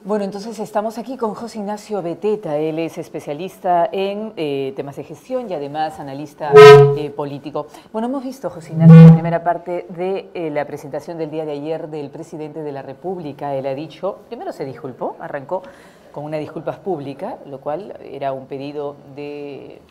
Bueno, entonces estamos aquí con José Ignacio Beteta. Él es especialista en temas de gestión y además analista político. Bueno, hemos visto, José Ignacio, la primera parte de la presentación del día de ayer del presidente de la República. Él ha dicho, primero se disculpó, arrancó con una disculpas pública, lo cual era un pedido de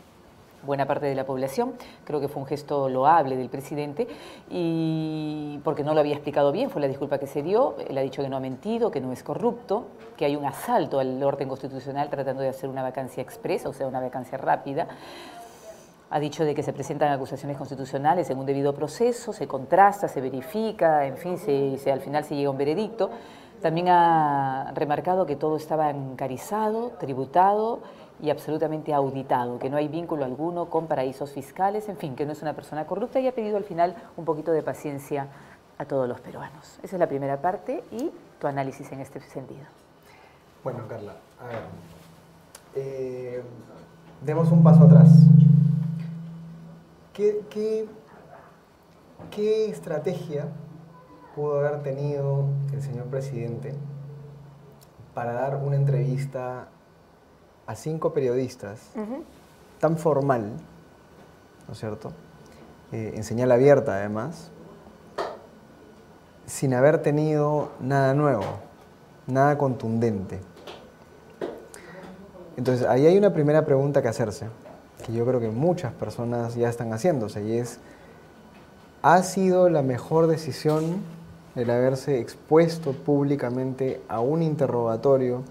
buena parte de la población. Creo que fue un gesto loable del presidente y porque no lo había explicado bien, fue la disculpa que se dio. Él ha dicho que no ha mentido, que no es corrupto, que hay un asalto al orden constitucional tratando de hacer una vacancia expresa, o sea, una vacancia rápida. Ha dicho de que se presentan acusaciones constitucionales en un debido proceso, se contrasta, se verifica, en fin, al final se llega a un veredicto. También ha remarcado que todo estaba encarizado, tributado y absolutamente auditado, que no hay vínculo alguno con paraísos fiscales, en fin, que no es una persona corrupta, y ha pedido al final un poquito de paciencia a todos los peruanos. Esa es la primera parte y tu análisis en este sentido. Bueno, Carla, a ver, demos un paso atrás. ¿Qué estrategia pudo haber tenido el señor presidente para dar una entrevista a 5 periodistas tan formal, ¿no es cierto?, en señal abierta además, sin haber tenido nada nuevo, nada contundente? Entonces, ahí hay una primera pregunta que hacerse, que yo creo que muchas personas ya están haciéndose, y es: ¿ha sido la mejor decisión el haberse expuesto públicamente a un interrogatorio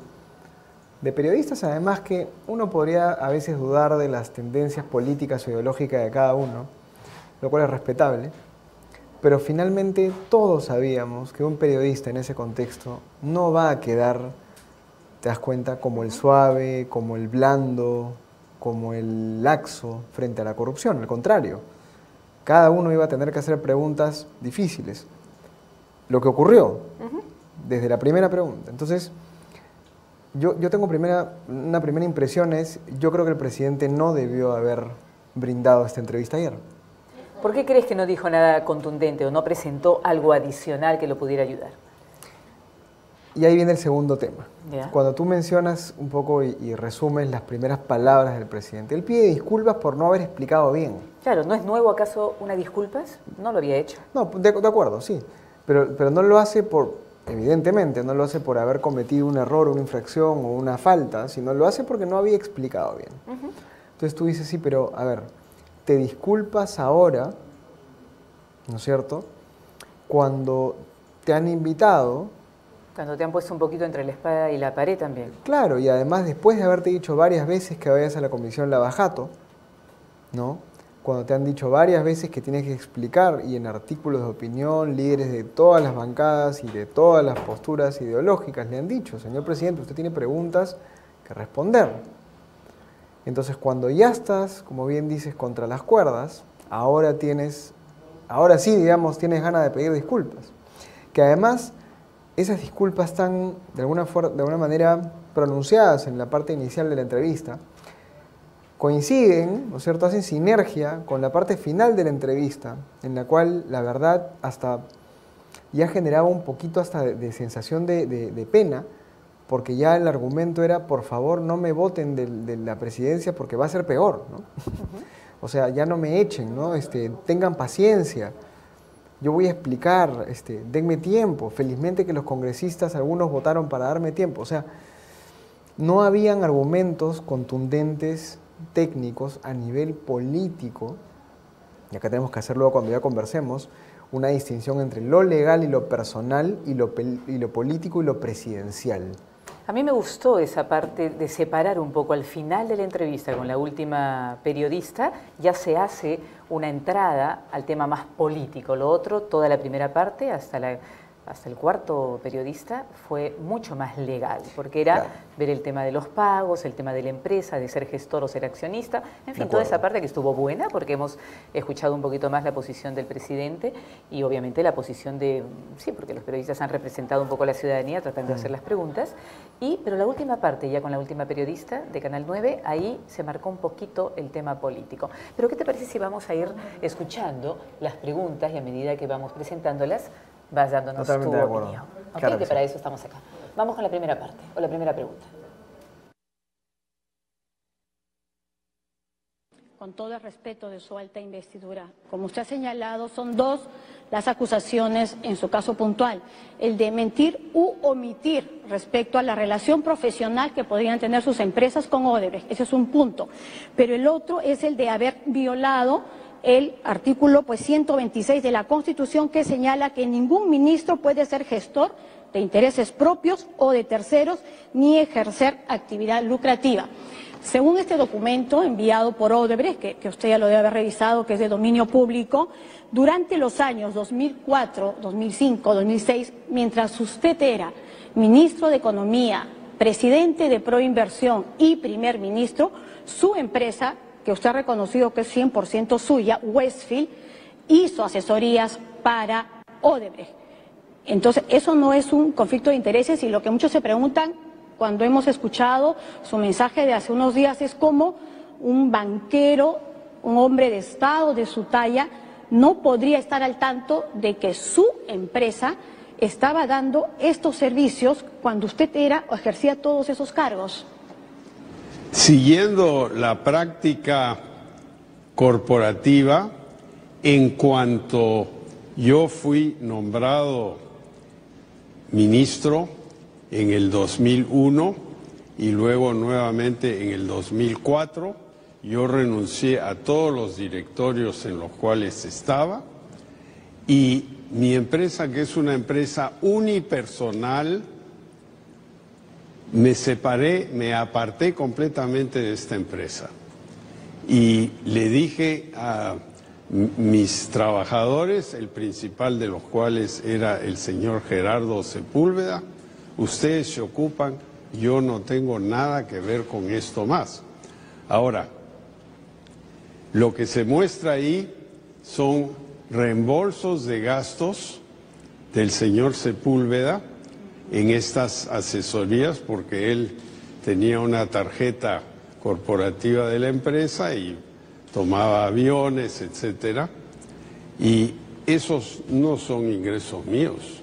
de periodistas, además que uno podría a veces dudar de las tendencias políticas o ideológicas de cada uno, lo cual es respetable, pero finalmente todos sabíamos que un periodista en ese contexto no va a quedar, te das cuenta, como el suave, como el blando, como el laxo frente a la corrupción? Al contrario, cada uno iba a tener que hacer preguntas difíciles. Lo que ocurrió desde la primera pregunta. Entonces, yo tengo una primera impresión es: yo creo que el presidente no debió haber brindado esta entrevista ayer. ¿Por qué crees que no dijo nada contundente o no presentó algo adicional que lo pudiera ayudar? Y ahí viene el segundo tema. ¿Ya? Cuando tú mencionas un poco y resumes las primeras palabras del presidente, él pide disculpas por no haber explicado bien. Claro, ¿no es nuevo acaso una disculpas? No lo había hecho. No, de acuerdo, sí, pero no lo hace evidentemente, no lo hace por haber cometido un error, una infracción o una falta, sino lo hace porque no había explicado bien. Entonces tú dices, sí, pero a ver, te disculpas ahora, ¿no es cierto?, cuando te han invitado. Cuando te han puesto un poquito entre la espada y la pared también. Claro, y además después de haberte dicho varias veces que vayas a la Comisión Lavajato, ¿no?, cuando te han dicho varias veces que tienes que explicar, y en artículos de opinión, líderes de todas las bancadas y de todas las posturas ideológicas le han dicho: señor presidente, usted tiene preguntas que responder. Entonces, cuando ya estás, como bien dices, contra las cuerdas, ahora sí, digamos, tienes ganas de pedir disculpas. Que además, esas disculpas están de alguna manera pronunciadas en la parte inicial de la entrevista, coinciden, ¿no es cierto?, hacen sinergia con la parte final de la entrevista, en la cual la verdad hasta ya generaba un poquito hasta de sensación de pena, porque ya el argumento era: por favor, no me voten de la presidencia porque va a ser peor, ¿no? O sea, ya no me echen, ¿no? Tengan paciencia, yo voy a explicar, denme tiempo. Felizmente que los congresistas, algunos votaron para darme tiempo. O sea, no habían argumentos contundentes, técnicos, a nivel político, y acá tenemos que hacer luego, cuando ya conversemos, una distinción entre lo legal y lo personal, y lo político y lo presidencial. A mí me gustó esa parte de separar un poco. Al final de la entrevista con la última periodista ya se hace una entrada al tema más político. Lo otro, toda la primera parte, hasta el cuarto periodista, fue mucho más legal, porque era claro, ver el tema de los pagos, el tema de la empresa, de ser gestor o ser accionista, en fin, toda esa parte que estuvo buena, porque hemos escuchado un poquito más la posición del presidente y obviamente la posición sí, porque los periodistas han representado un poco a la ciudadanía tratando de hacer las preguntas, pero la última parte, ya con la última periodista de Canal 9, ahí se marcó un poquito el tema político. Pero ¿qué te parece si vamos a ir escuchando las preguntas y a medida que vamos presentándolas vas dándonos tu opinión? ¿Okay? Que para eso estamos acá. Vamos con la primera parte, o la primera pregunta. Con todo el respeto de su alta investidura, como usted ha señalado, son dos las acusaciones en su caso puntual, el de mentir u omitir respecto a la relación profesional que podrían tener sus empresas con Odebrecht, ese es un punto, pero el otro es el de haber violado el artículo 126 de la Constitución, que señala que ningún ministro puede ser gestor de intereses propios o de terceros ni ejercer actividad lucrativa. Según este documento enviado por Odebrecht, que usted ya lo debe haber revisado, que es de dominio público, durante los años 2004, 2005, 2006, mientras usted era ministro de Economía, presidente de Proinversión y primer ministro, su empresa, que usted ha reconocido que es 100% suya, Westfield, hizo asesorías para Odebrecht. Entonces, eso no es un conflicto de intereses, y lo que muchos se preguntan cuando hemos escuchado su mensaje de hace unos días es cómo un banquero, un hombre de Estado de su talla, no podría estar al tanto de que su empresa estaba dando estos servicios cuando usted era o ejercía todos esos cargos. Siguiendo la práctica corporativa, en cuanto yo fui nombrado ministro en el 2001 y luego nuevamente en el 2004, yo renuncié a todos los directorios en los cuales estaba, y mi empresa, que es una empresa unipersonal, me aparté completamente de esta empresa y le dije a mis trabajadores, el principal de los cuales era el señor Gerardo Sepúlveda: ustedes se ocupan, yo no tengo nada que ver con esto más. Ahora, lo que se muestra ahí son reembolsos de gastos del señor Sepúlveda en estas asesorías, porque él tenía una tarjeta corporativa de la empresa y tomaba aviones, etcétera, y esos no son ingresos míos.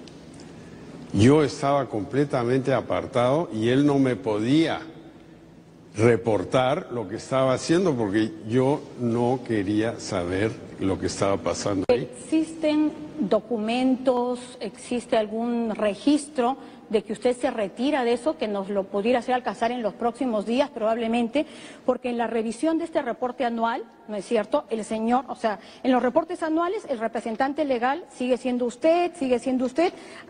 Yo estaba completamente apartado y él no me podía reportar lo que estaba haciendo porque yo no quería saber lo que estaba pasando ahí. ¿Existen documentos, existe algún registro de que usted se retira de eso, que nos lo pudiera hacer alcanzar en los próximos días probablemente? Porque en la revisión de este reporte anual, ¿no es cierto?, el señor, o sea, en los reportes anuales el representante legal sigue siendo usted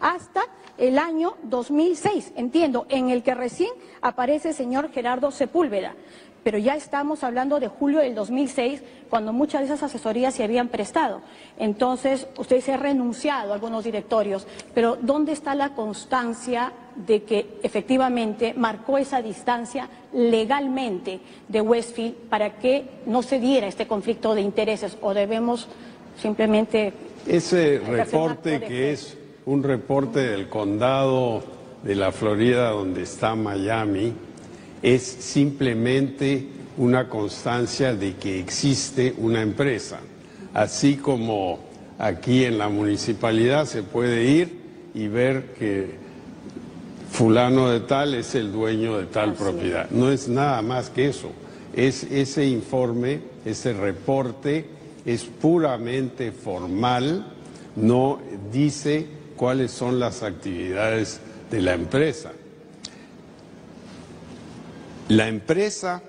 hasta el año 2006, entiendo, en el que recién aparece el señor Gerardo Sepúlveda. Pero ya estamos hablando de julio del 2006, cuando muchas de esas asesorías se habían prestado. Entonces, usted se ha renunciado a algunos directorios, pero ¿dónde está la constancia de que efectivamente marcó esa distancia legalmente de Westfield para que no se diera este conflicto de intereses? ¿O debemos simplemente... Ese reporte, que es un reporte del condado de la Florida, donde está Miami, es simplemente una constancia de que existe una empresa. Así como aquí en la municipalidad se puede ir y ver que fulano de tal es el dueño de tal propiedad. No es nada más que eso. Es ese informe, ese reporte es puramente formal, no dice cuáles son las actividades de la empresa. La empresa,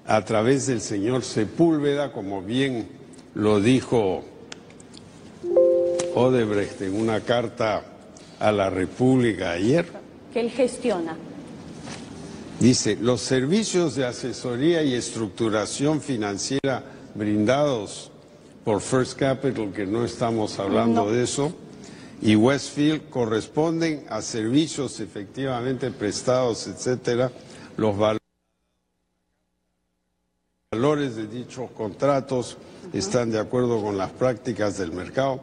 a través del señor Sepúlveda, como bien lo dijo Odebrecht en una carta a la República ayer, que él gestiona. Dice: los servicios de asesoría y estructuración financiera brindados por First Capital, que no estamos hablando de eso, y Westfield corresponden a servicios efectivamente prestados, etcétera. Los valores de dichos contratos están de acuerdo con las prácticas del mercado.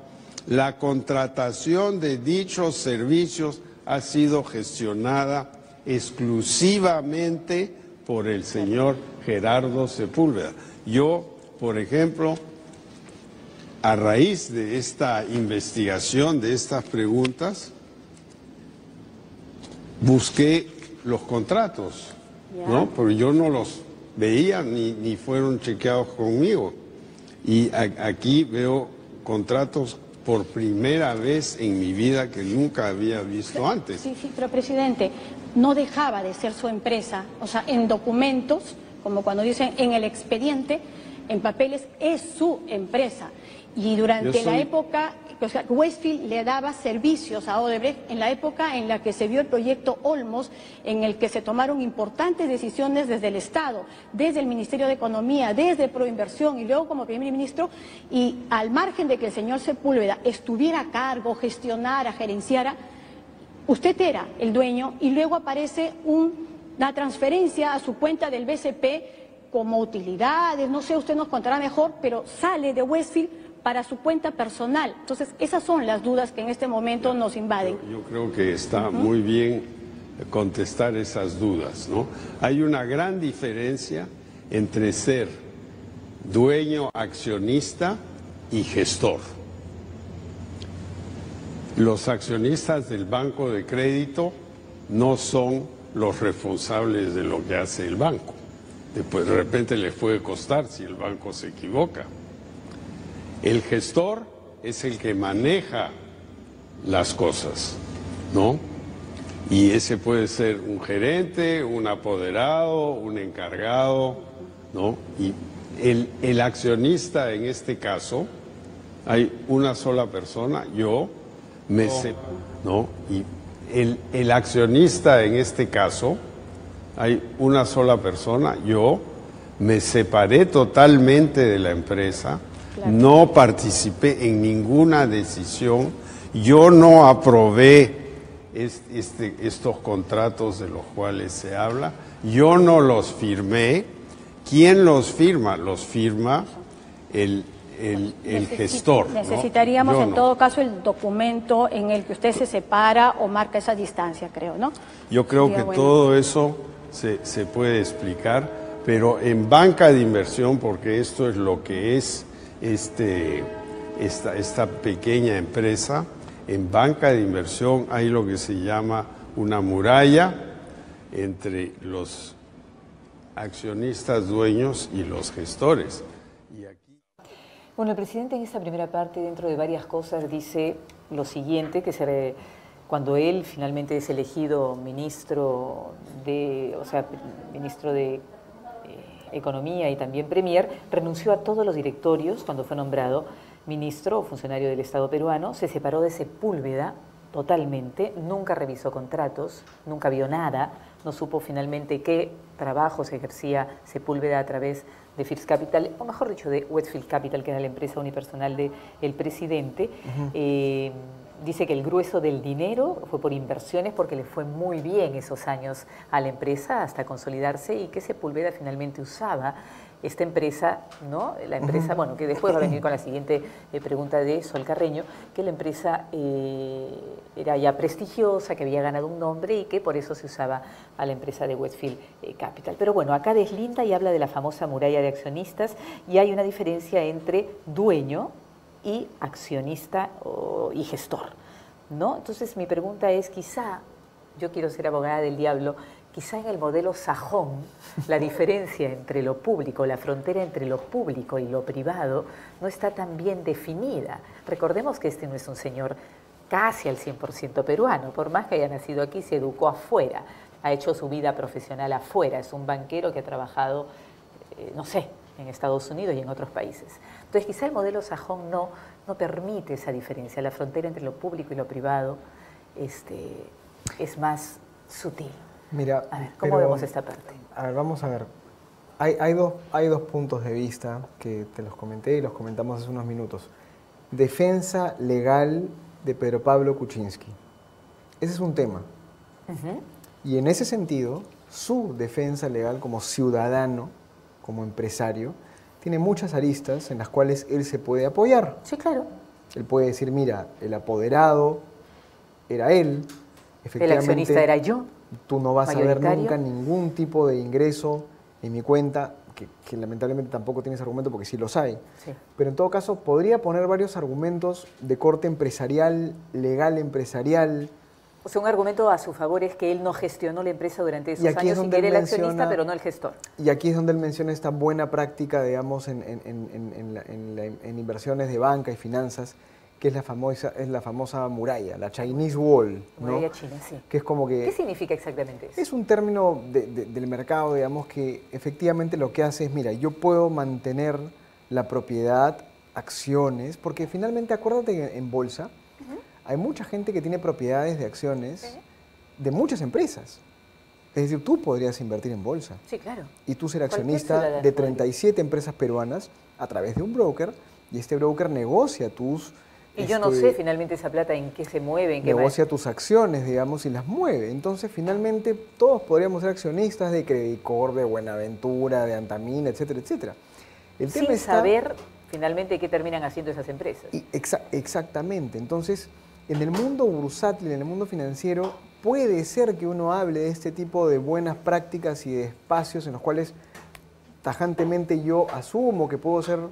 La contratación de dichos servicios ha sido gestionada exclusivamente por el señor Gerardo Sepúlveda. Yo, por ejemplo, a raíz de esta investigación, de estas preguntas, busqué los contratos, ¿no? Pero yo no los veía ni fueron chequeados conmigo. Y aquí veo contratos por primera vez en mi vida que nunca había visto antes. Sí, pero presidente, no dejaba de ser su empresa, o sea, en documentos, como cuando dicen en el expediente, en papeles, es su empresa. Y durante la época, o sea, Westfield le daba servicios a Odebrecht en la época en la que se vio el proyecto Olmos, en el que se tomaron importantes decisiones desde el Estado, desde el Ministerio de Economía, desde Proinversión y luego como primer ministro, y al margen de que el señor Sepúlveda estuviera a cargo, gestionara, gerenciara, usted era el dueño y luego aparece una transferencia a su cuenta del BCP como utilidades, no sé, usted nos contará mejor, pero sale de Westfield para su cuenta personal. Entonces, esas son las dudas que en este momento nos invaden. Yo creo que está muy bien contestar esas dudas, ¿no? Hay una gran diferencia entre ser dueño, accionista y gestor. Los accionistas del banco de crédito no son los responsables de lo que hace el banco. Después, de repente les puede costar si el banco se equivoca. El gestor es el que maneja las cosas, ¿no? Y ese puede ser un gerente, un apoderado, un encargado, ¿no? Y el accionista en este caso, hay una sola persona, yo me sé, ¿no? Y el accionista en este caso, hay una sola persona, yo me separé totalmente de la empresa. Claro. No participé en ninguna decisión, yo no aprobé estos contratos de los cuales se habla, yo no los firmé. ¿Quién los firma? Los firma el gestor. Necesitaríamos, ¿no? en todo caso, el documento en el que usted se separa o marca esa distancia, creo, ¿no? Yo creo que todo eso se puede explicar, pero en banca de inversión, porque esto es lo que es esta pequeña empresa, en banca de inversión hay lo que se llama una muralla entre los accionistas dueños y los gestores. Y aquí... Bueno, el presidente en esta primera parte, dentro de varias cosas, dice lo siguiente, que cuando él finalmente es elegido ministro de Economía y también Premier, renunció a todos los directorios cuando fue nombrado ministro o funcionario del Estado peruano, se separó de Sepúlveda totalmente, nunca revisó contratos, nunca vio nada, no supo finalmente qué trabajos ejercía Sepúlveda a través de First Capital, o mejor dicho, de Westfield Capital, que era la empresa unipersonal del presidente. Dice que el grueso del dinero fue por inversiones porque le fue muy bien esos años a la empresa hasta consolidarse y que Sepúlveda finalmente usaba esta empresa, ¿no? La empresa, bueno, que después va a venir con la siguiente pregunta de Sol Carreño, que la empresa era ya prestigiosa, que había ganado un nombre y que por eso se usaba a la empresa de Westfield Capital. Pero bueno, acá deslinda y habla de la famosa muralla de accionistas y hay una diferencia entre dueño y accionista y gestor, ¿no? Entonces mi pregunta es, quizá, yo quiero ser abogada del diablo, quizá en el modelo sajón la diferencia entre lo público, la frontera entre lo público y lo privado no está tan bien definida. Recordemos que este no es un señor casi al 100% peruano, por más que haya nacido aquí, se educó afuera, ha hecho su vida profesional afuera, es un banquero que ha trabajado, no sé, en Estados Unidos y en otros países. Entonces quizá el modelo sajón no permite esa diferencia, la frontera entre lo público y lo privado es más sutil. Mira, a ver, ¿cómo vemos esta parte? A ver, vamos a ver. Hay dos puntos de vista que te los comenté y los comentamos hace unos minutos. Defensa legal de Pedro Pablo Kuczynski. Ese es un tema. Y en ese sentido, su defensa legal como ciudadano, como empresario, tiene muchas aristas en las cuales él se puede apoyar. Sí, claro. Él puede decir, mira, el apoderado era él, efectivamente, el accionista era yo. Tú no vas a ver nunca ningún tipo de ingreso en mi cuenta, que lamentablemente tampoco tienes argumento porque sí los hay. Sí. Pero en todo caso, podría poner varios argumentos de corte empresarial, legal empresarial, O sea, un argumento a su favor es que él no gestionó la empresa durante esos Y aquí es años y donde que era él el accionista, menciona- pero no el gestor. Y aquí es donde él menciona esta buena práctica, digamos, en inversiones de banca y finanzas, que es la famosa muralla, la Chinese Wall, ¿no? Muralla china, sí. Que es como que... ¿Qué significa exactamente eso? Es un término del mercado, digamos, que efectivamente lo que hace es, mira, yo puedo mantener la propiedad, acciones, porque finalmente, acuérdate que en bolsa hay mucha gente que tiene propiedades de acciones de muchas empresas. Es decir, tú podrías invertir en bolsa Sí, claro. y tú ser Cualquier accionista ciudadano de podría. 37 empresas peruanas a través de un broker, y este broker negocia tus... Y yo no sé finalmente esa plata en qué se mueve, en qué negocia tus acciones, digamos, y las mueve. Entonces, finalmente, todos podríamos ser accionistas de Credit Corp, de Buenaventura, de Antamina, etcétera, etcétera. El sin tema está... saber finalmente qué terminan haciendo esas empresas. Exactamente. Entonces, en el mundo bursátil, en el mundo financiero, puede ser que uno hable de este tipo de buenas prácticas y de espacios en los cuales tajantemente yo asumo que puedo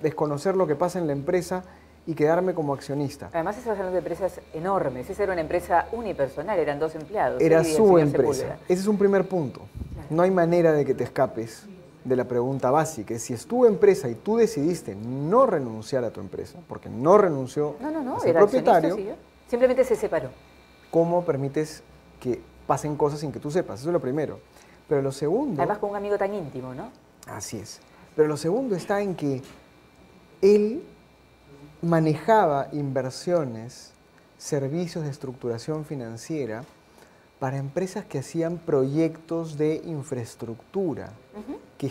desconocer lo que pasa en la empresa y quedarme como accionista. Además, estás hablando de empresas enormes. Esa era una empresa unipersonal, eran 2 empleados. Era Él y el su señor empresa. Sepúlveda. Ese es un primer punto. No hay manera de que te escapes de la pregunta básica. Si es tu empresa y tú decidiste no renunciar a tu empresa, porque no renunció No, a ser era accionista, propietario, siguió. Simplemente se separó. ¿cómo permites que pasen cosas sin que tú sepas? Eso es lo primero. Pero lo segundo... Además, con un amigo tan íntimo, ¿no? Así es. Pero lo segundo está en que él manejaba inversiones, servicios de estructuración financiera para empresas que hacían proyectos de infraestructura, que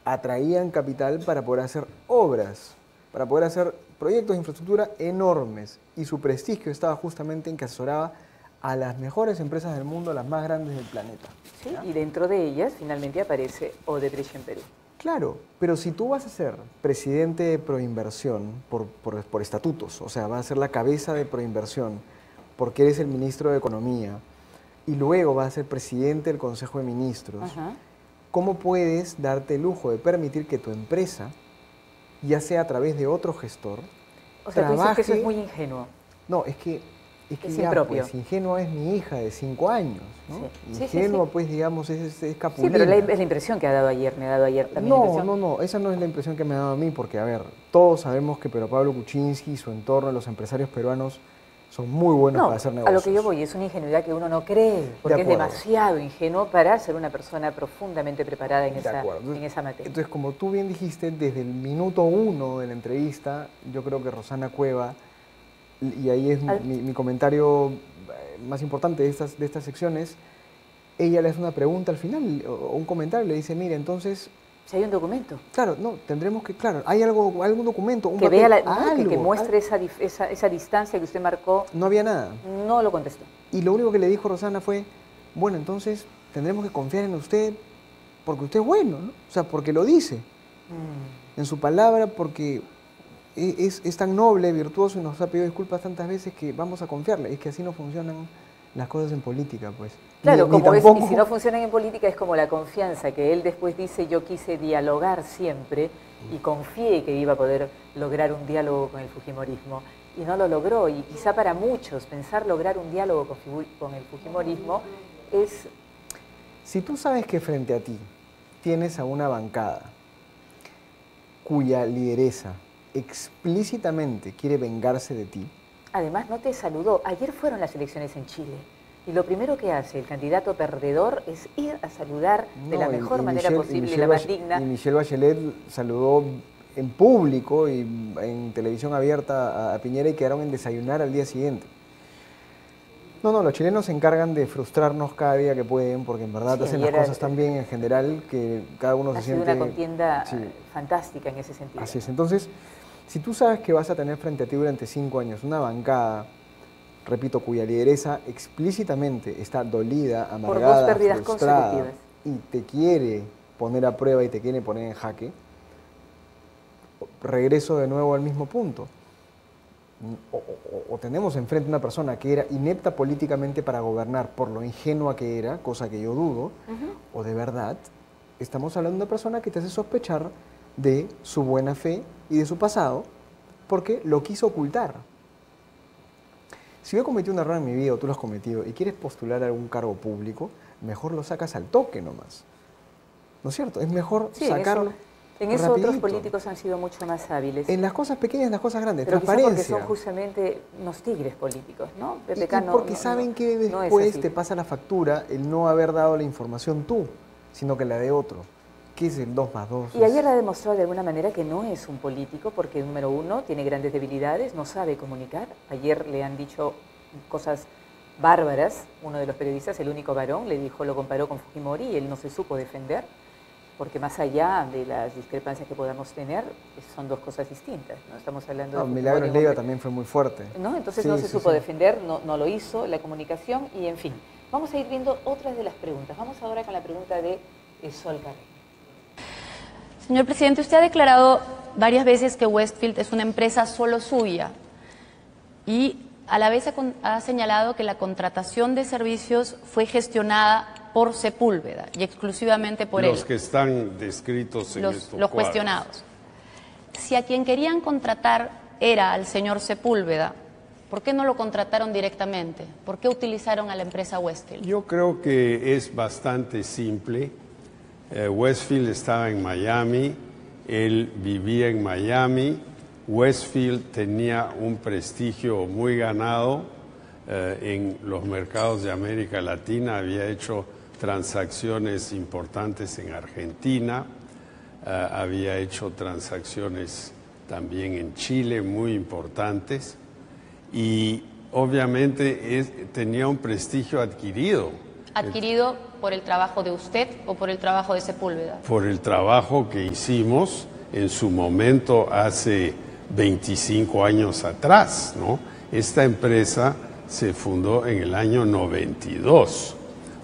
atraían capital para poder hacer obras, para poder hacer proyectos de infraestructura enormes. Y su prestigio estaba justamente en que asesoraba a las mejores empresas del mundo, a las más grandes del planeta. Sí, ¿Ya? y dentro de ellas finalmente aparece Odebrecht en Perú. Claro, pero si tú vas a ser presidente de Proinversión por estatutos, o sea, vas a ser la cabeza de Proinversión porque eres el ministro de Economía y luego vas a ser presidente del Consejo de Ministros, Ajá. ¿cómo puedes darte el lujo de permitir que tu empresa, ya sea a través de otro gestor, O sea, tú dices que eso es trabaje- muy ingenuo. No, es que Es ya, impropio. pues, ingenua es mi hija de 5 años, ¿no? Sí. Sí, Ingenua, sí. pues, digamos, es Sí, capulina. pero es la impresión que ha dado ayer, me ha dado ayer también la No, impresión. no, esa no es la impresión que me ha dado a mí, porque, a ver, todos sabemos que Pedro Pablo Kuczynski y su entorno, los empresarios peruanos, son muy buenos No, para hacer a negocios. lo que yo voy es una ingenuidad que uno no cree, porque es acuerdo. demasiado ingenuo para ser una persona profundamente preparada en De esa, acuerdo. en esa materia. Entonces, como tú bien dijiste, desde el minuto 1 de la entrevista, yo creo que Rosana Cueva, y ahí es mi comentario más importante de estas secciones, ella le hace una pregunta al final, o un comentario, le dice, mira, entonces... Si hay un documento Claro, no, tendremos que, claro, hay algún documento, un que papel, vea ¿no? que algo, muestre esa distancia que usted marcó, No había nada. no lo contestó. Y lo único que le dijo Rosana fue, bueno, entonces tendremos que confiar en usted porque usted es bueno, ¿no? O sea, porque lo dice, en su palabra, porque es tan noble, virtuoso y nos ha pedido disculpas tantas veces que vamos a confiarle. Es que así no funcionan las cosas en política, pues. Claro, Ni como es, tampoco- y si no funcionan en política es como la confianza, que él después dice, yo quise dialogar siempre y confié que iba a poder lograr un diálogo con el fujimorismo. Y no lo logró, y quizá para muchos pensar lograr un diálogo con el fujimorismo es... Si tú sabes que frente a ti tienes a una bancada cuya lideresa explícitamente quiere vengarse de ti, Además, no te saludó. Ayer fueron las elecciones en Chile. Y lo primero que hace el candidato perdedor es ir a saludar de la No, mejor y manera Michelle- posible y Michelle la más Bache- digna. Y Michelle Bachelet saludó en público y en televisión abierta a Piñera y quedaron en desayunar al día siguiente. No, los chilenos se encargan de frustrarnos cada día que pueden, porque en verdad Sí, hacen las ayer cosas tan bien en general que cada uno Ha se sido siente... una contienda Sí. fantástica en ese sentido. Así es. Entonces, si tú sabes que vas a tener frente a ti durante 5 años una bancada, repito, cuya lideresa explícitamente está dolida, amargada, dos pérdidas frustrada, consecutivas. y te quiere poner a prueba y te quiere poner en jaque, regreso de nuevo al mismo punto. O tenemos enfrente una persona que era inepta políticamente para gobernar por lo ingenua que era, cosa que yo dudo, o de verdad estamos hablando de una persona que te hace sospechar de su buena fe y de su pasado porque lo quiso ocultar. Si yo cometí un error en mi vida o tú lo has cometido y quieres postular a algún cargo público, mejor lo sacas al toque nomás. ¿No es cierto? Es mejor sacarlo. En eso otros políticos han sido mucho más hábiles. En las cosas pequeñas, en las cosas grandes, pero transparencia. Porque son justamente unos tigres políticos, ¿no? Y porque saben que después te pasa la factura el no haber dado la información tú, sino que la de otro. ¿Qué es el 2 más 2? Y ayer ha demostrado de alguna manera que no es un político porque, número uno, tiene grandes debilidades, no sabe comunicar. Ayer le han dicho cosas bárbaras. Uno de los periodistas, el único varón, le dijo, lo comparó con Fujimori y él no se supo defender. Porque más allá de las discrepancias que podamos tener, son dos cosas distintas, ¿no? Estamos hablando de... Milagros Leiva también fue muy fuerte. ¿No? Entonces no se supo defender, no lo hizo, la comunicación y en fin. Vamos a ir viendo otras de las preguntas. Vamos ahora con la pregunta de Sol Carreño. Señor presidente, usted ha declarado varias veces que Westfield es una empresa solo suya y a la vez ha señalado que la contratación de servicios fue gestionada por Sepúlveda y exclusivamente por él. Los que están descritos en estos los cuestionados. Si a quien querían contratar era al señor Sepúlveda, ¿por qué no lo contrataron directamente? ¿Por qué utilizaron a la empresa Westfield? Yo creo que es bastante simple. Westfield estaba en Miami, él vivía en Miami. Westfield tenía un prestigio muy ganado en los mercados de América Latina, había hecho transacciones importantes en Argentina, había hecho transacciones también en Chile muy importantes y obviamente tenía un prestigio adquirido. ¿Adquirido por el trabajo de usted o por el trabajo de Sepúlveda? Por el trabajo que hicimos en su momento hace 25 años atrás, ¿no? Esta empresa se fundó en el año 92.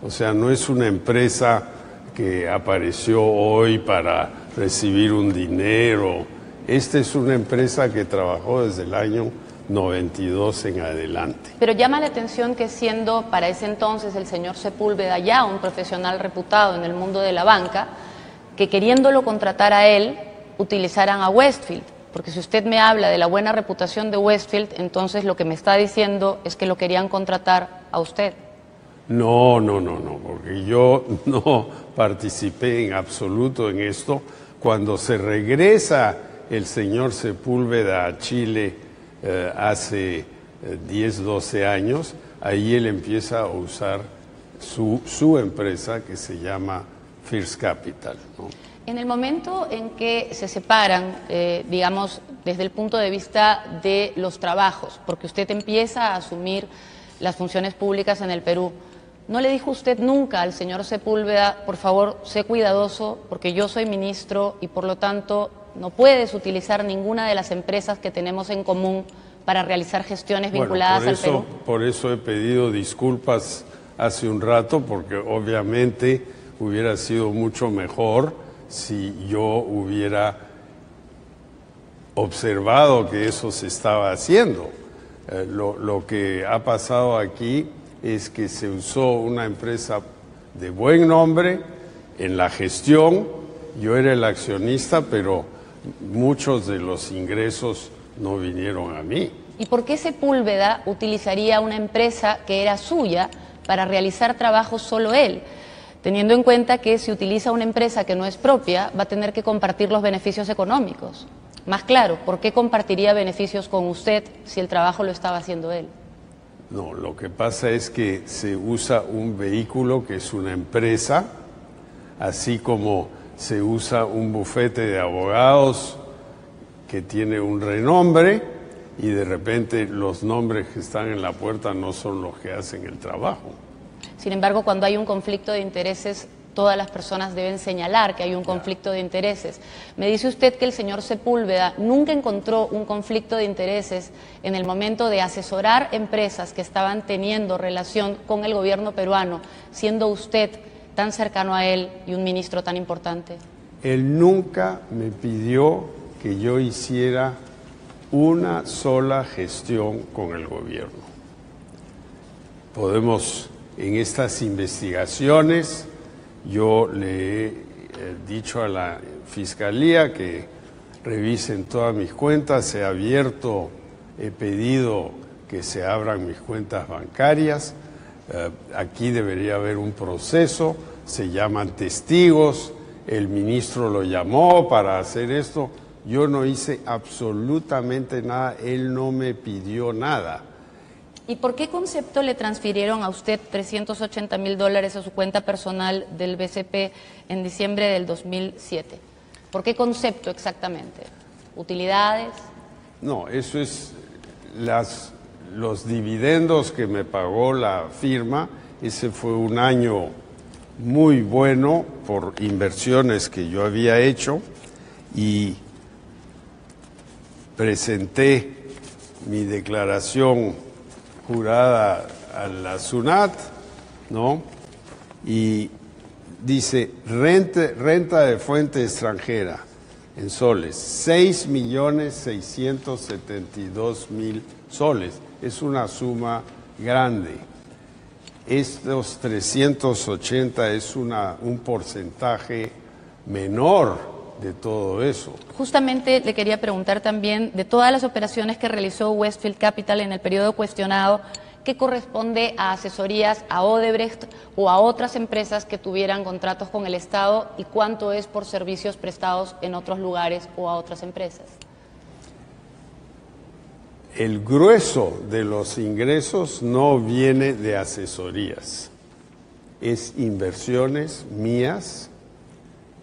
O sea, no es una empresa que apareció hoy para recibir un dinero. Esta es una empresa que trabajó desde el año 92 en adelante. Pero llama la atención que siendo para ese entonces el señor Sepúlveda ya un profesional reputado en el mundo de la banca, que queriéndolo contratar a él, utilizaran a Westfield. Porque si usted me habla de la buena reputación de Westfield, entonces lo que me está diciendo es que lo querían contratar a usted. No, porque yo no participé en absoluto en esto. Cuando se regresa el señor Sepúlveda a Chile hace 10, 12 años, ahí él empieza a usar su empresa que se llama First Capital, ¿no? En el momento en que se separan, digamos, desde el punto de vista de los trabajos, porque usted empieza a asumir las funciones públicas en el Perú, ¿no le dijo usted nunca al señor Sepúlveda, por favor, sé cuidadoso, porque yo soy ministro y por lo tanto no puedes utilizar ninguna de las empresas que tenemos en común para realizar gestiones vinculadas al Perú? Por eso he pedido disculpas hace un rato, porque obviamente hubiera sido mucho mejor si yo hubiera observado que eso se estaba haciendo. Lo que ha pasado aquí es que se usó una empresa de buen nombre en la gestión. Yo era el accionista, pero muchos de los ingresos no vinieron a mí. ¿Y por qué Sepúlveda utilizaría una empresa que era suya para realizar trabajos solo él? Teniendo en cuenta que si utiliza una empresa que no es propia, va a tener que compartir los beneficios económicos. Más claro, ¿por qué compartiría beneficios con usted si el trabajo lo estaba haciendo él? No, lo que pasa es que se usa un vehículo que es una empresa, así como se usa un bufete de abogados que tiene un renombre y de repente los nombres que están en la puerta no son los que hacen el trabajo. Sin embargo, cuando hay un conflicto de intereses, todas las personas deben señalar que hay un conflicto de intereses. Me dice usted que el señor Sepúlveda nunca encontró un conflicto de intereses en el momento de asesorar empresas que estaban teniendo relación con el gobierno peruano, siendo usted tan cercano a él y un ministro tan importante. Él nunca me pidió que yo hiciera una sola gestión con el gobierno. Podemos, en estas investigaciones, yo le he dicho a la Fiscalía que revisen todas mis cuentas, he pedido que se abran mis cuentas bancarias. Aquí debería haber un proceso, se llaman testigos, el ministro lo llamó para hacer esto. Yo no hice absolutamente nada, él no me pidió nada. ¿Y por qué concepto le transfirieron a usted $380.000 a su cuenta personal del BCP en diciembre del 2007? ¿Por qué concepto exactamente? ¿Utilidades? No, eso es los dividendos que me pagó la firma. Ese fue un año muy bueno por inversiones que yo había hecho y presenté mi declaración jurada a la SUNAT, ¿no? Y dice renta de fuente extranjera en soles, 6.672.000 soles. Es una suma grande. Estos 380 es un porcentaje menor de todo eso. Justamente le quería preguntar también, de todas las operaciones que realizó Westfield Capital en el periodo cuestionado, ¿qué corresponde a asesorías a Odebrecht o a otras empresas que tuvieran contratos con el Estado y cuánto es por servicios prestados en otros lugares o a otras empresas? El grueso de los ingresos no viene de asesorías, es inversiones mías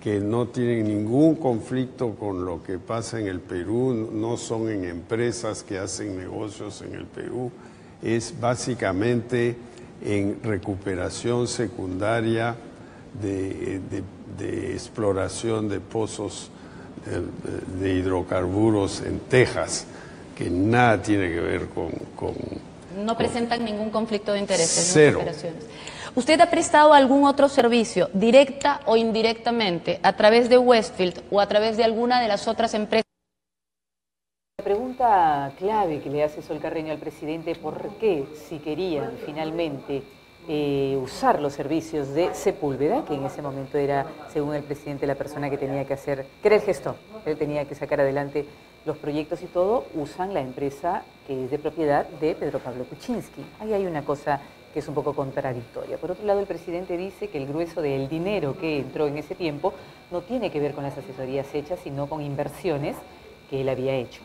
que no tienen ningún conflicto con lo que pasa en el Perú, no son en empresas que hacen negocios en el Perú, es básicamente en recuperación secundaria de exploración de pozos de hidrocarburos en Texas, que nada tiene que ver con No presentan ningún conflicto de intereses en cero. las operaciones. ¿Usted ha prestado algún otro servicio, directa o indirectamente, a través de Westfield o a través de alguna de las otras empresas? La pregunta clave que le hace Sol Carreño al presidente, ¿por qué si querían finalmente usar los servicios de Sepúlveda, que en ese momento era, según el presidente, la persona que tenía que hacer, que era el gestor, él tenía que sacar adelante los proyectos y todo, usan la empresa que es de propiedad de Pedro Pablo Kuczynski? Ahí hay una cosa que es un poco contradictoria. Por otro lado, el presidente dice que el grueso del dinero que entró en ese tiempo no tiene que ver con las asesorías hechas, sino con inversiones que él había hecho.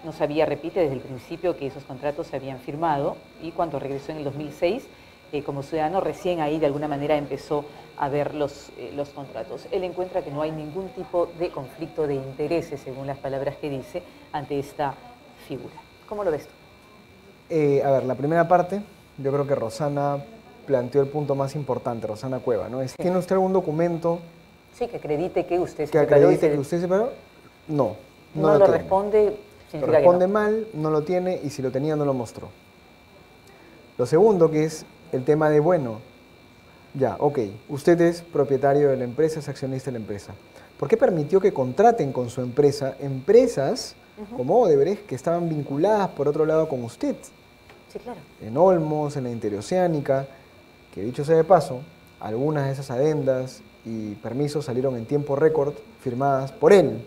No sabía, repite, desde el principio que esos contratos se habían firmado y cuando regresó en el 2006, como ciudadano, recién ahí de alguna manera empezó a ver los contratos. Él encuentra que no hay ningún tipo de conflicto de intereses, según las palabras que dice, ante esta figura. ¿Cómo lo ves tú? A ver, la primera parte, yo creo que Rosana planteó el punto más importante, Rosana Cueva, ¿no? Sí. ¿Tiene usted algún documento Sí, que acredite que usted se que preparó. acredite que usted se preparó? No, No lo tiene. responde, Lo significa responde que no. mal, no lo tiene y si lo tenía no lo mostró. Lo segundo, que es el tema de, bueno, ya, ok, usted es propietario de la empresa, es accionista de la empresa. ¿Por qué permitió que contraten con su empresa empresas como Odebrecht que estaban vinculadas por otro lado con usted? Sí, claro. En Olmos, en la Interoceánica, que dicho sea de paso, algunas de esas adendas y permisos salieron en tiempo récord firmadas por él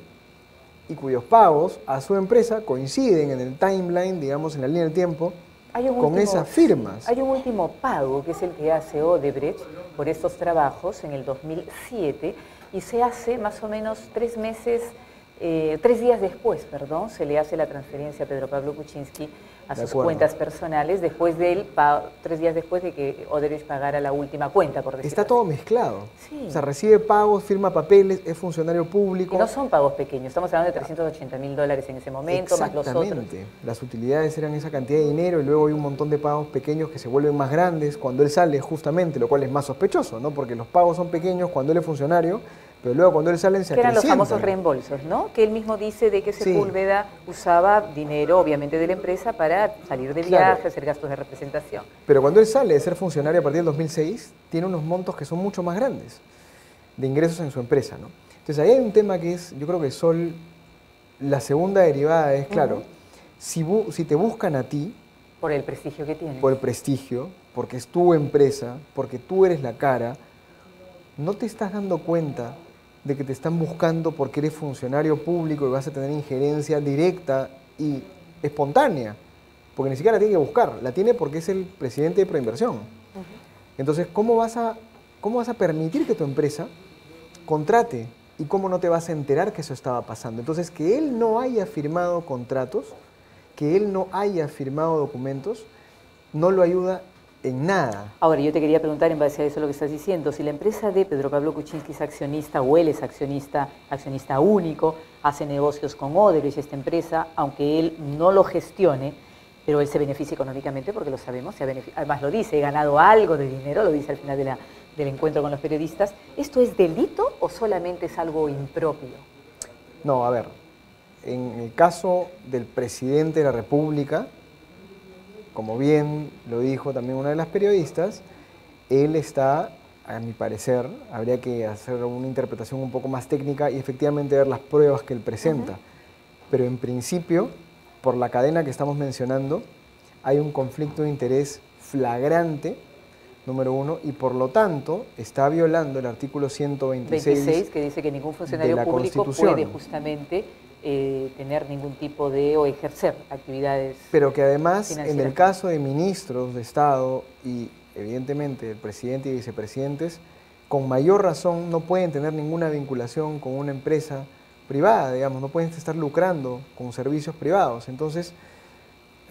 y cuyos pagos a su empresa coinciden en el timeline, digamos, en la línea del tiempo, con esas firmas. Hay un último pago que es el que hace Odebrecht por estos trabajos en el 2007 y se hace más o menos 3 días después, perdón, se le hace la transferencia a Pedro Pablo Kuczynski a sus cuentas personales después del 3 días después de que Odebrecht pagara la última cuenta, por decirlo Está así. todo mezclado. Sí. O sea, recibe pagos, firma papeles, es funcionario público. Y no son pagos pequeños, estamos hablando de $380.000 en ese momento, más los otros. Exactamente. Las utilidades eran esa cantidad de dinero y luego hay un montón de pagos pequeños que se vuelven más grandes cuando él sale, justamente, lo cual es más sospechoso, ¿no? Porque los pagos son pequeños cuando él es funcionario, pero luego cuando él sale se Que eran los acrecientan. famosos reembolsos, ¿no? Que él mismo dice de que Sepúlveda usaba dinero, obviamente, de la empresa para salir de viaje, hacer gastos de representación. Pero cuando él sale de ser funcionario a partir del 2006, tiene unos montos que son mucho más grandes de ingresos en su empresa, ¿no? Entonces ahí hay un tema que es, yo creo que Sol, la segunda derivada es, claro, si te buscan a ti, Por el prestigio que tiene. por el prestigio, porque es tu empresa, porque tú eres la cara, no te estás dando cuenta de que te están buscando porque eres funcionario público y vas a tener injerencia directa y espontánea, porque ni siquiera la tiene que buscar, la tiene porque es el presidente de Proinversión. Entonces, ¿cómo vas a permitir que tu empresa contrate? ¿Y cómo no te vas a enterar que eso estaba pasando? Entonces, que él no haya firmado contratos, que él no haya firmado documentos, no lo ayuda en nada. Ahora, yo te quería preguntar en base a eso lo que estás diciendo, si la empresa de Pedro Pablo Kuczynski es accionista o él es accionista único, hace negocios con Odebrecht, esta empresa, aunque él no lo gestione, pero él se beneficia económicamente porque lo sabemos, además lo dice, he ganado algo de dinero, lo dice al final del encuentro con los periodistas. ¿Esto es delito o solamente es algo impropio? No, a ver, en el caso del presidente de la República, como bien lo dijo también una de las periodistas, él está, a mi parecer, habría que hacer una interpretación un poco más técnica y efectivamente ver las pruebas que él presenta. Pero en principio, por la cadena que estamos mencionando, hay un conflicto de interés flagrante, número uno, y por lo tanto está violando el artículo 126 que dice que ningún funcionario de la público Constitución. puede justamente tener ningún tipo de o ejercer actividades. Pero que además, financieras. en el caso de ministros de Estado y evidentemente el presidente y vicepresidentes, con mayor razón no pueden tener ninguna vinculación con una empresa privada, digamos, no pueden estar lucrando con servicios privados. Entonces,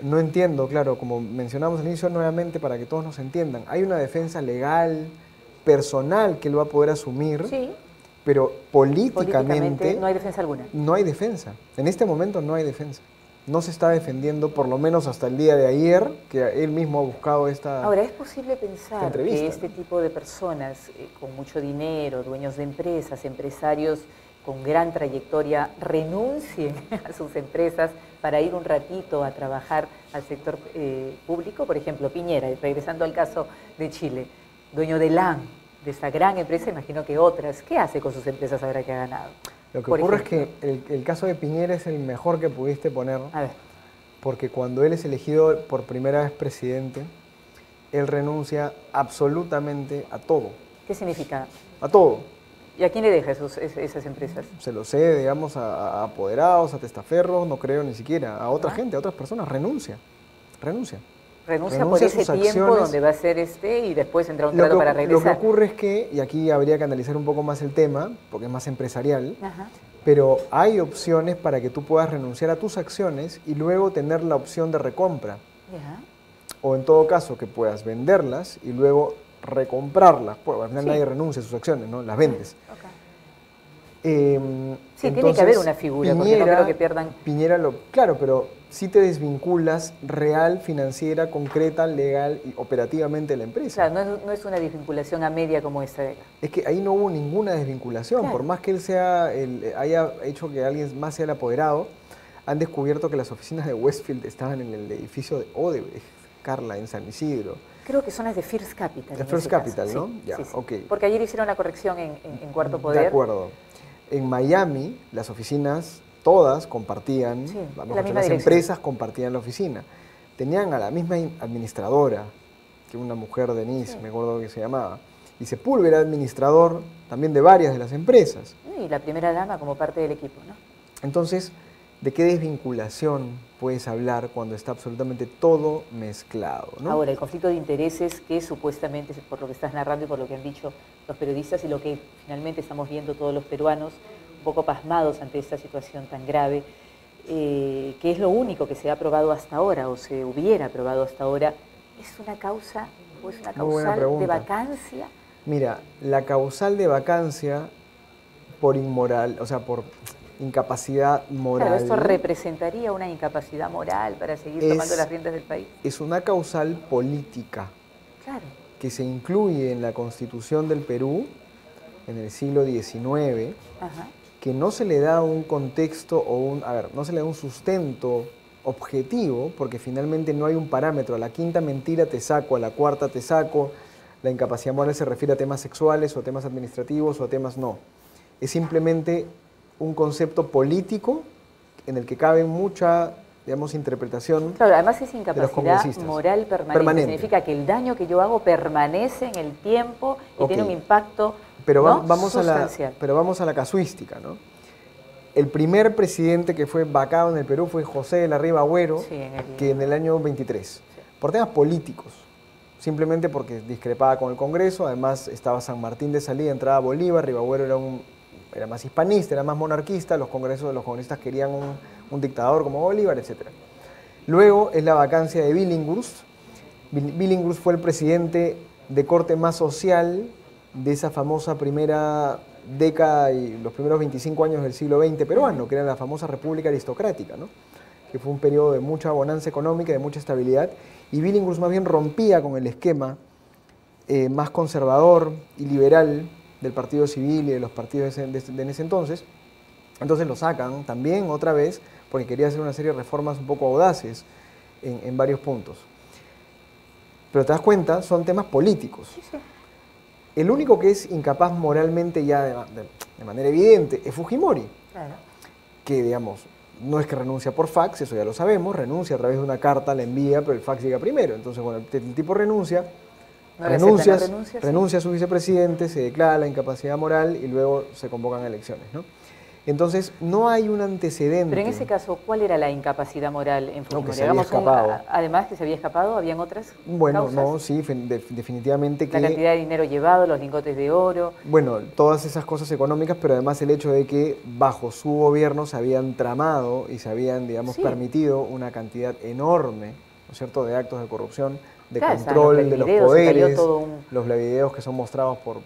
no entiendo, claro, como mencionamos al inicio nuevamente para que todos nos entiendan, hay una defensa legal, personal que él va a poder asumir, Sí. pero políticamente no hay defensa alguna. no hay defensa. En este momento no hay defensa. No se está defendiendo, por lo menos hasta el día de ayer, que él mismo ha buscado esta... Ahora, ¿es posible pensar entrevista, que este tipo de personas con mucho dinero, dueños de empresas, empresarios con gran trayectoria, renuncien a sus empresas para ir un ratito a trabajar al sector público? Por ejemplo, Piñera, regresando al caso de Chile, dueño de LAN, de esta gran empresa, imagino que otras. ¿Qué hace con sus empresas ahora que ha ganado? Lo que Por ocurre ejemplo. es que el caso de Piñera es el mejor que pudiste poner, A ver, porque cuando él es elegido por primera vez presidente, él renuncia absolutamente a todo. ¿qué significa? A todo. ¿Y a quién le deja esas empresas? Se lo cede, digamos, a apoderados, a testaferros, no creo ni siquiera, a otra gente, a otras personas. Renuncia. Renuncia por Renuncia a ese sus tiempo acciones. donde va a ser y después entra un trato para Lo que regresar. ocurre es que, y aquí habría que analizar un poco más el tema, porque es más empresarial, Ajá. pero hay opciones para que tú puedas renunciar a tus acciones y luego tener la opción de recompra. Ya. O en todo caso que puedas venderlas y luego recomprarlas. Pues al final Sí. nadie renuncia a sus acciones, ¿no? Las vendes. Ok. Sí, tiene que haber una figura, porque no creo que pierdan. Piñera claro, pero sí te desvinculas real, financiera, concreta, legal y operativamente de la empresa. Claro, no es una desvinculación a media como esta de acá. Es que ahí no hubo ninguna desvinculación, Claro. por más que él haya hecho que alguien más sea el apoderado, han descubierto que las oficinas de Westfield estaban en el edificio de Odebrecht, Carla, en San Isidro. Creo que son las de First Capital. De en First ese Capital, caso. ¿no? Sí, Ya, sí, sí. ok. Porque ayer hicieron la corrección en Cuarto Poder. De acuerdo. En Miami, las oficinas todas compartían, Sí, vamos la a decir, misma las dirección. empresas compartían la oficina. Tenían a la misma administradora, que una mujer, Denise, me acuerdo que se llamaba. Y Sepúlveda era administrador también de varias de las empresas. Y la primera dama como parte del equipo, ¿no? Entonces, ¿de qué desvinculación puedes hablar cuando está absolutamente todo mezclado, ¿no? Ahora, el conflicto de intereses que supuestamente, por lo que estás narrando y por lo que han dicho los periodistas y lo que finalmente estamos viendo todos los peruanos, un poco pasmados ante esta situación tan grave, que es lo único que se ha aprobado hasta ahora o se hubiera aprobado hasta ahora, ¿es una causa o es una Muy buena causal de pregunta. vacancia? Mira, la causal de vacancia por inmoral, o sea, por incapacidad moral, Claro, esto representaría una incapacidad moral para seguir tomando las riendas del país. es una causal política Claro. que se incluye en la Constitución del Perú en el siglo XIX, Ajá. que no se le da un contexto o no se le da un sustento objetivo, porque finalmente no hay un parámetro. A la quinta mentira te saco, a la cuarta te saco. La incapacidad moral se refiere a temas sexuales o a temas administrativos o a temas no. Es simplemente un concepto político en el que cabe mucha, digamos, interpretación. Claro, además es los incapacidad congresistas. moral permanente. Permanente. Significa que el daño que yo hago permanece en el tiempo y Ok. tiene un impacto Pero ¿no? vamos sustancial. pero vamos a la casuística, ¿no? El primer presidente que fue vacado en el Perú fue José de la Riva Agüero, Sí, que en el año 23, por temas políticos, simplemente porque discrepaba con el Congreso. Además estaba San Martín de salida, entraba Bolívar, Riva Agüero era más hispanista, era más monarquista, los congresistas querían un dictador como Bolívar, etc. Luego es la vacancia de Billinghurst. Billinghurst fue el presidente de corte más social de esa famosa primera década y los primeros 25 años del siglo XX peruano, que era la famosa República Aristocrática, ¿no? Que fue un periodo de mucha bonanza económica, de mucha estabilidad, y Billinghurst más bien rompía con el esquema más conservador y liberal del Partido Civil y de los partidos en ese entonces. Entonces lo sacan también otra vez porque quería hacer una serie de reformas un poco audaces en varios puntos. Pero te das cuenta, son temas políticos. Sí, sí. El único que es incapaz moralmente ya de manera evidente es Fujimori, Claro. que digamos, no es que renuncia por fax, eso ya lo sabemos, renuncia a través de una carta, la envía, pero el fax llega primero. Entonces, bueno, el tipo renuncia, No le aceptan la renuncia, sí. renuncia a su vicepresidente, se declara la incapacidad moral y luego se convocan elecciones, ¿no? Entonces, no hay un antecedente. Pero en ese caso, ¿cuál era la incapacidad moral en Fujimori? No, que se había escapado. Además que se había escapado, ¿habían otras Bueno, causas? no, sí, definitivamente que... La cantidad de dinero llevado, los lingotes de oro. Bueno, todas esas cosas económicas, pero además el hecho de que bajo su gobierno se habían tramado y se habían, digamos, Sí. permitido una cantidad enorme, ¿no es cierto?, de actos de corrupción, de Claro, control estaban los de los videos, se salió poderes, todo un- los videos que son mostrados por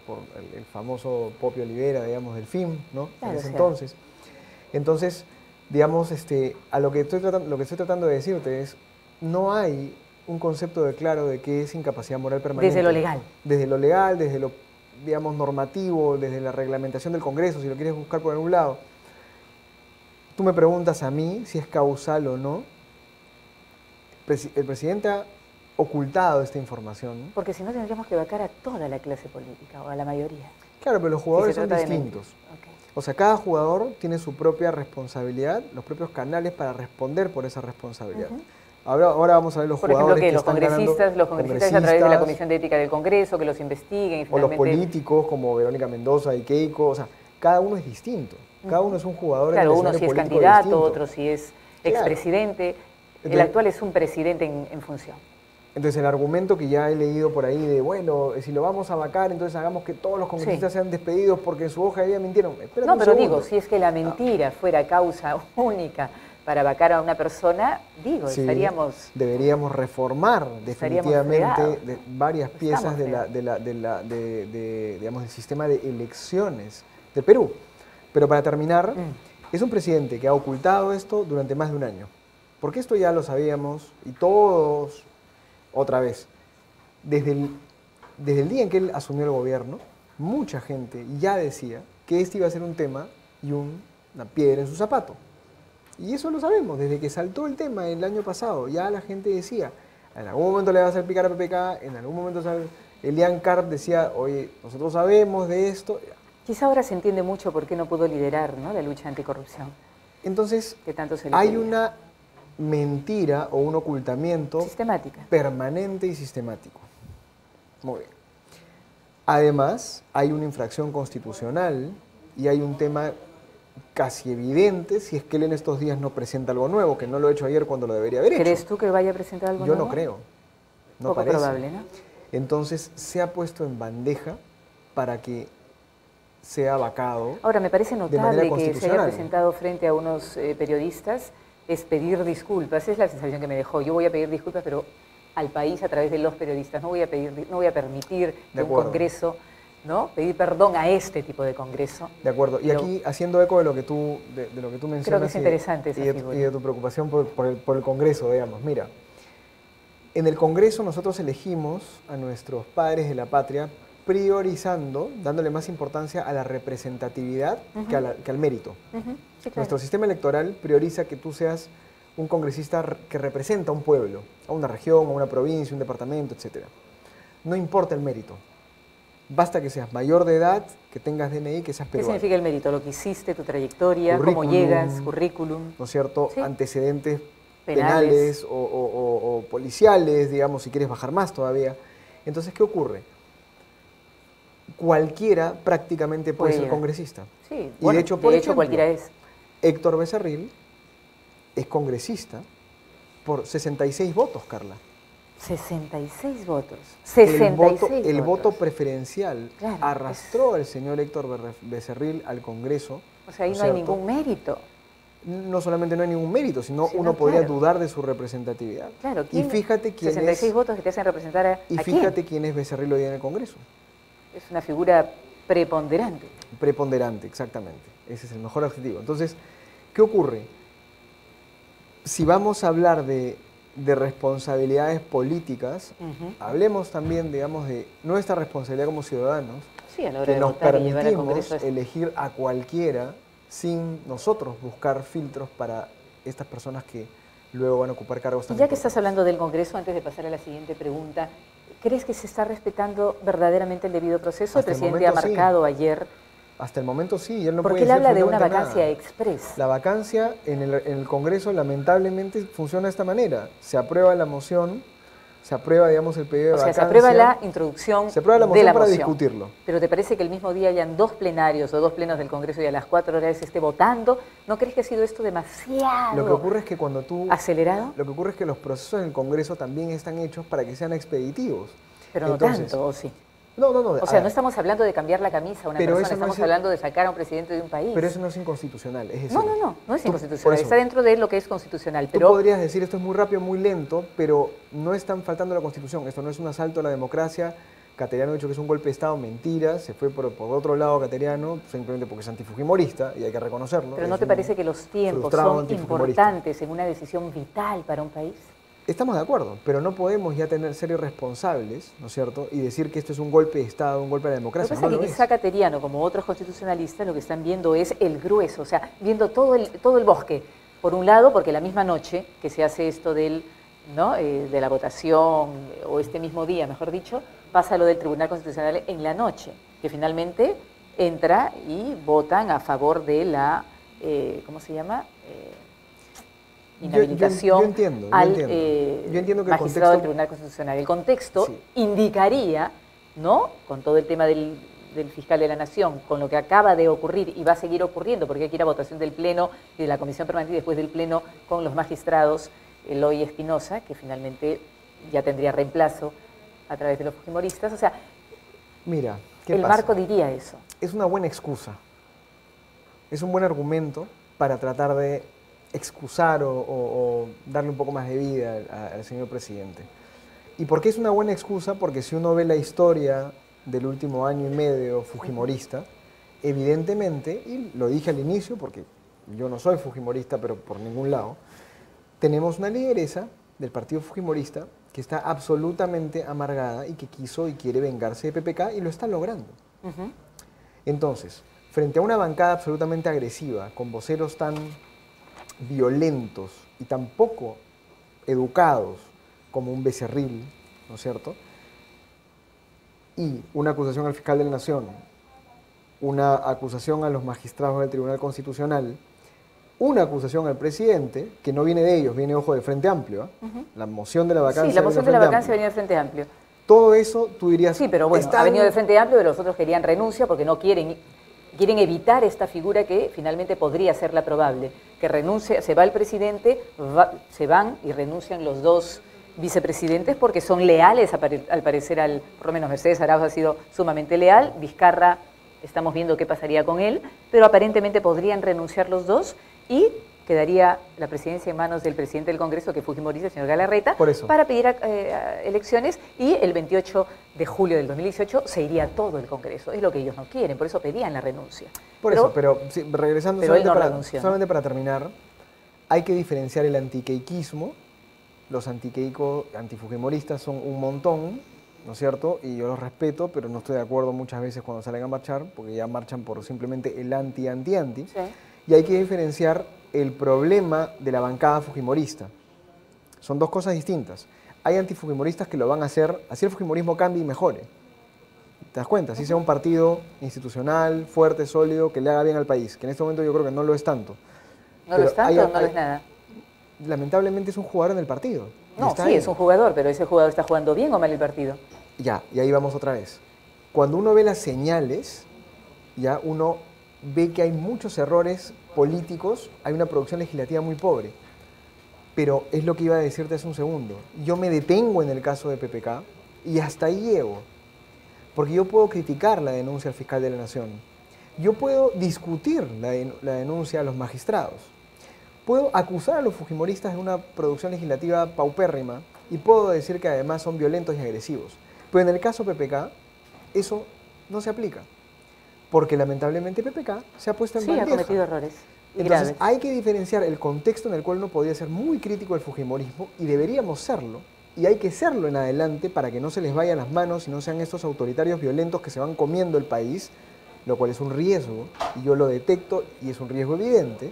el famoso Popio Olivera, digamos, del FIM, ¿no?, Claro, en ese o sea. entonces. Entonces, digamos, a lo que estoy tratando de decirte es, no hay un concepto de claro de qué es incapacidad moral permanente. Desde lo legal. Desde lo legal, desde lo, digamos, normativo, desde la reglamentación del Congreso, si lo quieres buscar por algún lado. Tú me preguntas a mí si es causal o no. El presidente ha ocultado esta información. Porque si no tendríamos que vacar a toda la clase política o a la mayoría. Claro, pero los jugadores Si se son trata de distintos. mentir. Ok. O sea, cada jugador tiene su propia responsabilidad, los propios canales para responder por esa responsabilidad. Ujú. Ahora vamos a ver los Por ejemplo, jugadores que que los están congresistas a través de la congresistas, Comisión de Ética del Congreso, que los investiguen y o los finalmente... políticos como Verónica Mendoza y Keiko. O sea, cada uno es distinto. Cada uno es un jugador en Claro, el uno escenario si es político candidato, distinto. otro si es Claro. expresidente. El Entonces- actual es un presidente en función. Entonces el argumento que ya he leído por ahí de, bueno, si lo vamos a vacar, entonces hagamos que todos los congresistas sean despedidos porque en su hoja de vida mintieron. Espérate No, un pero segundo. digo, si es que la mentira fuera causa única para vacar a una persona, digo, Sí, estaríamos... deberíamos reformar estaríamos definitivamente fregados. varias piezas Estamos digamos, del sistema de elecciones del Perú. Pero para terminar, es un presidente que ha ocultado esto durante más de un año. Porque esto ya lo sabíamos y todos, otra vez, desde el día en que él asumió el gobierno, mucha gente ya decía que este iba a ser un tema y una piedra en su zapato. Y eso lo sabemos, desde que saltó el tema el año pasado, ya la gente decía, en algún momento le va a hacer picar a PPK, en algún momento Elian Carp decía, oye, nosotros sabemos de esto. Quizá ahora se entiende mucho por qué no pudo liderar, ¿no?, la lucha anticorrupción, Entonces, que tanto se le hay pedía. una mentira o un ocultamiento Sistemática. permanente y sistemático. Muy bien. Además, hay una infracción constitucional y hay un tema casi evidente si es que él en estos días no presenta algo nuevo, que no lo ha hecho ayer cuando lo debería haber hecho. ¿Crees tú que vaya a presentar algo Yo nuevo? no creo. No Poco parece. probable, ¿no? Entonces, se ha puesto en bandeja para que sea vacado. Ahora, me parece manera notable que se haya constitucional. presentado frente a unos periodistas, es pedir disculpas. Es la sensación que me dejó. Yo voy a pedir disculpas, pero al país a través de los periodistas. No voy a permitir que un acuerdo. Congreso, ¿no?, pedir perdón a este tipo de Congreso. De acuerdo. Y Pero- aquí, haciendo eco de lo que tú mencionas. Creo que es interesante esa y figura. de tu preocupación por el Congreso, digamos. Mira, en el Congreso nosotros elegimos a nuestros padres de la patria priorizando, dándole más importancia a la representatividad que al mérito. Ujú, sí, claro. Nuestro sistema electoral prioriza que tú seas un congresista que representa a un pueblo, a una región, a una provincia, un departamento, etc. No importa el mérito. Basta que seas mayor de edad, que tengas DNI, que seas ¿Qué peruano. significa el mérito? Lo que hiciste, tu trayectoria, cómo Currículum, llegas, currículum. ¿No es cierto? Sí. Antecedentes Penales. penales o policiales, digamos, si quieres bajar más todavía. Entonces, ¿qué ocurre? Cualquiera prácticamente puede Puede ser llegar. congresista. Sí, Y bueno, de hecho, por ejemplo, cualquiera es. Héctor Becerril es congresista por 66 votos, Carla. 66 votos. 66 el voto votos. preferencial Claro, arrastró al señor Héctor Becerril al Congreso. O sea, ahí ¿no no hay es cierto? ningún mérito. No solamente no hay ningún mérito, sino Sí, uno no, podría claro. dudar de su representatividad. Claro, Y fíjate quién 66 es, votos que te hacen representar a y ¿a fíjate quién es Becerril hoy en el Congreso. quién? Es una figura preponderante. Preponderante, exactamente. Ese es el mejor adjetivo. Entonces, ¿qué ocurre? Si vamos a hablar de responsabilidades políticas, hablemos también, digamos, de nuestra responsabilidad como ciudadanos, Sí, a la hora que de nos votar y llevar al permitimos Congreso elegir a cualquiera sin nosotros buscar filtros para estas personas que luego van a ocupar cargos Y tan ya que importantes. estás hablando del Congreso, antes de pasar a la siguiente pregunta, ¿crees que se está respetando verdaderamente el debido proceso? El Hasta el presidente ha momento, sí. marcado ayer, Hasta el momento sí, y él no porque puede él decir habla de una absolutamente vacancia nada. express. La vacancia en el Congreso lamentablemente funciona de esta manera. Se aprueba la moción, se aprueba, digamos, el pedido de O sea, vacancia. se aprueba la introducción Se aprueba la de moción la para moción. discutirlo. Pero ¿te parece que el mismo día hayan dos plenarios o dos plenos del Congreso y a las 4 horas se esté votando? ¿No crees que ha sido esto demasiado Lo que ocurre es que cuando tú... acelerado? Lo que ocurre es que los procesos en el Congreso también están hechos para que sean expeditivos. Pero no Entonces, tanto, ¿o sí? No, no, no. O a sea, ver, no estamos hablando de cambiar la camisa a una Pero persona, eso no estamos es- hablando de sacar a un presidente de un país. Pero eso no es inconstitucional. Es decir, No es tú- inconstitucional, por eso, está dentro de lo que es constitucional, Tú pero podrías decir esto es muy rápido, muy lento, pero no están faltando a la Constitución. Esto no es un asalto a la democracia. Cateriano ha dicho que es un golpe de Estado, mentira. Se fue por otro lado Cateriano, simplemente porque es antifujimorista y hay que reconocerlo. pero Es ¿no te un parece que los tiempos frustrado son antifujimorista. importantes en una decisión vital para un país? Estamos de acuerdo, pero no podemos ya ser irresponsables, ¿no es cierto? Y decir que esto es un golpe de Estado, un golpe a la Lo que democracia. pasa No es lo que es. quizá Cateriano, como otros constitucionalistas, lo que están viendo es el grueso, o sea, viendo todo el bosque. Por un lado, porque la misma noche que se hace esto de la votación, o este mismo día, mejor dicho, pasa lo del Tribunal Constitucional en la noche, que finalmente entra y votan a favor de la, ¿cómo se llama? Inhabilitación yo entiendo. al Yo entiendo que el magistrado del contexto- Tribunal Constitucional. El contexto Sí. indicaría, ¿no?, con todo el tema del fiscal de la Nación, con lo que acaba de ocurrir y va a seguir ocurriendo, porque hay que ir a votación del Pleno y de la Comisión Permanente y después del Pleno con los magistrados Eloy Espinosa, que finalmente ya tendría reemplazo a través de los fujimoristas. O sea, Mira, ¿qué el pasa? marco diría eso. Es una buena excusa. Es un buen argumento para tratar de excusar o darle un poco más de vida al señor presidente. ¿Y por qué es una buena excusa? Porque si uno ve la historia del último año y medio fujimorista, evidentemente, y lo dije al inicio porque yo no soy fujimorista, pero por ningún lado, tenemos una lideresa del partido fujimorista que está absolutamente amargada y que quiso y quiere vengarse de PPK y lo está logrando. Ujú. Entonces, frente a una bancada absolutamente agresiva, con voceros tan violentos y tan poco educados como un Becerril, ¿no es cierto? Y una acusación al fiscal de la Nación, una acusación a los magistrados del Tribunal Constitucional, una acusación al presidente, que no viene de ellos, viene, ojo, del Frente Amplio, ¿eh? La moción de la vacancia. Sí, la moción de la Frente vacancia Amplio. venía del Frente Amplio. Todo eso, tú dirías... Sí, pero bueno, está ha venido bien. del Frente Amplio, pero los otros querían renuncia porque no quieren evitar esta figura que finalmente podría ser la probable, que renuncie, se va el presidente, se van y renuncian los dos vicepresidentes porque son leales, al parecer, por lo menos Mercedes Arauz ha sido sumamente leal, Vizcarra, estamos viendo qué pasaría con él, pero aparentemente podrían renunciar los dos y quedaría la presidencia en manos del presidente del Congreso, que es fujimorista, el señor Galarreta, Por eso. para pedir elecciones, y el 28 de julio del 2018 se iría todo el Congreso. Es lo que ellos no quieren, por eso pedían la renuncia. Pero sí, regresando pero él no solamente, renunció, ¿no? solamente para terminar, hay que diferenciar el antiqueiquismo. Los antifujimoristas son un montón, ¿no es cierto? Y yo los respeto, pero no estoy de acuerdo muchas veces cuando salen a marchar, porque ya marchan por simplemente el anti. Sí. Y hay que diferenciar el problema de la bancada fujimorista. Son dos cosas distintas. Hay antifujimoristas que lo van a hacer, así el fujimorismo cambie y mejore. ¿Te das cuenta? Así sea un partido institucional, fuerte, sólido, que le haga bien al país, que en este momento yo creo que no lo es tanto. ¿No Pero lo es tanto o no lo es nada? Lamentablemente es un jugador en el partido. Y No, está sí, ahí. es un jugador, pero ese jugador está jugando bien o mal el partido. Ya, y ahí vamos otra vez. Cuando uno ve las señales, ya uno ve que hay muchos errores políticos, hay una producción legislativa muy pobre. Pero es lo que iba a decirte hace un segundo. Yo me detengo en el caso de PPK y hasta ahí llego. Porque yo puedo criticar la denuncia al fiscal de la Nación. Yo puedo discutir la denuncia a los magistrados. Puedo acusar a los fujimoristas de una producción legislativa paupérrima y puedo decir que además son violentos y agresivos. Pero en el caso PPK, eso no se aplica. Porque lamentablemente PPK se ha puesto en bandeja. Sí, ha cometido errores. Entonces graves. hay que diferenciar el contexto en el cual uno podría ser muy crítico del fujimorismo y deberíamos serlo. Y hay que serlo en adelante para que no se les vayan las manos y no sean estos autoritarios violentos que se van comiendo el país, lo cual es un riesgo, y yo lo detecto y es un riesgo evidente,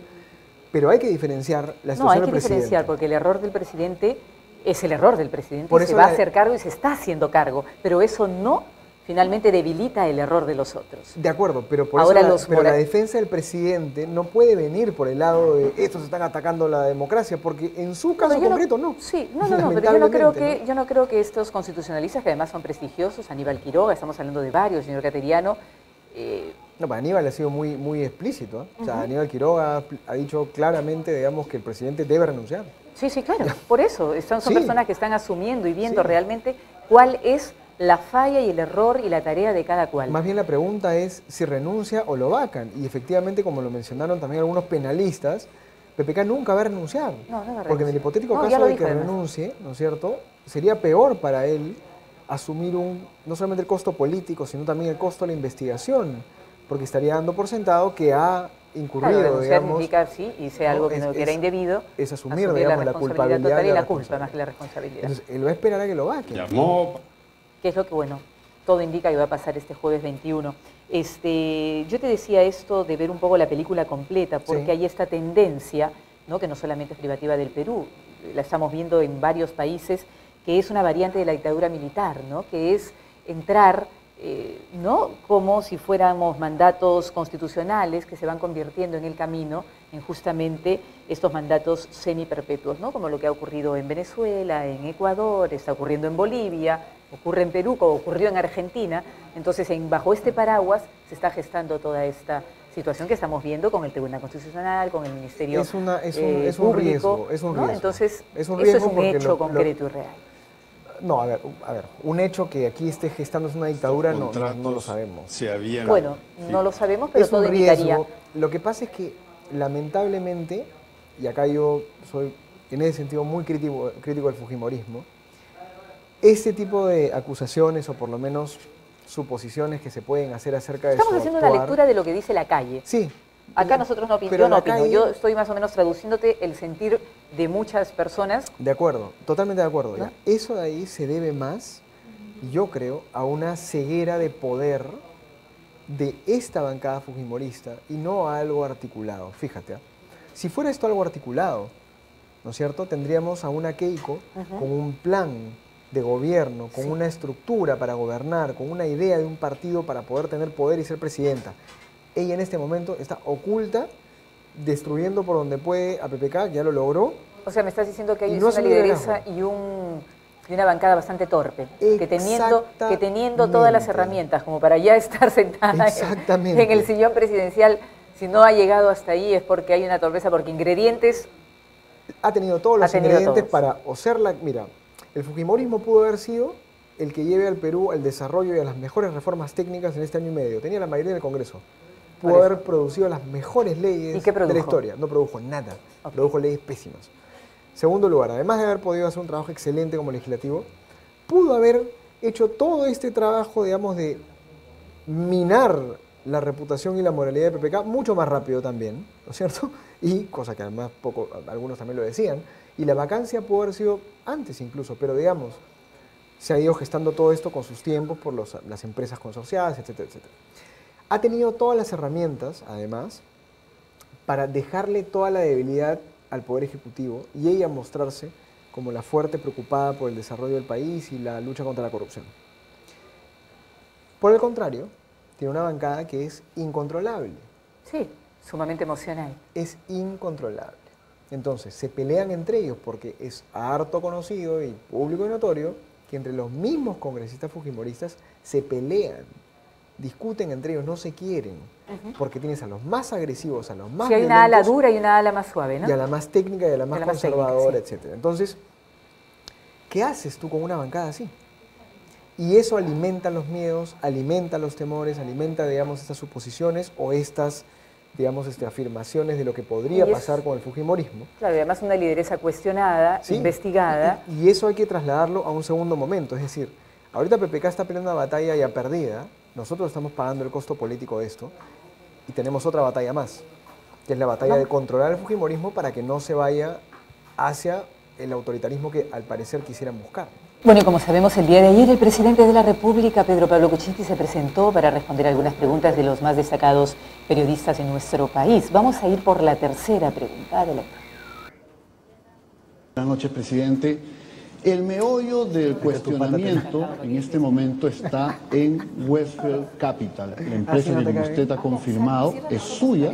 pero hay que diferenciar la situación No, hay del que presidente. diferenciar, porque el error del presidente es el error del presidente, Por y se eso va a la- hacer cargo y se está haciendo cargo, pero eso no finalmente debilita el error de los otros. De acuerdo, pero por Ahora eso los la defensa del presidente no puede venir por el lado de estos están atacando la democracia, porque en su caso Bueno, yo concreto no. Sí, no, pero yo no creo Lamentablemente, que, yo no creo que estos constitucionalistas, que además son prestigiosos, Aníbal Quiroga, estamos hablando de varios, señor Cateriano, No, para Aníbal ha sido muy explícito. ¿Eh? O sea, Aníbal Quiroga ha dicho claramente, digamos, que el presidente debe renunciar. sí, claro, por eso, son Sí. personas que están asumiendo y viendo Sí. realmente cuál es la falla y el error y la tarea de cada cual. Más bien la pregunta es si renuncia o lo vacan. Y efectivamente, como lo mencionaron también algunos penalistas, PPK nunca va a renunciar. No, no va a Porque en el renunciar. hipotético No, ya caso lo de dijo que además. renuncie, ¿no es cierto? Sería peor para él asumir no solamente el costo político, sino también el costo de la investigación. Porque estaría dando por sentado que ha incurrido, Claro, renunciar digamos, significa, sí, hice algo que, es- no, que era es- indebido, es asumir, digamos, la culpabilidad total y y la la culpa responsabilidad. más que la responsabilidad. Entonces, él va a esperar a que lo vaquen. Llamó Que es lo que, bueno, todo indica que va a pasar este jueves 21. Yo te decía esto de ver un poco la película completa, porque Sí. hay esta tendencia, ¿no? Que no solamente es privativa del Perú, la estamos viendo en varios países, que es una variante de la dictadura militar, ¿no? Que es entrar, ¿no? Como si fuéramos mandatos constitucionales que se van convirtiendo en el camino en justamente estos mandatos semiperpetuos, ¿no? Como lo que ha ocurrido en Venezuela, en Ecuador, está ocurriendo en Bolivia, ocurre en Perú, como ocurrió en Argentina. Entonces, bajo este paraguas se está gestando toda esta situación que estamos viendo con el Tribunal Constitucional, con el Ministerio Es un Público, riesgo, es un ¿no? riesgo. Entonces, Es un eso riesgo es un porque hecho concreto y real. No, a ver, un hecho que aquí esté gestándose una dictadura no lo contratos sabemos. se habían Bueno, no lo sabemos, pero Es todo un indicaría. riesgo. Lo que pasa es que, lamentablemente, y acá yo soy en ese sentido muy crítico del fujimorismo, este tipo de acusaciones, o por lo menos suposiciones que se pueden hacer acerca de Estamos su haciendo una actuar- lectura de lo que dice la calle. Sí. Acá nosotros no opinamos, Pero yo no la opino, calle- yo estoy más o menos traduciéndote el sentir de muchas personas. De acuerdo, totalmente de acuerdo. ¿No? Ya. Eso de ahí se debe más, yo creo, a una ceguera de poder de esta bancada fujimorista y no a algo articulado. Fíjate, ¿ah? Si fuera esto algo articulado, ¿no es cierto? Tendríamos a una Keiko con un plan de gobierno, con una estructura para gobernar, con una idea de un partido para poder tener poder y ser presidenta. Ella en este momento está oculta, destruyendo por donde puede a PPK, ya lo logró. O sea, me estás diciendo que Y hay no una es un lideresa liderazgo. y una bancada bastante torpe, que teniendo todas las Exactamente. herramientas como para ya estar sentada Exactamente. en el sillón presidencial, si no ha llegado hasta ahí es porque hay una torpeza, porque ingredientes. Ha tenido todos los Ha tenido ingredientes todos. para o ser la... Mira, el fujimorismo pudo haber sido el que lleve al Perú al desarrollo y a las mejores reformas técnicas en este año y medio. Tenía la mayoría del Congreso. Pudo Por eso. haber producido las mejores leyes ¿Y qué de la produjo? historia. No produjo nada. Ok. Produjo leyes pésimas. Segundo lugar, además de haber podido hacer un trabajo excelente como legislativo, pudo haber hecho todo este trabajo, digamos, de minar la reputación y la moralidad de PPK mucho más rápido también, ¿no es cierto? Y, cosa que además algunos también lo decían, y la vacancia pudo haber sido antes incluso, pero digamos, se ha ido gestando todo esto con sus tiempos por las empresas consorciadas, etcétera, etcétera. Ha tenido todas las herramientas, además, para dejarle toda la debilidad al Poder Ejecutivo y ella mostrarse como la fuerte preocupada por el desarrollo del país y la lucha contra la corrupción. Por el contrario, tiene una bancada que es incontrolable, Sí, sumamente emocional. es incontrolable. Entonces, se pelean entre ellos porque es harto conocido y público y notorio que entre los mismos congresistas fujimoristas se pelean discuten entre ellos, no se quieren, porque tienes a los más agresivos, a los más hay una ala dura y una ala más suave, ¿no? Y a la más técnica y a la más conservadora, etc. Entonces, ¿qué haces tú con una bancada así? Y eso alimenta los miedos, alimenta los temores, alimenta, digamos, estas suposiciones o estas, digamos, afirmaciones de lo que podría pasar con el fujimorismo. Claro, y además una lideresa cuestionada, investigada. Y eso hay que trasladarlo a un segundo momento, es decir, ahorita PPK está peleando una batalla ya perdida, nosotros estamos pagando el costo político de esto, y tenemos otra batalla más, que es la batalla de controlar el fujimorismo para que no se vaya hacia el autoritarismo que al parecer quisieran buscar. Bueno, y como sabemos, el día de ayer el presidente de la República, Pedro Pablo Kuczynski, se presentó para responder algunas preguntas de los más destacados periodistas en nuestro país. Vamos a ir por la tercera pregunta. Adelante. Buenas noches, presidente. El meollo del cuestionamiento en este momento está en Westfield Capital. La empresa que, como usted ha confirmado, es suya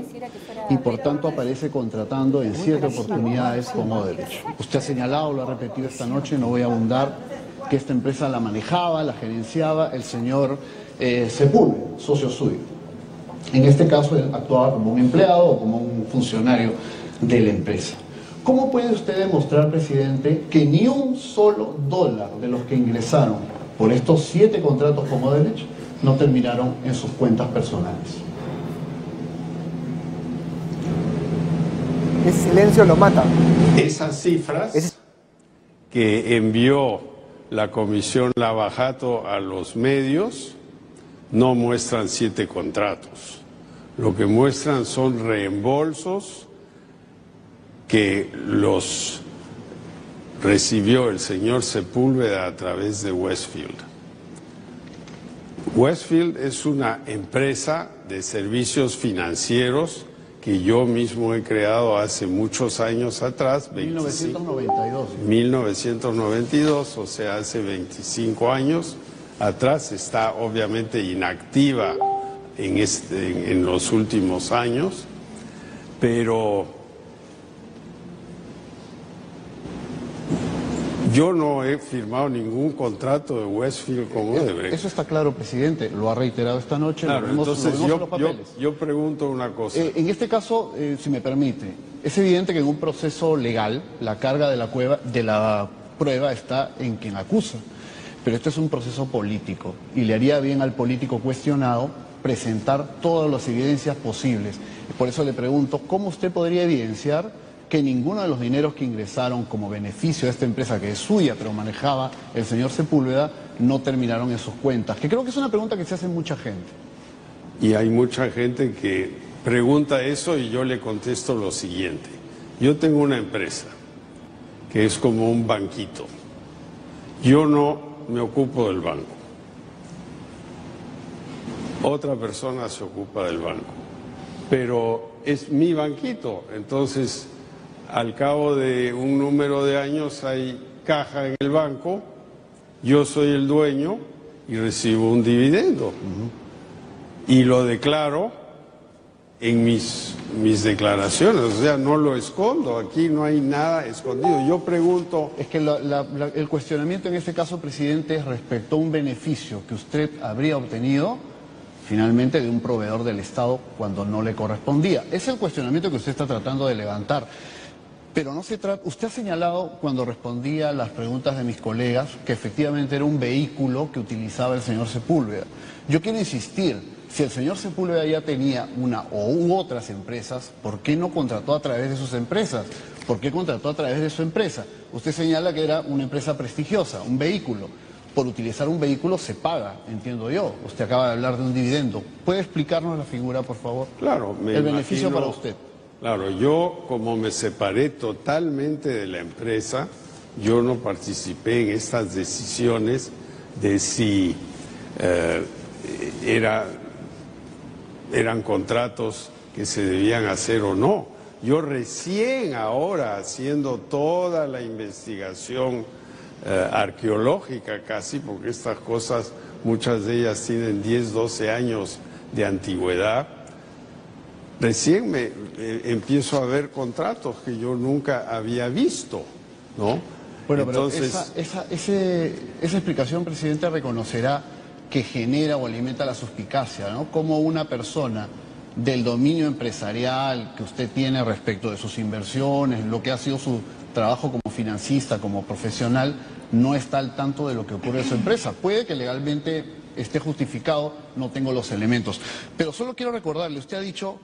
y por tanto aparece contratando en ciertas oportunidades con Odebrecht. Usted ha señalado, lo ha repetido esta noche, no voy a abundar, que esta empresa la manejaba, la gerenciaba el señor Sepúlveda, socio suyo. En este caso él actuaba como un empleado o como un funcionario de la empresa. ¿Cómo puede usted demostrar, presidente, que ni un solo dólar de los que ingresaron por estos 7 contratos con Odebrecht no terminaron en sus cuentas personales? Ese silencio lo mata. Esas cifras que envió la Comisión Lavajato a los medios no muestran 7 contratos. Lo que muestran son reembolsos que los recibió el señor Sepúlveda a través de Westfield. Westfield es una empresa de servicios financieros que yo mismo he creado hace muchos años atrás, 1992, o sea, hace 25 años atrás. Está obviamente inactiva en los últimos años, pero yo no he firmado ningún contrato de Westfield con Odebrecht. Eso está claro, presidente, lo ha reiterado esta noche. Claro, entonces yo pregunto una cosa. En este caso, si me permite, es evidente que en un proceso legal la carga de la prueba está en quien acusa, pero esto es un proceso político y le haría bien al político cuestionado presentar todas las evidencias posibles. Por eso le pregunto, ¿cómo usted podría evidenciar que ninguno de los dineros que ingresaron como beneficio de esta empresa, que es suya, pero manejaba el señor Sepúlveda, no terminaron en sus cuentas? Que creo que es una pregunta que se hace mucha gente. Y hay mucha gente que pregunta eso y yo le contesto lo siguiente. Yo tengo una empresa que es como un banquito. Yo no me ocupo del banco. Otra persona se ocupa del banco. Pero es mi banquito, entonces al cabo de un número de años hay caja en el banco, yo soy el dueño y recibo un dividendo. Y lo declaro en mis declaraciones, o sea, no lo escondo, aquí no hay nada escondido. Yo pregunto... Es que el cuestionamiento en este caso, presidente, es respecto a un beneficio que usted habría obtenido finalmente de un proveedor del Estado cuando no le correspondía. Es el cuestionamiento que usted está tratando de levantar. Pero no se trata, usted ha señalado cuando respondía a las preguntas de mis colegas que efectivamente era un vehículo que utilizaba el señor Sepúlveda. Yo quiero insistir, si el señor Sepúlveda ya tenía una u otras empresas, ¿por qué no contrató a través de sus empresas? ¿Por qué contrató a través de su empresa? Usted señala que era una empresa prestigiosa, un vehículo. Por utilizar un vehículo se paga, entiendo yo. Usted acaba de hablar de un dividendo. ¿Puede explicarnos la figura, por favor? Claro, el beneficio para usted. Claro, yo como me separé totalmente de la empresa, yo no participé en estas decisiones de si eran contratos que se debían hacer o no. Yo recién ahora, haciendo toda la investigación arqueológica casi, porque estas cosas, muchas de ellas tienen 10, 12 años de antigüedad, recién empiezo a ver contratos que yo nunca había visto, ¿no? Bueno, entonces, pero esa explicación, presidente, reconocerá que genera o alimenta la suspicacia, ¿no? Como una persona del dominio empresarial que usted tiene respecto de sus inversiones, lo que ha sido su trabajo como financista, como profesional, no está al tanto de lo que ocurre en su empresa. Puede que legalmente esté justificado, no tengo los elementos. Pero solo quiero recordarle, usted ha dicho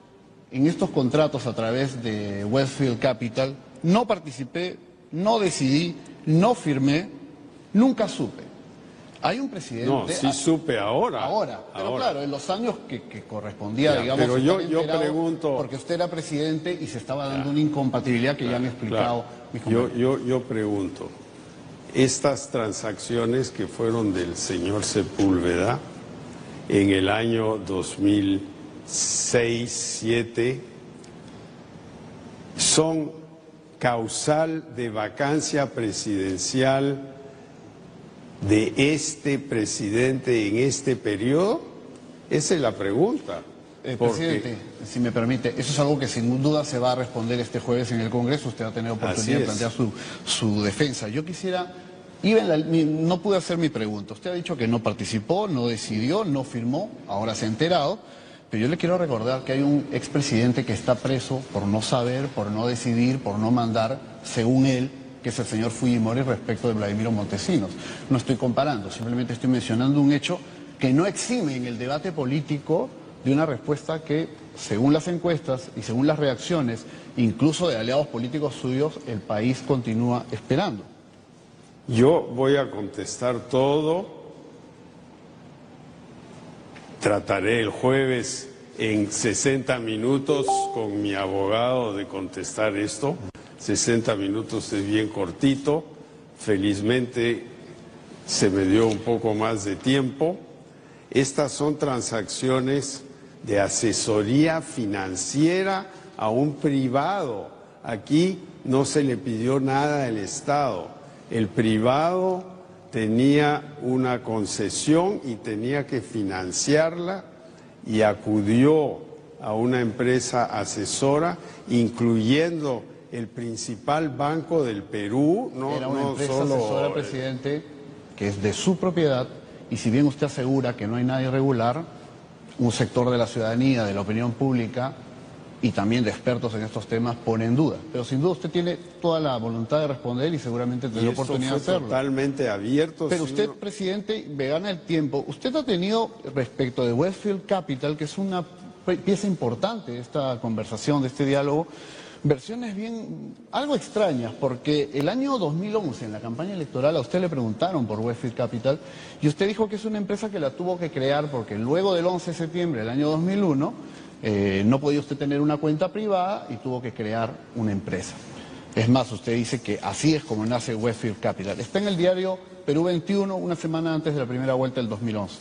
en estos contratos a través de Westfield Capital, no participé, no decidí, no firmé, nunca supe. Hay un presidente... No, sí supe ahora. Pero claro, en los años que correspondía, ya, digamos... Pero yo pregunto... Porque usted era presidente y se estaba dando una incompatibilidad que ya me he explicado mis compañeros. Yo pregunto, estas transacciones que fueron del señor Sepúlveda en el año 2006-2007 son causal de vacancia presidencial de este presidente en este periodo? Esa es la pregunta. Presidente, si me permite, eso es algo que sin duda se va a responder este jueves en el Congreso. Usted va a tener oportunidad de plantear su defensa. Yo quisiera, no pude hacer mi pregunta. Usted ha dicho que no participó, no decidió, no firmó, ahora se ha enterado. Pero yo le quiero recordar que hay un expresidente que está preso por no saber, por no decidir, por no mandar, según él, que es el señor Fujimori respecto de Vladimiro Montesinos. No estoy comparando, simplemente estoy mencionando un hecho que no exime en el debate político de una respuesta que, según las encuestas y según las reacciones, incluso de aliados políticos suyos, el país continúa esperando. Yo voy a contestar todo. Trataré el jueves en 60 minutos con mi abogado de contestar esto. 60 minutos es bien cortito. Felizmente se me dio un poco más de tiempo. Estas son transacciones de asesoría financiera a un privado. Aquí no se le pidió nada al Estado. El privado tenía una concesión y tenía que financiarla y acudió a una empresa asesora, incluyendo el principal banco del Perú. Era una empresa asesora, presidente, que es de su propiedad, y si bien usted asegura que no hay nada irregular, un sector de la ciudadanía, de la opinión pública y también de expertos en estos temas pone en duda. Pero sin duda usted tiene toda la voluntad de responder y seguramente tendrá oportunidad de hacerlo. Totalmente abierto. Pero usted, presidente, me gana el tiempo. Usted ha tenido, respecto de Westfield Capital, que es una pieza importante de esta conversación, de este diálogo, versiones bien, algo extrañas, porque el año 2011, en la campaña electoral, a usted le preguntaron por Westfield Capital y usted dijo que es una empresa que la tuvo que crear porque luego del 11 de septiembre del año 2001 no podía usted tener una cuenta privada y tuvo que crear una empresa. Es más, usted dice que así es como nace Westfield Capital. Está en el diario Perú 21, una semana antes de la primera vuelta del 2011.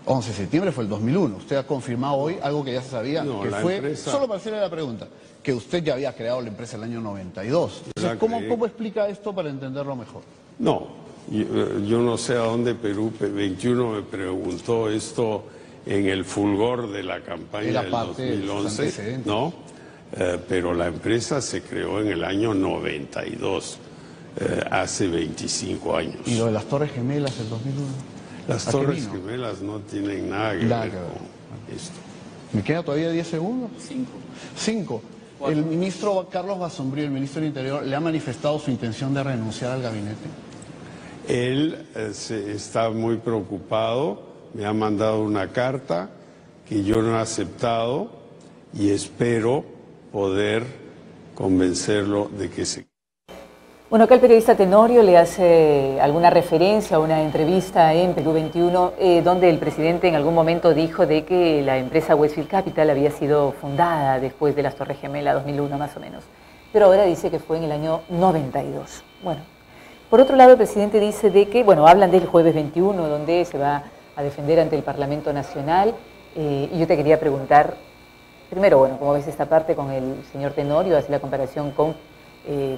11 de septiembre fue el 2001. Usted ha confirmado hoy algo que ya se sabía, no, que fue, empresa... solo para hacerle la pregunta, que usted ya había creado la empresa en el año 92. Entonces, ¿cómo explica esto para entenderlo mejor? No, yo no sé a dónde Perú 21 me preguntó esto en el fulgor de la campaña del 2011, ¿no? Pero la empresa se creó en el año 92, hace 25 años. ¿Y lo de las Torres Gemelas del 2001? Las Torres Gemelas no tienen nada que ver con esto. ¿Me queda todavía 10 segundos? 5. El ministro Carlos Basombrío, el ministro del Interior, ¿le ha manifestado su intención de renunciar al gabinete? Él está muy preocupado, me ha mandado una carta que yo no he aceptado y espero poder convencerlo de que se... Bueno, acá el periodista Tenorio le hace alguna referencia a una entrevista en Perú 21, donde el presidente en algún momento dijo de que la empresa Westfield Capital había sido fundada después de las Torres Gemelas, 2001 más o menos. Pero ahora dice que fue en el año 92. Bueno, por otro lado el presidente dice de que, bueno, hablan del jueves 21, donde se va a defender ante el Parlamento Nacional. Y yo te quería preguntar, primero, bueno, ¿cómo ves esta parte con el señor Tenorio? Hace la comparación con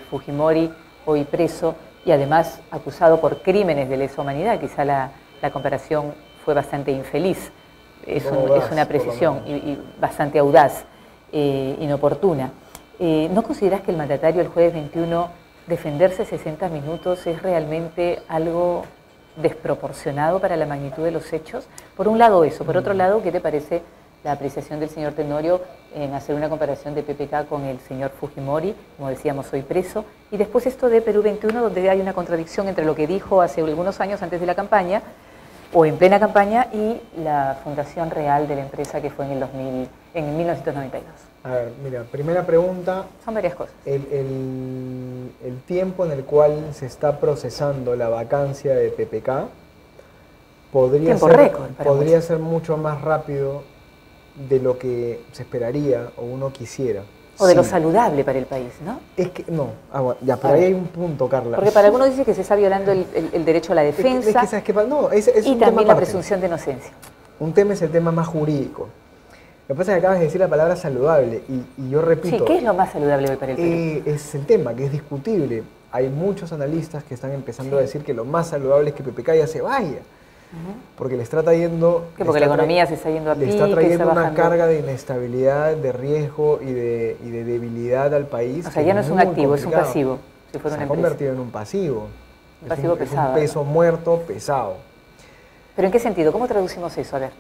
Fujimori, hoy preso y además acusado por crímenes de lesa humanidad. Quizá la comparación fue bastante infeliz, es una precisión y bastante audaz, inoportuna. ¿No consideras que el mandatario el jueves 21 defenderse 60 minutos es realmente algo desproporcionado para la magnitud de los hechos? Por un lado eso, por otro lado, ¿qué te parece la apreciación del señor Tenorio en hacer una comparación de PPK con el señor Fujimori, como decíamos, hoy preso, y después esto de Perú 21, donde hay una contradicción entre lo que dijo hace algunos años antes de la campaña, o en plena campaña, y la fundación real de la empresa que fue en 1992? A ver, mira, primera pregunta. Son varias cosas. El tiempo en el cual se está procesando la vacancia de PPK podría ser mucho más rápido de lo que se esperaría o uno quisiera. O de lo saludable para el país, ¿no? Es que, no, ya, pero ahí hay un punto, Carla. Porque para algunos dice que se está violando el derecho a la defensa. Es que, ¿sabes qué? No, es y un también tema la presunción de inocencia. Un tema es el tema más jurídico. Lo que pasa es que acabas de decir la palabra saludable y yo repito... Sí, ¿qué es lo más saludable hoy para el Perú? Es el tema, que es discutible. Hay muchos analistas que están empezando a decir que lo más saludable es que PPK ya se vaya. Porque le está trayendo... Porque la economía se está yendo a pique, le está trayendo una carga de inestabilidad, de riesgo y de debilidad al país. O sea, ya no es un activo, es un pasivo. Si fuera se ha convertido en un pasivo. Un pasivo pesado. Es un peso muerto, pesado. ¿Pero en qué sentido? ¿Cómo traducimos eso? A ver,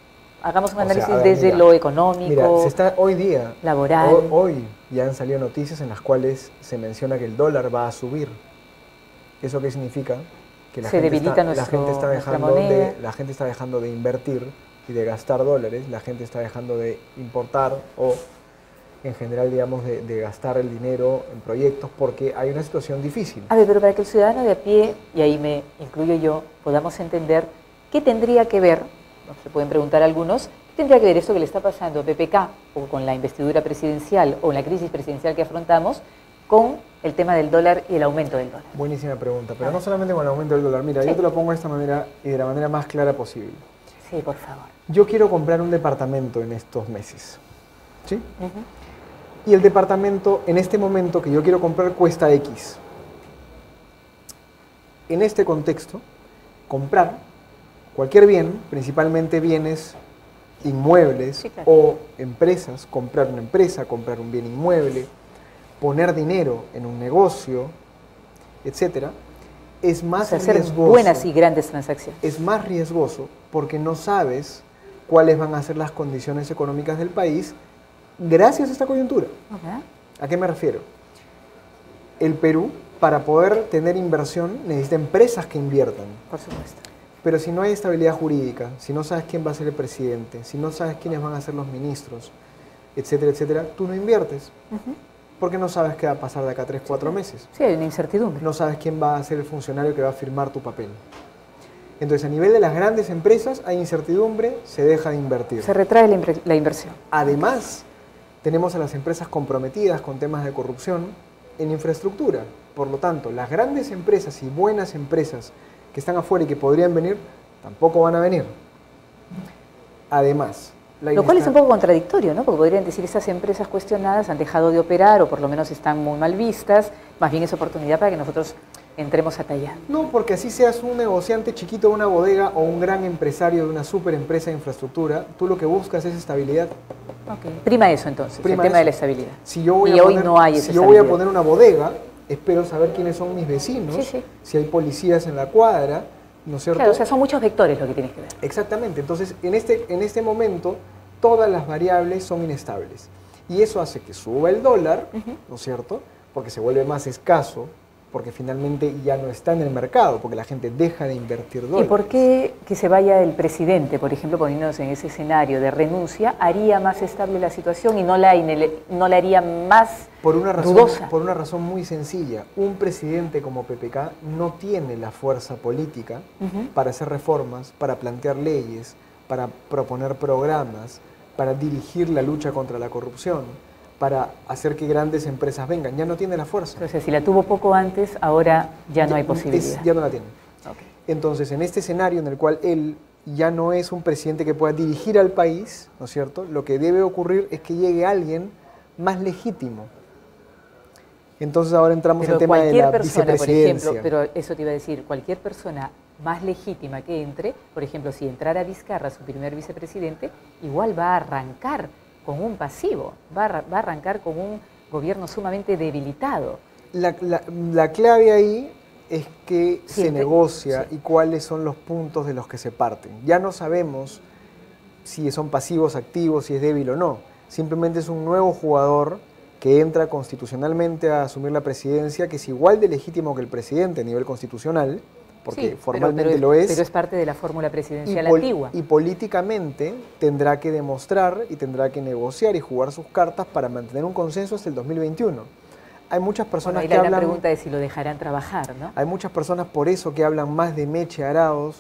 hagamos un análisis desde lo económico, mira, hoy día, laboral. Hoy ya han salido noticias en las cuales se menciona que el dólar va a subir. ¿Eso qué significa? Que la gente está dejando de invertir y de gastar dólares, la gente está dejando de importar o en general, digamos, de gastar el dinero en proyectos porque hay una situación difícil. A ver, pero para que el ciudadano de a pie, y ahí me incluyo yo, podamos entender qué tendría que ver, se pueden preguntar algunos, ¿qué tendría que ver esto que le está pasando a PPK o con la investidura presidencial o la crisis presidencial que afrontamos con el tema del dólar y el aumento del dólar? Buenísima pregunta, pero no solamente con el aumento del dólar. Mira, yo te lo pongo de esta manera y de la manera más clara posible. Sí, por favor. Yo quiero comprar un departamento en estos meses, ¿sí? Y el departamento en este momento que yo quiero comprar cuesta X. En este contexto, comprar cualquier bien, principalmente bienes inmuebles o empresas, comprar una empresa, comprar un bien inmueble, poner dinero en un negocio, etcétera, es más riesgoso. Hacer buenas y grandes transacciones. Es más riesgoso porque no sabes cuáles van a ser las condiciones económicas del país gracias a esta coyuntura. ¿A qué me refiero? El Perú, para poder tener inversión, necesita empresas que inviertan. Por supuesto. Pero si no hay estabilidad jurídica, si no sabes quién va a ser el presidente, si no sabes quiénes van a ser los ministros, etcétera, etcétera, tú no inviertes. Porque no sabes qué va a pasar de acá a 3, 4 meses. Sí, hay una incertidumbre. No sabes quién va a ser el funcionario que va a firmar tu papel. Entonces, a nivel de las grandes empresas hay incertidumbre, se deja de invertir. Se retrae la inversión. Además, tenemos a las empresas comprometidas con temas de corrupción en infraestructura. Por lo tanto, las grandes empresas y buenas empresas que están afuera y que podrían venir, tampoco van a venir. Además, lo cual es un poco contradictorio, ¿no? Porque podrían decir esas empresas cuestionadas han dejado de operar o por lo menos están muy mal vistas, más bien es oportunidad para que nosotros entremos a tallar. No, porque así seas un negociante chiquito de una bodega o un gran empresario de una super empresa de infraestructura, tú lo que buscas es estabilidad. Prima eso entonces, el tema de la estabilidad. Si yo voy a poner una bodega, espero saber quiénes son mis vecinos, si hay policías en la cuadra, ¿no es cierto? Claro, o sea, son muchos vectores lo que tienes que ver. Exactamente, entonces en este momento todas las variables son inestables y eso hace que suba el dólar, ¿no es cierto? Porque se vuelve más escaso, porque finalmente ya no está en el mercado, porque la gente deja de invertir dólares. ¿Y por qué que se vaya el presidente, por ejemplo, poniéndonos en ese escenario de renuncia, haría más estable la situación y no la haría más dudosa? Por una razón muy sencilla. Un presidente como PPK no tiene la fuerza política para hacer reformas, para plantear leyes, para proponer programas, para dirigir la lucha contra la corrupción, para hacer que grandes empresas vengan. Ya no tiene la fuerza. Entonces, si la tuvo poco antes, ahora ya no hay posibilidad. Ya no la tiene. Entonces, en este escenario en el cual él ya no es un presidente que pueda dirigir al país, ¿no es cierto? Lo que debe ocurrir es que llegue alguien más legítimo. Entonces ahora entramos en el tema de la vicepresidencia. Por ejemplo, pero eso te iba a decir, cualquier persona más legítima que entre, por ejemplo, si entrara Vizcarra, su primer vicepresidente, igual va a arrancar con un pasivo, va a arrancar con un gobierno sumamente debilitado. La clave ahí es que Sí, se negocia sí. y cuáles son los puntos de los que se parten. Ya no sabemos si son pasivos, activos, si es débil o no. Simplemente es un nuevo jugador que entra constitucionalmente a asumir la presidencia, que es igual de legítimo que el presidente a nivel constitucional, porque Sí, formalmente lo es. Pero es parte de la fórmula presidencial Y antigua. y políticamente tendrá que demostrar y tendrá que negociar y jugar sus cartas para mantener un consenso hasta el 2021. Hay muchas personas Bueno, y que la gran hablan... pregunta es si lo dejarán trabajar, ¿no? Hay muchas personas por eso que hablan más de Meche Arauz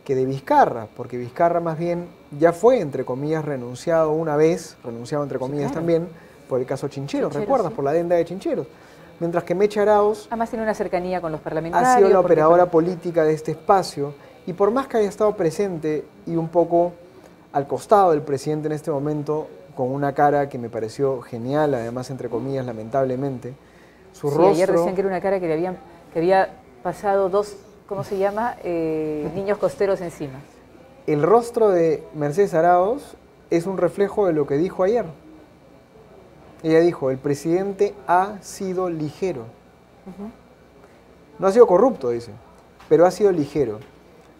que de Vizcarra, porque Vizcarra más bien ya fue, entre comillas, renunciado una vez, renunciado entre comillas claro. también, por el caso Chincheros, Chincheros, ¿recuerdas? sí. Por la adenda de Chincheros. Mientras que Meche Arauz Además tiene una cercanía con los parlamentarios. ha sido la porque- operadora política de este espacio, y por más que haya estado presente y un poco al costado del presidente en este momento, con una cara que me pareció genial, además, entre comillas, lamentablemente, su Sí, rostro... ayer decían que era una cara que había pasado dos, ¿cómo se llama? Niños costeros encima. El rostro de Mercedes Arauz es un reflejo de lo que dijo ayer. Ella dijo, el presidente ha sido ligero. No ha sido corrupto, dice, pero ha sido ligero.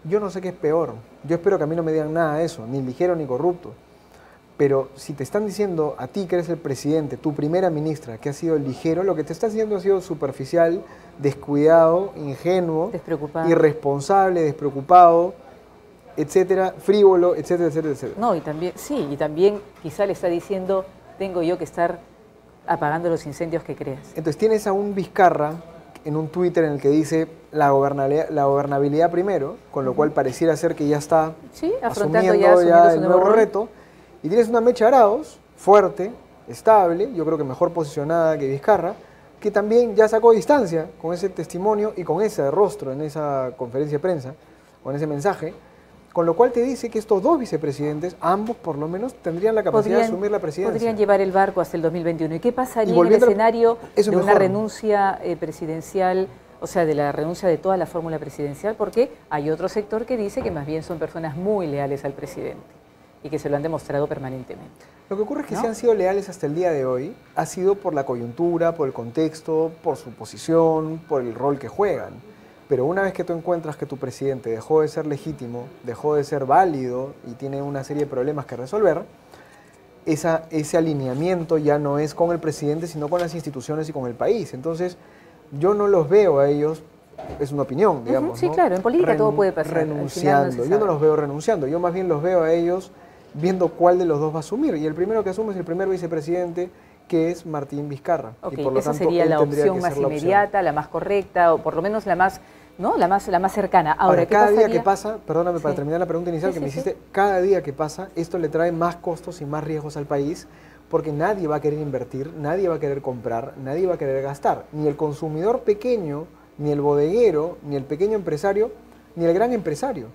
Yo no sé qué es peor. Yo espero que a mí no me digan nada de eso, ni ligero ni corrupto. Pero si te están diciendo a ti que eres el presidente, tu primera ministra, que ha sido ligero, lo que te está diciendo ha sido superficial, descuidado, ingenuo, Despreocupado. irresponsable, despreocupado, etcétera, frívolo, etcétera, etcétera, etcétera. No, y también, sí, y también quizá le está diciendo, tengo yo que estar apagando los incendios que creas. Entonces tienes a un Vizcarra en un Twitter en el que dice la gobernabilidad primero, con lo cual pareciera ser que ya está Sí, afrontando asumiendo ya su el nuevo nuevo rol. reto. Y tienes una Meche Arauz, fuerte, estable, yo creo que mejor posicionada que Vizcarra, que también ya sacó distancia con ese testimonio y con ese rostro en esa conferencia de prensa, con ese mensaje, con lo cual te dice que estos dos vicepresidentes, ambos por lo menos, tendrían la capacidad de asumir la presidencia. Podrían llevar el barco hasta el 2021. ¿Y qué pasaría Y en el volviendo al- escenario eso de una mejor. renuncia presidencial, o sea, de la renuncia de toda la fórmula presidencial? Porque hay otro sector que dice que más bien son personas muy leales al presidente y que se lo han demostrado permanentemente. Lo que ocurre es que ¿No? si han sido leales hasta el día de hoy, ha sido por la coyuntura, por el contexto, por su posición, por el rol que juegan. Pero una vez que tú encuentras que tu presidente dejó de ser legítimo, dejó de ser válido y tiene una serie de problemas que resolver, ese alineamiento ya no es con el presidente, sino con las instituciones y con el país. Entonces, yo no los veo a ellos, es una opinión, digamos. Sí, ¿no? claro, en política todo puede pasar, al final no Renunciando. se Yo no sabe. los veo renunciando, yo más bien los veo a ellos viendo cuál de los dos va a asumir. Y el primero que asume es el primer vicepresidente, que es Martín Vizcarra. Ok, y por lo esa tanto, sería él la tendría opción que más ser la opción. inmediata, la más correcta, o por lo menos la más, ¿no? La más cercana. Ahora, ¿qué cada día pasaría? que pasa, perdóname para Sí. terminar la pregunta inicial Sí, que me sí, hiciste, cada día que pasa, esto le trae más costos y más riesgos al país, porque nadie va a querer invertir, nadie va a querer comprar, nadie va a querer gastar. Ni el consumidor pequeño, ni el bodeguero, ni el pequeño empresario, ni el gran empresario.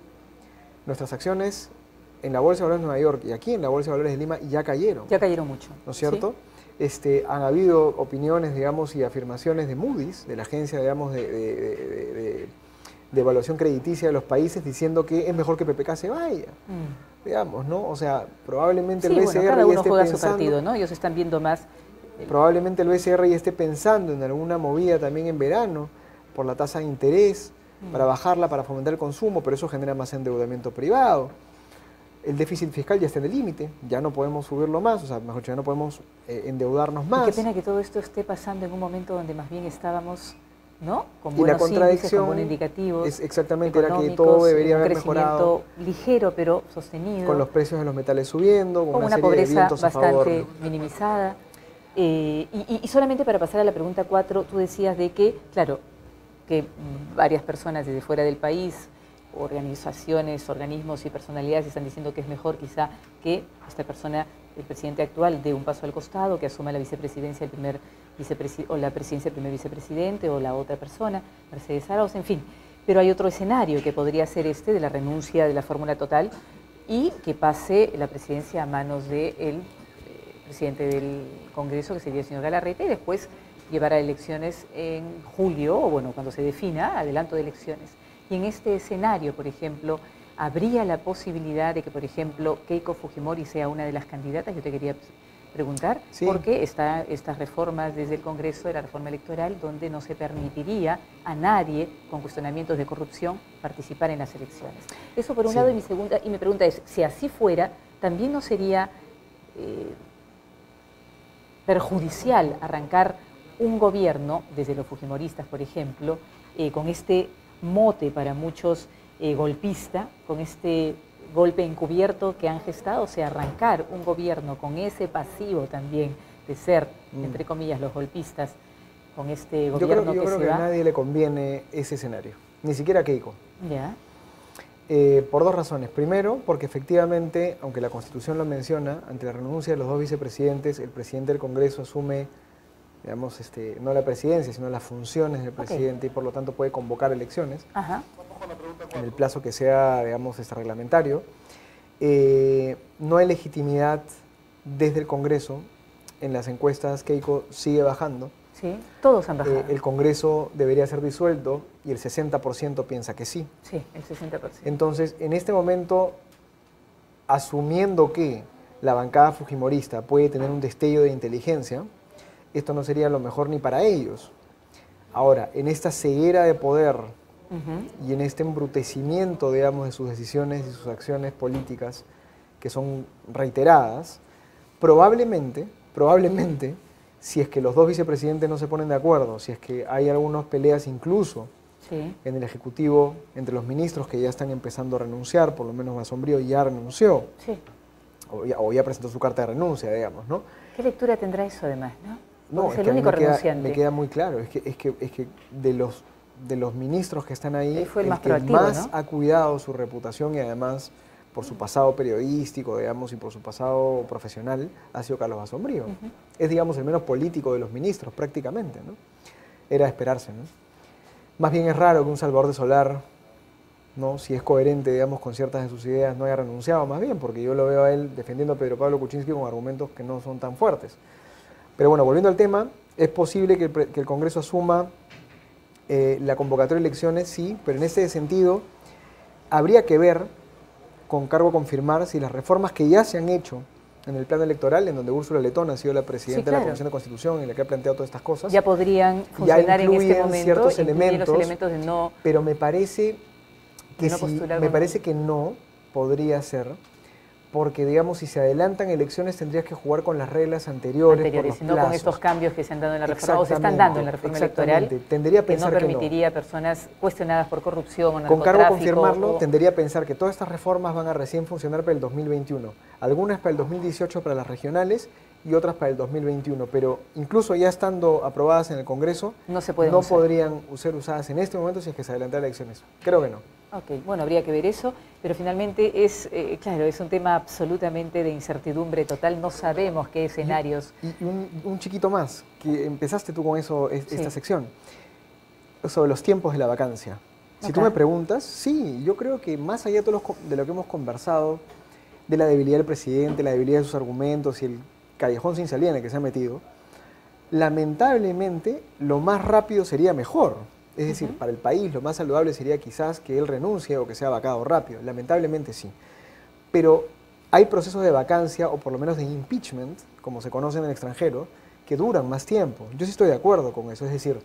Nuestras acciones en la Bolsa de Valores de Nueva York y aquí en la Bolsa de Valores de Lima ya cayeron, Ya cayeron mucho. ¿no es cierto? Han habido opiniones, digamos, y afirmaciones de Moody's, de la agencia, digamos, de evaluación crediticia de los países, diciendo que es mejor que PPK se vaya, digamos, ¿no? O sea, probablemente Sí, el bueno, BCR cada ya uno esté juega su pensando, partido, ¿no? Ellos están viendo más. probablemente el BCR ya esté pensando en alguna movida también en verano por la tasa de interés, para bajarla, para fomentar el consumo, pero eso genera más endeudamiento privado. El déficit fiscal ya está en el límite, ya no podemos subirlo más, o sea, mejor dicho, ya no podemos endeudarnos Y más. qué pena que todo esto esté pasando en un momento donde más bien estábamos, ¿no? Con Y la buenos índices, contradicción con buenos indicativos. es exactamente era que económicos, todo debería un haber crecimiento mejorado ligero pero sostenido. con los precios de los metales subiendo, con con una una serie de pobreza vientos a favor. bastante minimizada. Y solamente para pasar a la pregunta 4, tú decías de que, claro, que varias personas desde fuera del país, organizaciones, organismos y personalidades están diciendo que es mejor quizá que esta persona, el presidente actual, dé un paso al costado, que asuma la vicepresidencia, o la presidencia del primer vicepresidente, o la otra persona, Mercedes Arauz, en fin. Pero hay otro escenario que podría ser este, de la renuncia de la fórmula total, y que pase la presidencia a manos del presidente del Congreso, que sería el señor Galarreta, y después llevar a elecciones en julio, o bueno, cuando se defina, adelanto de elecciones. Y en este escenario, por ejemplo, ¿habría la posibilidad de que, por ejemplo, Keiko Fujimori sea una de las candidatas? Yo te quería preguntar, Sí. porque está estas reformas desde el Congreso de la reforma electoral donde no se permitiría a nadie con cuestionamientos de corrupción participar en las elecciones. Eso por un Sí. lado, y mi pregunta es, si así fuera, ¿también no sería perjudicial arrancar un gobierno, desde los fujimoristas, por ejemplo, con este mote para muchos golpista, con este golpe encubierto que han gestado? O sea, arrancar un gobierno con ese pasivo también de ser, entre comillas, los golpistas, con este gobierno yo creo se que va. a nadie le conviene ese escenario, ni siquiera a Keiko. Ya. Por dos razones. Primero, porque efectivamente, aunque la Constitución lo menciona, ante la renuncia de los dos vicepresidentes, el presidente del Congreso asume, digamos, no la presidencia, sino las funciones del presidente y por lo tanto puede convocar elecciones Ajá. en el plazo que sea, digamos, reglamentario. No hay legitimidad desde el Congreso. En las encuestas Keiko sigue bajando. Sí, todos han bajado. El Congreso debería ser disuelto y el 60% piensa que sí. Sí, el 60%. Entonces, en este momento, asumiendo que la bancada fujimorista puede tener un destello de inteligencia, esto no sería lo mejor ni para ellos. Ahora, en esta ceguera de poder y en este embrutecimiento, digamos, de sus decisiones y sus acciones políticas, que son reiteradas, probablemente, si es que los dos vicepresidentes no se ponen de acuerdo, si es que hay algunas peleas incluso Sí. en el Ejecutivo entre los ministros que ya están empezando a renunciar, por lo menos Masombrío ya renunció, Sí. o ya presentó su carta de renuncia, digamos, ¿no? ¿Qué lectura tendrá eso además, no? No, Porque es es que el a mí único me queda, renunciante. me queda muy claro, es que de los ministros que están ahí, Él fue el más que proactivo, más ¿no? ha cuidado su reputación y además por su pasado periodístico, digamos, y por su pasado profesional, ha sido Carlos Masombrío. Es, digamos, el menos político de los ministros, prácticamente, ¿no? Era de esperarse, ¿no? Más bien es raro que un Salvador de Solar, ¿no? Si es coherente, digamos, con ciertas de sus ideas, no haya renunciado, más bien, porque yo lo veo a él defendiendo a Pedro Pablo Kuczynski con argumentos que no son tan fuertes. Pero bueno, volviendo al tema, es posible que el Congreso asuma la convocatoria de elecciones, sí, pero en ese sentido habría que ver, con cargo a confirmar, si las reformas que ya se han hecho en el plano electoral, en donde Úrsula Letón ha sido la presidenta Sí, de claro. la Comisión de Constitución y la que ha planteado todas estas cosas, Ya podrían funcionar en este incluyen momento, ciertos incluyen los elementos, elementos de no... pero me parece que no sí, postular me con- parece que no podría ser, porque digamos, si se adelantan elecciones tendrías que jugar con las reglas anteriores, por anteriores, los sino con plazos. estos cambios que se han dado en la reforma, o se están dando en la reforma electoral, Exactamente. Tendería a que no pensar que no. permitiría a personas cuestionadas por corrupción o Con narcotráfico. cargo a confirmarlo, o- tendería a pensar que todas estas reformas van a recién funcionar para el 2021. Algunas para el 2018 para las regionales y otras para el 2021. Pero incluso ya estando aprobadas en el Congreso, No se pueden no usar. podrían ser usadas en este momento si es que se adelantaran elecciones. Creo que no. Ok, bueno, habría que ver eso, pero finalmente es, claro, es un tema absolutamente de incertidumbre total, no sabemos qué escenarios... Y un chiquito más, que empezaste tú con eso, Sí. esta sección, sobre los tiempos de la vacancia. Si tú Ok. me preguntas, sí, yo creo que más allá de de lo que hemos conversado, de la debilidad del presidente, la debilidad de sus argumentos y el callejón sin salida en el que se ha metido, lamentablemente lo más rápido sería mejor. Es decir, para el país lo más saludable sería quizás que él renuncie o que sea vacado rápido. Lamentablemente sí. Pero hay procesos de vacancia o por lo menos de impeachment, como se conoce en el extranjero, que duran más tiempo. Yo sí estoy de acuerdo con eso. Es decir,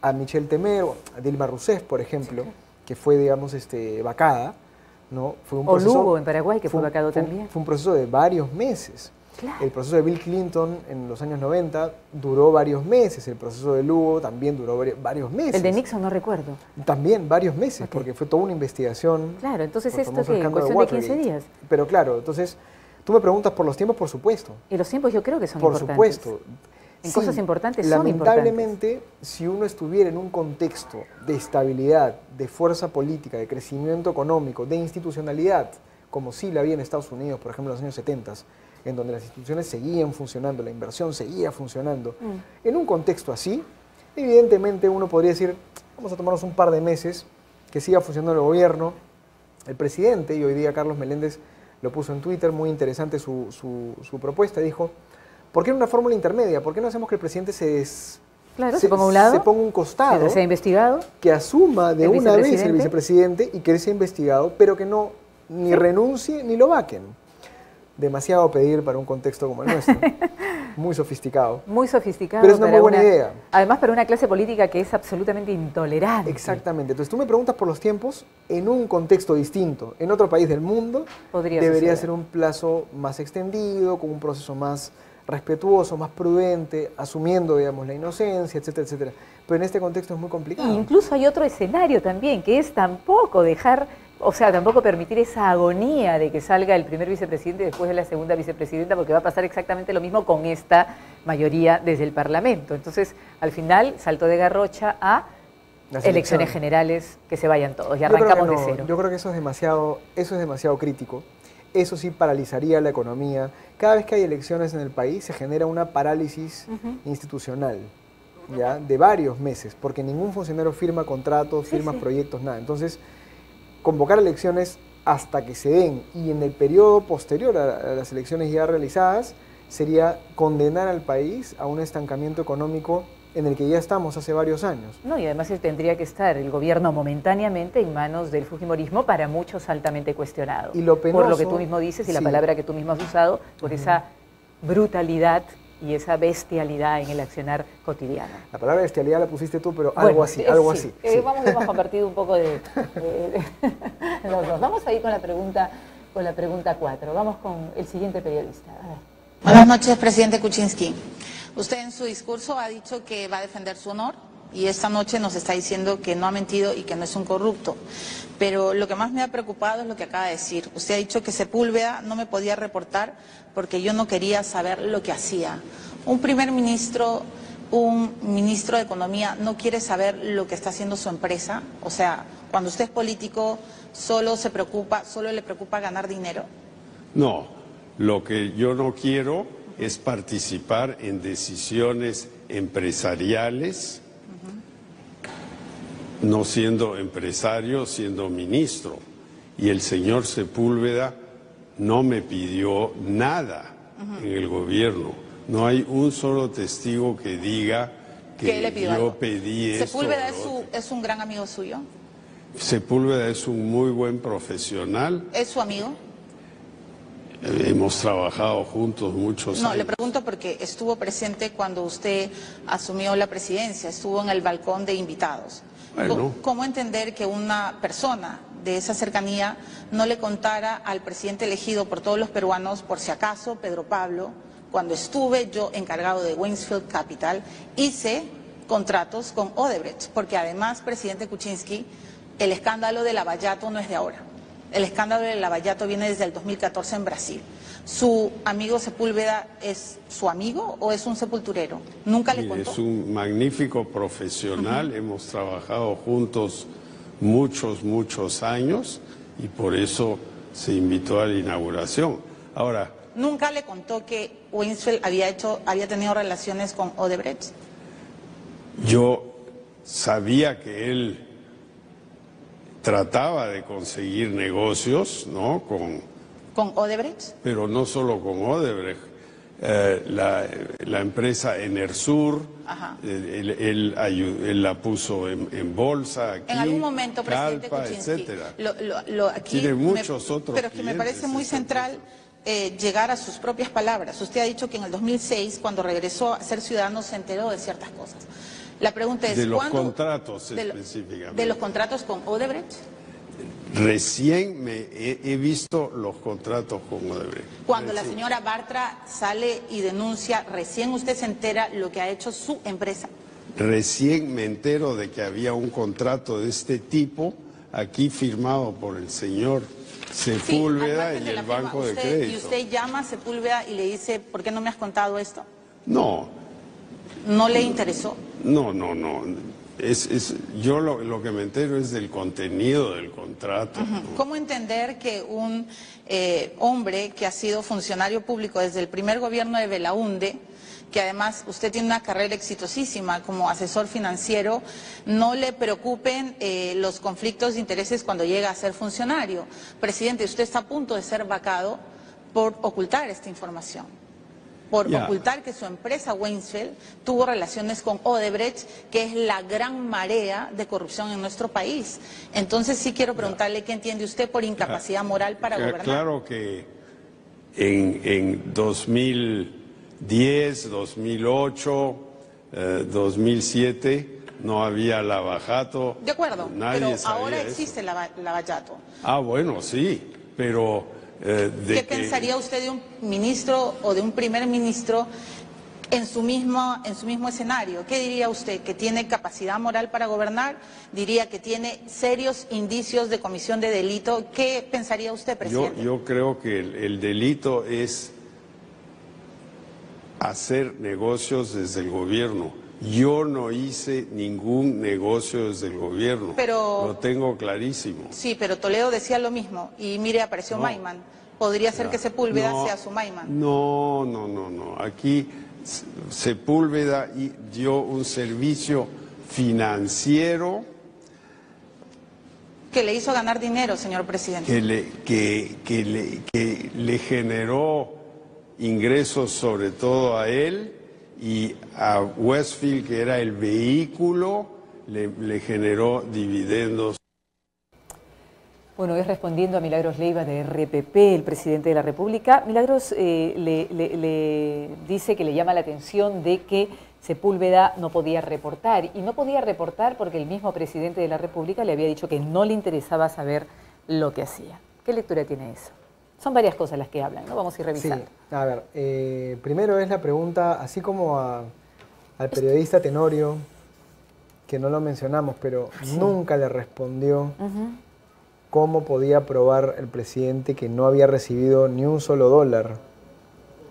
a Michel Temer, o a Dilma Rousseff, por ejemplo, que fue, digamos, vacada, ¿no? Fue un O proceso, Lugo en Paraguay, que fue vacado fue también. Fue un proceso de varios meses. Claro. El proceso de Bill Clinton en los años 90 duró varios meses. El proceso de Lugo también duró varios meses. El de Nixon no recuerdo. También varios meses, Ok. porque fue toda una investigación. Claro, entonces por el esto famoso que en escándalo cuestión de 15 Watergate. días. Pero claro, entonces, tú me preguntas por los tiempos, por supuesto. Y los tiempos yo creo que son Por importantes. supuesto. En cosas importantes son lamentablemente, si uno estuviera en un contexto de estabilidad, de fuerza política, de crecimiento económico, de institucionalidad, como sí la había en Estados Unidos, por ejemplo, en los años 70, en donde las instituciones seguían funcionando, la inversión seguía funcionando, en un contexto así, evidentemente uno podría decir, vamos a tomarnos un par de meses, que siga funcionando el gobierno, el presidente, y hoy día Carlos Meléndez lo puso en Twitter, muy interesante su propuesta, dijo, ¿por qué no una fórmula intermedia? ¿Por qué no hacemos que el presidente Claro, se ponga a un lado, se ponga un costado, mientras sea investigado? que asuma de el una vez el vicepresidente. vicepresidente y que él sea investigado, pero que no ni renuncie ni lo vaquen? demasiado pedir para un contexto como el nuestro. Muy sofisticado. Muy sofisticado. Pero es una muy buena idea. Además, para una clase política que es absolutamente intolerante. Exactamente. Entonces, tú me preguntas por los tiempos en un contexto distinto. En otro país del mundo debería ser un plazo más extendido, con un proceso más respetuoso, más prudente, asumiendo, digamos, la inocencia, etcétera, etcétera. Pero en este contexto es muy complicado. Y incluso hay otro escenario también, que es tampoco dejar, o sea, tampoco permitir esa agonía de que salga el primer vicepresidente después de la segunda vicepresidenta, porque va a pasar exactamente lo mismo con esta mayoría desde el Parlamento. Entonces, al final, salto de garrocha a elecciones generales, que se vayan todos y arrancamos de cero. Yo creo que eso es demasiado crítico. Eso sí paralizaría la economía. Cada vez que hay elecciones en el país se genera una parálisis institucional, ¿ya? De varios meses, porque ningún funcionario firma contratos, firma proyectos, nada. Entonces, convocar elecciones hasta que se den y en el periodo posterior a las elecciones ya realizadas sería condenar al país a un estancamiento económico en el que ya estamos hace varios años. No, y además tendría que estar el gobierno momentáneamente en manos del fujimorismo, para muchos altamente cuestionado. Y lo penoso, por lo que tú mismo dices y la palabra que tú mismo has usado, por esa brutalidad y esa bestialidad en el accionar cotidiano. La palabra bestialidad la pusiste tú, pero algo así, algo así. Sí. Hemos compartido un poco de los dos. Vamos a ir con la pregunta 4. Vamos con el siguiente periodista. A ver. Buenas noches, presidente Kuczynski. Usted en su discurso ha dicho que va a defender su honor y esta noche nos está diciendo que no ha mentido y que no es un corrupto. Pero lo que más me ha preocupado es lo que acaba de decir. Usted ha dicho que Sepúlveda no me podía reportar porque yo no quería saber lo que hacía. Un primer ministro, un ministro de Economía no quiere saber lo que está haciendo su empresa. O sea, cuando usted es político, solo le preocupa ganar dinero. No, lo que yo no quiero es participar en decisiones empresariales, no siendo empresario, siendo ministro. Y el señor Sepúlveda no me pidió nada en el gobierno. No hay un solo testigo que diga que yo pedí esto. ¿Sepúlveda es un gran amigo suyo? Sepúlveda es un muy buen profesional. ¿Es su amigo? Hemos trabajado juntos muchos años. No, le pregunto porque estuvo presente cuando usted asumió la presidencia, estuvo en el balcón de invitados. Bueno. ¿Cómo entender que una persona de esa cercanía no le contara al presidente elegido por todos los peruanos, por si acaso, Pedro Pablo, cuando estuve yo encargado de Waynesfield Capital, hice contratos con Odebrecht? Porque además, presidente Kuczynski, el escándalo de Lavallato no es de ahora. El escándalo de Lavallato viene desde el 2014 en Brasil. ¿Su amigo Sepúlveda es su amigo o es un sepulturero? ¿Nunca le contó? Es un magnífico profesional, hemos trabajado juntos muchos años y por eso se invitó a la inauguración. Ahora, ¿nunca le contó que Waynesfield había tenido relaciones con Odebrecht? Yo sabía que él trataba de conseguir negocios, ¿no? ¿Con Odebrecht? Pero no solo con Odebrecht. La empresa Enersur, él la puso en bolsa aquí, en algún momento, presidente Calpa, Kuczynski, etcétera. Aquí tiene muchos otros pero es que me parece muy central llegar a sus propias palabras. Usted ha dicho que en el 2006, cuando regresó a ser ciudadano, se enteró de ciertas cosas. La pregunta es, de los contratos específicamente. ¿De los contratos con Odebrecht? Recién he visto los contratos con Odebrecht. Cuando la señora Bartra sale y denuncia, ¿recién usted se entera lo que ha hecho su empresa? Recién me entero de que había un contrato de este tipo aquí firmado por el señor Sepúlveda y el Banco de Crédito. ¿Y usted llama a Sepúlveda y le dice, ¿por qué no me has contado esto? No. ¿No le interesó? No. Yo lo que me entero es del contenido del contrato. ¿Cómo entender que un hombre que ha sido funcionario público desde el primer gobierno de Belaúnde, que además usted tiene una carrera exitosísima como asesor financiero, no le preocupen los conflictos de intereses cuando llega a ser funcionario? Presidente, usted está a punto de ser vacado por ocultar esta información, por ocultar que su empresa Waynesfield tuvo relaciones con Odebrecht, que es la gran marea de corrupción en nuestro país. Entonces sí quiero preguntarle qué entiende usted por incapacidad moral para gobernar. Claro que en 2010, 2008, 2007 no había lavajato. De acuerdo, nadie pero sabía ahora eso. existe el lavallato. Ah, bueno, sí, pero... ¿Qué pensaría usted de un ministro o de un primer ministro en su mismo escenario? ¿Qué diría usted? ¿Que tiene capacidad moral para gobernar? ¿Diría que tiene serios indicios de comisión de delito? ¿Qué pensaría usted, presidente? Yo creo que el delito es hacer negocios desde el gobierno. Yo no hice ningún negocio desde el gobierno, pero, lo tengo clarísimo. Sí, pero Toledo decía lo mismo y mire, apareció Maiman. ¿Podría ser que Sepúlveda sea su Maiman? No. Aquí Sepúlveda dio un servicio financiero que le hizo ganar dinero, señor presidente. Que le generó ingresos sobre todo a él y a Westfield, que era el vehículo, le generó dividendos. Bueno, es respondiendo a Milagros Leiva de RPP, el presidente de la República. Milagros le dice que le llama la atención de que Sepúlveda no podía reportar. Y no podía reportar porque el mismo presidente de la República le había dicho que no le interesaba saber lo que hacía. ¿Qué lectura tiene eso? Son varias cosas las que hablan, ¿no? Vamos a ir revisando. Sí, a ver, primero es la pregunta, así como al periodista Tenorio, que no lo mencionamos, pero nunca le respondió cómo podía probar el presidente que no había recibido ni un solo dólar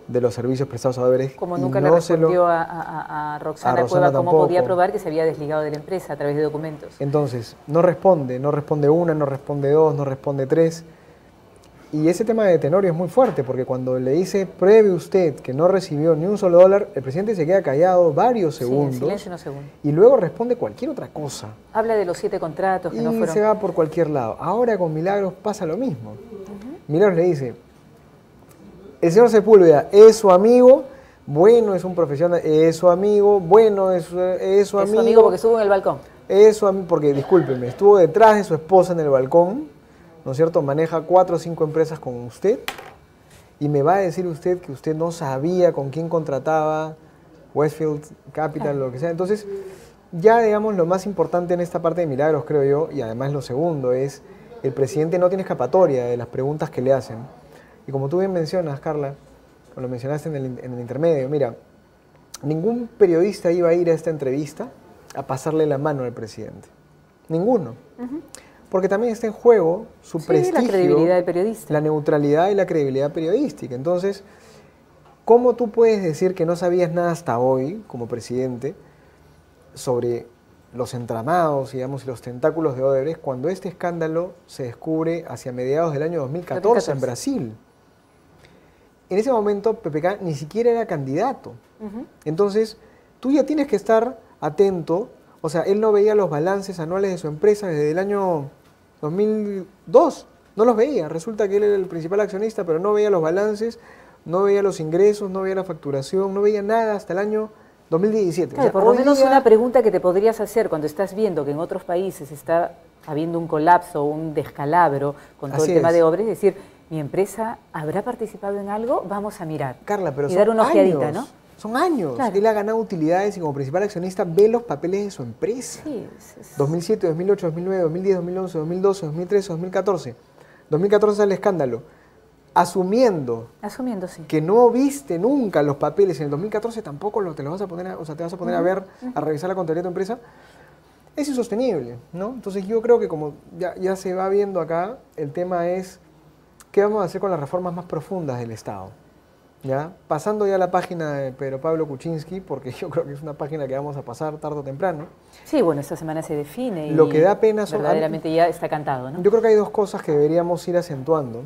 de los servicios prestados a Odebrecht. Como nunca le respondió a Roxana Cueva cómo podía probar que se había desligado de la empresa a través de documentos. Entonces, no responde una, no responde dos, no responde tres. Y ese tema de Tenorio es muy fuerte, porque cuando le dice, pruebe usted que no recibió ni un solo dólar, el presidente se queda callado varios segundos. Silencio unos segundos. Y luego responde cualquier otra cosa. Habla de los 7 contratos que no fueron. Y se va por cualquier lado. Ahora con Milagros pasa lo mismo. Milagros le dice, el señor Sepúlveda es su amigo, bueno, es un profesional, es su amigo, bueno, es su amigo. Es su amigo porque estuvo en el balcón. Es su amigo porque, discúlpeme, estuvo detrás de su esposa en el balcón, ¿no es cierto? Maneja 4 o 5 empresas con usted y me va a decir usted que usted no sabía con quién contrataba Westfield Capital, lo que sea. Entonces, ya digamos lo más importante en esta parte de Milagros, creo yo, y además lo segundo es, el presidente no tiene escapatoria de las preguntas que le hacen. Y como tú bien mencionas, Carla, o lo mencionaste en el intermedio, mira, ningún periodista iba a ir a esta entrevista a pasarle la mano al presidente. Ninguno. Porque también está en juego su prestigio, la credibilidad del periodista, la neutralidad y la credibilidad periodística. Entonces, ¿cómo tú puedes decir que no sabías nada hasta hoy, como presidente, sobre los entramados, digamos, y los tentáculos de Odebrecht, cuando este escándalo se descubre hacia mediados del año 2014 en Brasil? En ese momento, PPK ni siquiera era candidato. Entonces, tú ya tienes que estar atento. O sea, él no veía los balances anuales de su empresa desde el año 2002. No los veía. Resulta que él era el principal accionista, pero no veía los balances, no veía los ingresos, no veía la facturación, no veía nada hasta el año 2017. Claro, por lo menos una pregunta que te podrías hacer cuando estás viendo que en otros países está habiendo un colapso, un descalabro con todo el tema de Odebrecht, es decir, ¿mi empresa habrá participado en algo? Vamos a mirar. Carla, pero y dar una ojeadita, ¿no? Son años. Claro. Él ha ganado utilidades y como principal accionista ve los papeles de su empresa. Sí, 2007, 2008, 2009, 2010, 2011, 2012, 2013, 2014. 2014 sale el escándalo. Asumiendo que no viste nunca los papeles, en el 2014 tampoco te vas a poner a ver, a revisar la contabilidad de tu empresa, es insostenible, ¿no? Entonces yo creo que como ya se va viendo acá, el tema es qué vamos a hacer con las reformas más profundas del Estado. ¿Ya? Pasando ya a la página de Pedro Pablo Kuczynski, porque yo creo que es una página que vamos a pasar tarde o temprano. Sí, bueno, esta semana se define lo que da pena son, verdaderamente ya está cantado, ¿no? Yo creo que hay 2 cosas que deberíamos ir acentuando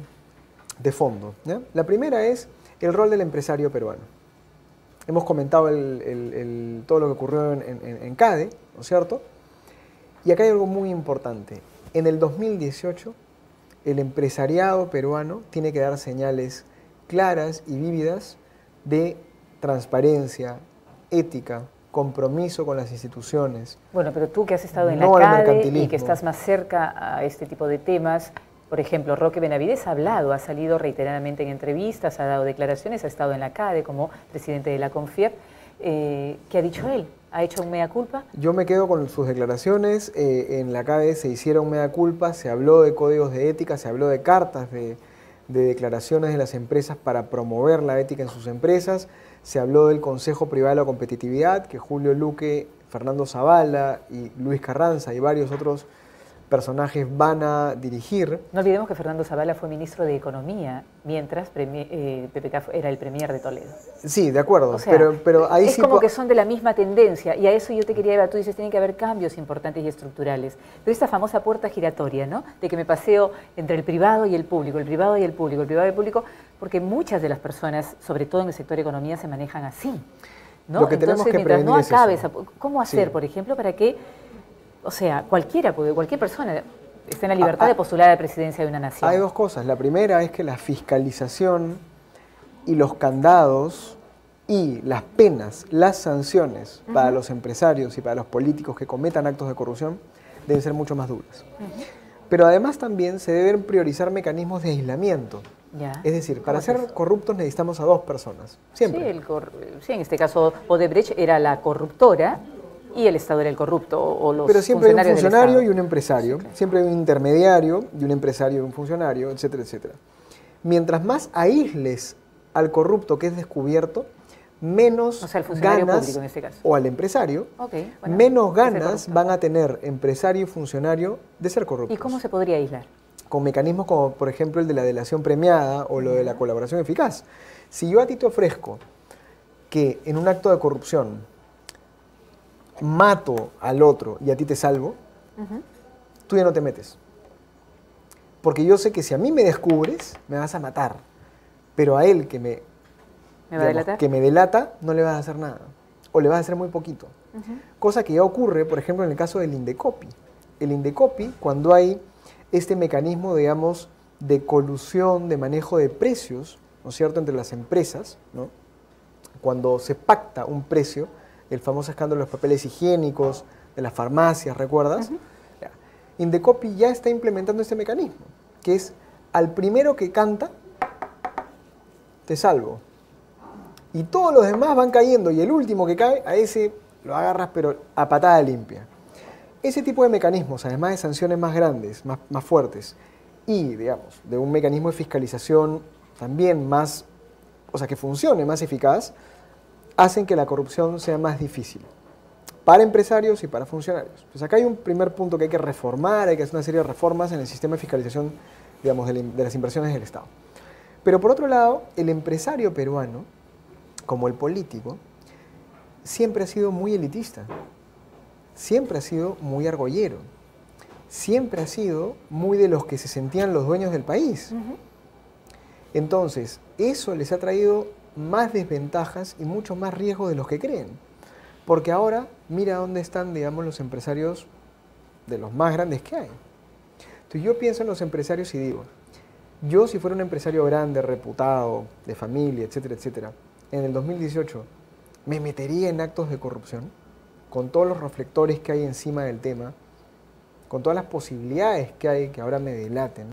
de fondo, ¿ya? La primera es el rol del empresario peruano. Hemos comentado todo lo que ocurrió en CADE, ¿no es cierto? Y acá hay algo muy importante. En el 2018, el empresariado peruano tiene que dar señales claras y vívidas de transparencia, ética, compromiso con las instituciones. Bueno, pero tú que has estado en la CADE y que estás más cerca a este tipo de temas, Por ejemplo, Roque Benavides ha hablado, ha salido reiteradamente en entrevistas, ha dado declaraciones, ha estado en la CADE como presidente de la CONFIEP. ¿Qué ha dicho él? ¿Ha hecho un mea culpa? Yo me quedo con sus declaraciones. En la CADE se hicieron mea culpa, se habló de códigos de ética, se habló de cartas de declaraciones de las empresas para promover la ética en sus empresas, se habló del Consejo Privado de la Competitividad, que Julio Luque, Fernando Zavala y Luis Carranza y varios otros personajes van a dirigir. No olvidemos que Fernando Zavala fue ministro de Economía, mientras PPK era el premier de Toledo. Sí, de acuerdo, o sea, pero ahí es sí como que son de la misma tendencia, y a eso yo te quería ver, tú dices, tienen que haber cambios importantes y estructurales, pero esta famosa puerta giratoria, ¿no?, de que me paseo entre el privado y el público, el privado y el público, el privado y el público, porque muchas de las personas, sobre todo en el sector economía, se manejan así, ¿no? Lo que tenemos Entonces, que mientras no acabe es eso. ¿Cómo hacer, por ejemplo, para que, o sea, cualquier persona esté en la libertad de postular a la presidencia de una nación? Hay dos cosas. La primera es que la fiscalización y los candados y las penas, las sanciones para los empresarios y para los políticos que cometan actos de corrupción deben ser mucho más duras. Pero además también se deben priorizar mecanismos de aislamiento. Ya. Es decir, para ser corruptos necesitamos a dos personas, siempre. Sí, en este caso Odebrecht era la corruptora y el Estado era el corrupto, o los Pero siempre hay un funcionarios del funcionario Estado. y un empresario, sí, claro. Siempre hay un intermediario y un empresario y un funcionario, etcétera, etcétera. Mientras más aísles al corrupto que es descubierto, menos o sea, el funcionario ganas, público en este caso, o al empresario, bueno, menos ganas van a tener empresario y funcionario de ser corruptos. ¿Y cómo se podría aislar? Con mecanismos como, por ejemplo, el de la delación premiada o lo de la colaboración eficaz. Si yo a ti te ofrezco que en un acto de corrupción mato al otro y a ti te salvo, tú ya no te metes. Porque yo sé que si a mí me descubres, me vas a matar. Pero a él que me delata, no le vas a hacer nada. O le vas a hacer muy poquito. Cosa que ya ocurre, por ejemplo, en el caso del Indecopi. El Indecopi, cuando hay este mecanismo, digamos, de colusión, de manejo de precios, ¿no es cierto?, entre las empresas, ¿no?, cuando se pacta un precio, el famoso escándalo de los papeles higiénicos, de las farmacias, ¿recuerdas? Indecopi ya está implementando este mecanismo, que es al primero que canta, te salvo. Y todos los demás van cayendo, y el último que cae, a ese lo agarras, pero a patada limpia. Ese tipo de mecanismos, además de sanciones más grandes, más fuertes, y, digamos, de un mecanismo de fiscalización también más, o sea, que funcione más eficaz, hacen que la corrupción sea más difícil para empresarios y para funcionarios. Pues acá hay un primer punto que hay que reformar, hay que hacer una serie de reformas en el sistema de fiscalización, digamos, de las inversiones del Estado. Pero por otro lado, el empresario peruano, como el político, siempre ha sido muy elitista, siempre ha sido muy argollero, siempre ha sido muy de los que se sentían los dueños del país. Entonces, eso les ha traído más desventajas y mucho más riesgos de los que creen. Porque ahora, mira dónde están, digamos, los empresarios de los más grandes que hay. Entonces yo pienso en los empresarios y digo, yo si fuera un empresario grande, reputado, de familia, etcétera, etcétera, en el 2018, ¿me metería en actos de corrupción? Con todos los reflectores que hay encima del tema, con todas las posibilidades que hay que ahora me delaten,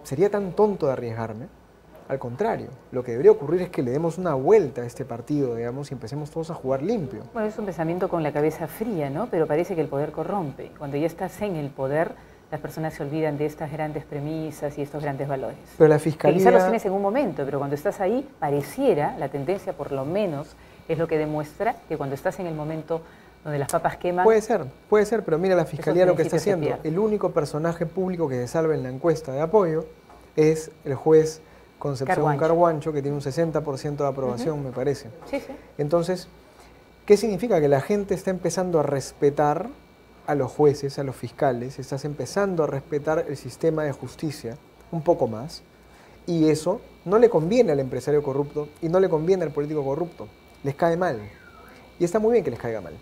¿sería tan tonto de arriesgarme? Al contrario, lo que debería ocurrir es que le demos una vuelta a este partido, digamos, y empecemos todos a jugar limpio. Bueno, es un pensamiento con la cabeza fría, ¿no? Pero parece que el poder corrompe. Cuando ya estás en el poder, las personas se olvidan de estas grandes premisas y estos grandes valores. Pero la fiscalía... Que quizás los tienes en un momento, pero cuando estás ahí, pareciera, la tendencia por lo menos, es lo que demuestra que cuando estás en el momento donde las papas queman... Puede ser, pero mira la fiscalía lo que está haciendo. El único personaje público que se salva en la encuesta de apoyo es el juez Concepción Carguancho, que tiene un 60% de aprobación, me parece. Sí, sí. Entonces, ¿qué significa? Que la gente está empezando a respetar a los jueces, a los fiscales, estás empezando a respetar el sistema de justicia un poco más, y eso no le conviene al empresario corrupto y no le conviene al político corrupto, les cae mal. Y está muy bien que les caiga mal.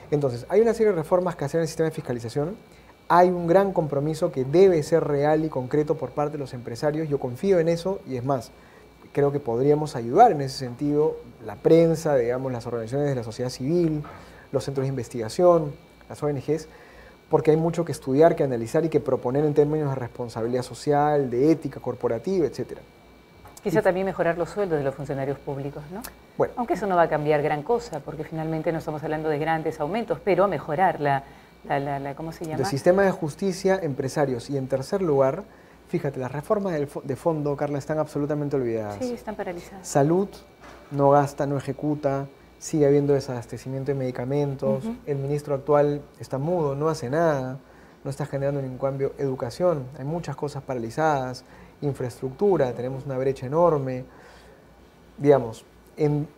Entonces, hay una serie de reformas que hacer en el sistema de fiscalización. Hay un gran compromiso que debe ser real y concreto por parte de los empresarios. Yo confío en eso y es más, creo que podríamos ayudar en ese sentido la prensa, digamos, las organizaciones de la sociedad civil, los centros de investigación, las ONGs, porque hay mucho que estudiar, que analizar y que proponer en términos de responsabilidad social, de ética corporativa, etcétera. Quizá también mejorar los sueldos de los funcionarios públicos, ¿no? Bueno. Aunque eso no va a cambiar gran cosa, porque finalmente no estamos hablando de grandes aumentos, pero mejorar ¿cómo se llama? El sistema de justicia, empresarios. Y en tercer lugar, fíjate, las reformas de fondo, Carla, están absolutamente olvidadas. Sí, están paralizadas. Salud no gasta, no ejecuta, sigue habiendo desabastecimiento de medicamentos, el ministro actual está mudo, no hace nada, no está generando ningún cambio. Educación, hay muchas cosas paralizadas, infraestructura, tenemos una brecha enorme, digamos,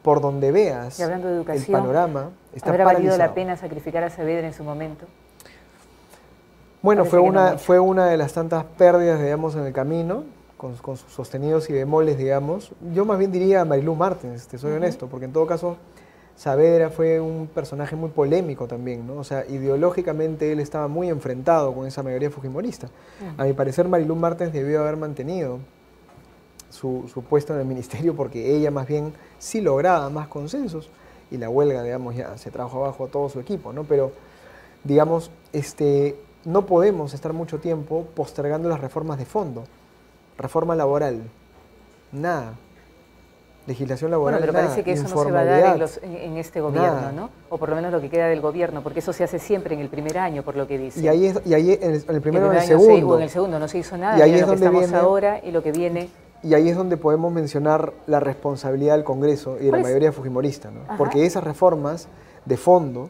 por donde veas y hablando de educación, el panorama está ¿habrá paralizado. valido la pena sacrificar a Saavedra en su momento? Bueno, Parece fue una de las tantas pérdidas, digamos, en el camino, con sus sostenidos y bemoles, digamos. Yo más bien diría a Marilú Martens, te soy honesto, porque en todo caso Saavedra fue un personaje muy polémico también, ¿no? O sea, ideológicamente él estaba muy enfrentado con esa mayoría fujimorista. A mi parecer, Marilú Martens debió haber mantenido su puesto en el ministerio porque ella más bien sí lograba más consensos y la huelga, digamos, ya se trajo abajo a todo su equipo, ¿no? Pero, digamos, no podemos estar mucho tiempo postergando las reformas de fondo. Reforma laboral, nada. Legislación laboral, bueno, pero nada. parece que eso no se va a dar en este gobierno, nada. ¿no? O por lo menos lo que queda del gobierno, porque eso se hace siempre en el primer año, por lo que dice. Y ahí en el primero o en el año segundo. en el segundo no se hizo nada, Y ahí mira es lo que donde estamos viene, ahora y lo que viene. Y ahí es donde podemos mencionar la responsabilidad del Congreso y de la mayoría fujimorista, ¿no? Porque esas reformas de fondo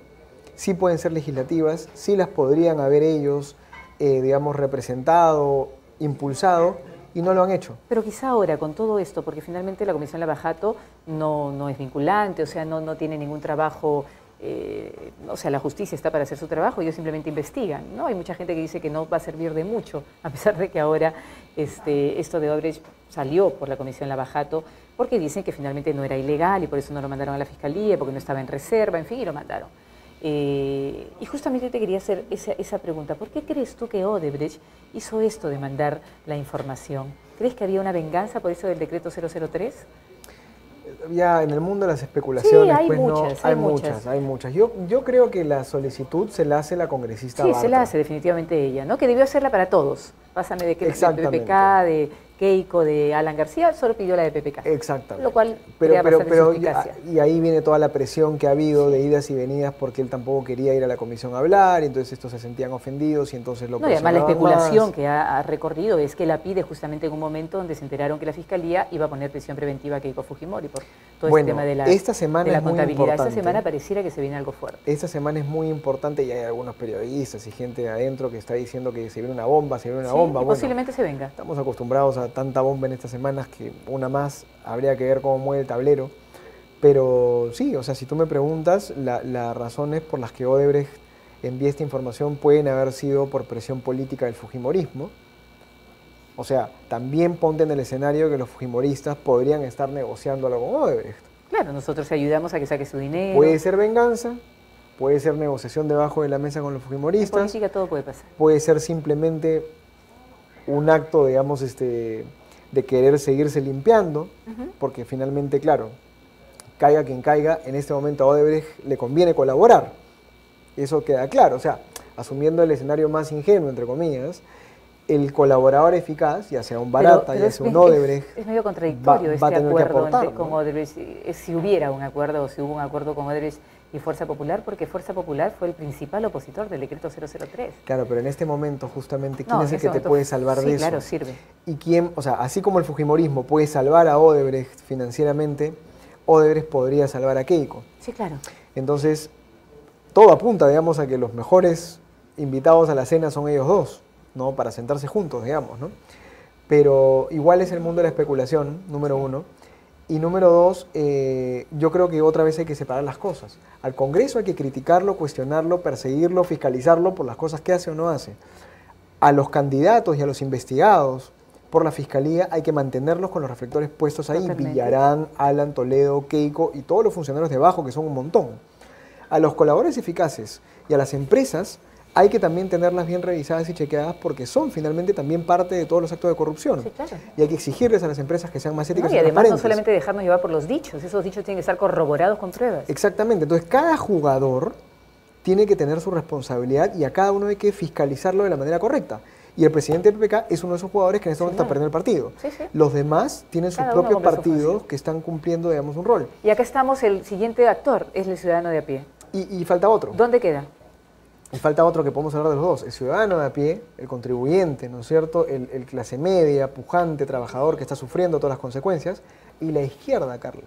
sí pueden ser legislativas, sí las podrían haber ellos, digamos, representado, impulsado, y no lo han hecho. Pero quizá ahora, con todo esto, porque finalmente la Comisión Lavajato no es vinculante, o sea, no tiene ningún trabajo, o sea, la justicia está para hacer su trabajo, ellos simplemente investigan, ¿no? Hay mucha gente que dice que no va a servir de mucho, a pesar de que ahora esto de Odebrecht salió por la Comisión Lavajato, porque dicen que finalmente no era ilegal y por eso no lo mandaron a la Fiscalía, porque no estaba en reserva, en fin, y lo mandaron. Y justamente te quería hacer esa pregunta. ¿Por qué crees tú que Odebrecht hizo esto de mandar la información? ¿Crees que había una venganza por eso del decreto 003? Ya en el mundo de las especulaciones, sí, hay pues muchas, no, hay muchas. Yo creo que la solicitud se la hace la congresista Sí, Bartra. se la hace definitivamente ella, ¿no? Que debió hacerla para todos. Pásame de PPK, de Keiko, de Alan García, solo pidió la de PPK. Exactamente. Lo cual pero y ahí viene toda la presión que ha habido de idas y venidas porque él tampoco quería ir a la comisión a hablar, y entonces estos se sentían ofendidos y entonces lo no, y además la especulación más. que ha recorrido es que la pide justamente en un momento donde se enteraron que la Fiscalía iba a poner prisión preventiva a Keiko Fujimori por todo este tema de la, esta semana de la es muy contabilidad. importante. Esta semana pareciera que se viene algo fuerte. Esta semana es muy importante y hay algunos periodistas y gente adentro que está diciendo que se viene una bomba, se viene una bomba. Bueno, posiblemente se venga. Estamos acostumbrados a tanta bomba en estas semanas que una más habría que ver cómo mueve el tablero. Pero sí, o sea, si tú me preguntas, las razones por las que Odebrecht envía esta información pueden haber sido por presión política del fujimorismo. O sea, también ponte en el escenario que los fujimoristas podrían estar negociando algo con Odebrecht. Claro, nosotros ayudamos a que saque su dinero. Puede ser venganza, puede ser negociación debajo de la mesa con los fujimoristas. En política todo puede pasar. Puede ser simplemente un acto, digamos, de querer seguirse limpiando, porque finalmente, claro, caiga quien caiga, en este momento a Odebrecht le conviene colaborar. Eso queda claro, o sea, asumiendo el escenario más ingenuo, entre comillas, el colaborador eficaz, ya sea un Barata, ya sea un Odebrecht, es medio contradictorio va a tener que acuerdo aportar, con ¿no? Odebrecht, si hubiera un acuerdo o si hubo un acuerdo con Odebrecht y Fuerza Popular, porque Fuerza Popular fue el principal opositor del decreto 003. Claro, pero en este momento justamente, ¿quién es el que te momento, puede salvar de eso? Sí, claro, sirve. Y quién, o sea, así como el fujimorismo puede salvar a Odebrecht financieramente, Odebrecht podría salvar a Keiko. Sí, claro. Entonces, todo apunta, digamos, a que los mejores invitados a la cena son ellos dos, ¿no? Para sentarse juntos, digamos, ¿no? Pero igual es el mundo de la especulación, número uno. Y número dos, yo creo que otra vez hay que separar las cosas. Al Congreso hay que criticarlo, cuestionarlo, perseguirlo, fiscalizarlo por las cosas que hace o no hace. A los candidatos y a los investigados por la Fiscalía hay que mantenerlos con los reflectores puestos ahí. Totalmente. Villarán, Alan, Toledo, Keiko y todos los funcionarios debajo, que son un montón. A los colaboradores eficaces y a las empresas hay que también tenerlas bien revisadas y chequeadas porque son finalmente también parte de todos los actos de corrupción. Sí, claro. Y hay que exigirles a las empresas que sean más éticas Y y además no transparentes. solamente dejarnos llevar por los dichos, esos dichos tienen que estar corroborados con pruebas. Exactamente. Entonces, cada jugador tiene que tener su responsabilidad y a cada uno hay que fiscalizarlo de la manera correcta. Y el presidente del PPK es uno de esos jugadores que en este momento está perdiendo el partido. Sí, sí. Los demás tienen sus propios partidos que están cumpliendo, digamos, un rol. Y acá estamos, el siguiente actor es el ciudadano de a pie. Y falta otro. ¿Dónde queda? Y falta otro que podemos hablar de los dos, el ciudadano de a pie, el contribuyente, ¿no es cierto? El clase media, pujante, trabajador que está sufriendo todas las consecuencias, y la izquierda, Carla.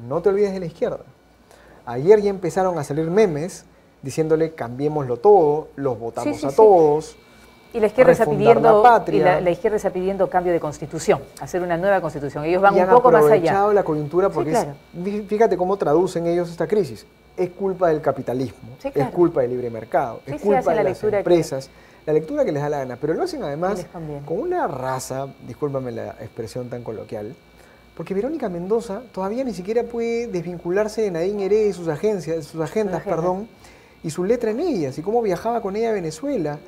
No te olvides de la izquierda. Ayer ya empezaron a salir memes diciéndole cambiémoslo todo, los votamos a todos. Y la izquierda está pidiendo, la izquierda está pidiendo cambio de constitución, hacer una nueva constitución. Ellos van un poco más allá. Han aprovechado la coyuntura porque fíjate cómo traducen ellos esta crisis. Es culpa del capitalismo, es culpa del libre mercado, es culpa de las empresas, la lectura que les da la gana. Pero lo hacen además con una raza, discúlpame la expresión tan coloquial, porque Verónica Mendoza todavía ni siquiera puede desvincularse de Nadine Heredia y sus agendas, y su letra en ellas, y cómo viajaba con ella a Venezuela.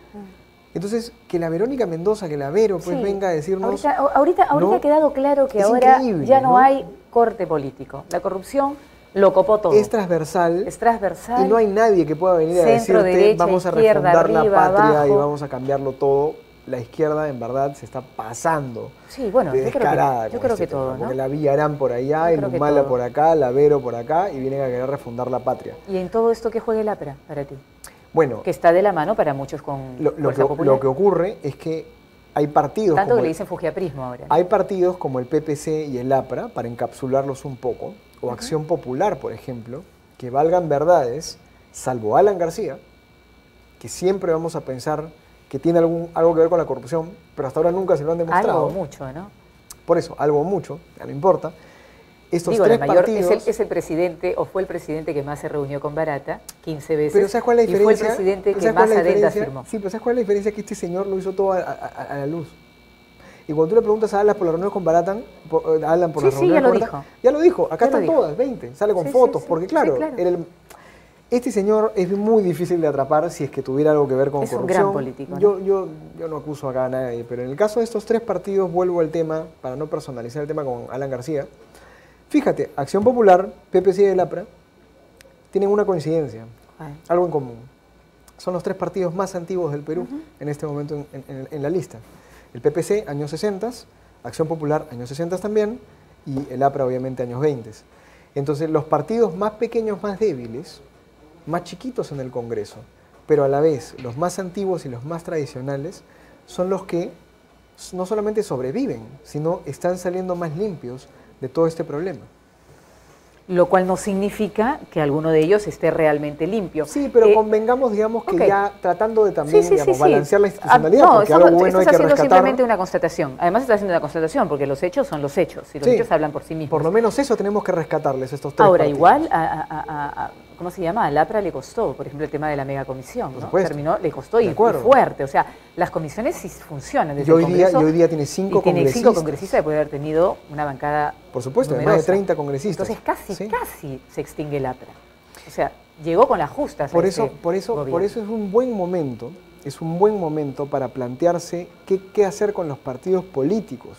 Entonces, que la Verónica Mendoza, que la Vero, pues venga a decirnos... Ahorita ha quedado claro que ahora ya no hay corte político. La corrupción lo copó todo. Es transversal. Es transversal. Y no hay nadie que pueda venir a decirte, derecha, vamos a refundar la patria y vamos a cambiarlo todo. La izquierda, en verdad, se está pasando. Sí, bueno, de descarada yo creo que todo, ¿no? Porque la Villarán por allá, el Humala por acá, la Vero por acá, y vienen a querer refundar la patria. ¿Y en todo esto qué juega el APRA para ti? Bueno, que está de la mano para muchos con Fuerza Popular. Lo que ocurre es que hay partidos... Tanto que le dicen fujiaprismo ahora. Hay partidos como el PPC y el APRA, para encapsularlos un poco, o Acción Popular, por ejemplo, que valgan verdades, salvo Alan García, que siempre vamos a pensar que tiene algo que ver con la corrupción, pero hasta ahora nunca se lo han demostrado. Algo mucho, ¿no? Por eso, algo mucho, ya no importa. Estos tres partidos... Es el presidente, o fue el presidente que más se reunió con Barata, 15 veces. Pero ¿sabes cuál es la diferencia? Y fue el presidente que más adendas firmó. Sí, pero ¿sabes cuál es la diferencia? Que este señor lo hizo todo a la luz. Y cuando tú le preguntas a Alan por las reuniones con Barata, Alan por las reuniones con Barata, ya lo dijo. Acá están todas, 20. Sale con fotos, porque claro, este señor es muy difícil de atrapar si es que tuviera algo que ver con corrupción. Es un gran político, ¿no? Yo no acuso acá a nadie, pero en el caso de estos tres partidos, vuelvo al tema, para no personalizar el tema con Alan García. Fíjate, Acción Popular, PPC y el APRA tienen una coincidencia, algo en común. Son los tres partidos más antiguos del Perú en este momento en la lista. El PPC, años 60, Acción Popular, años 60 también, y el APRA, obviamente, años 20. Entonces, los partidos más pequeños, más débiles, más chiquitos en el Congreso, pero a la vez los más antiguos y los más tradicionales, son los que no solamente sobreviven, sino están saliendo más limpios de todo este problema. Lo cual no significa que alguno de ellos esté realmente limpio. Sí, pero convengamos, digamos, que ya tratando de también balancear la institucionalidad, porque algo bueno hay que rescatar. Estás haciendo simplemente una constatación. Además estás haciendo una constatación, porque los hechos son los hechos, y los hechos hablan por sí mismos. Por lo menos eso tenemos que rescatarles, estos tres Ahora, partidos. igual, ¿cómo se llama? Al APRA le costó, por ejemplo, el tema de la megacomisión, ¿no? Terminó, le costó y fuerte. O sea, las comisiones sí funcionan desde el Congreso. Y hoy día tiene 5 congresistas. Tiene 5 congresistas de poder haber tenido una bancada. Por supuesto, numerosa. más de 30 congresistas. Entonces casi se extingue el APRA. O sea, llegó con las justas. Por eso es un buen momento para plantearse qué hacer con los partidos políticos.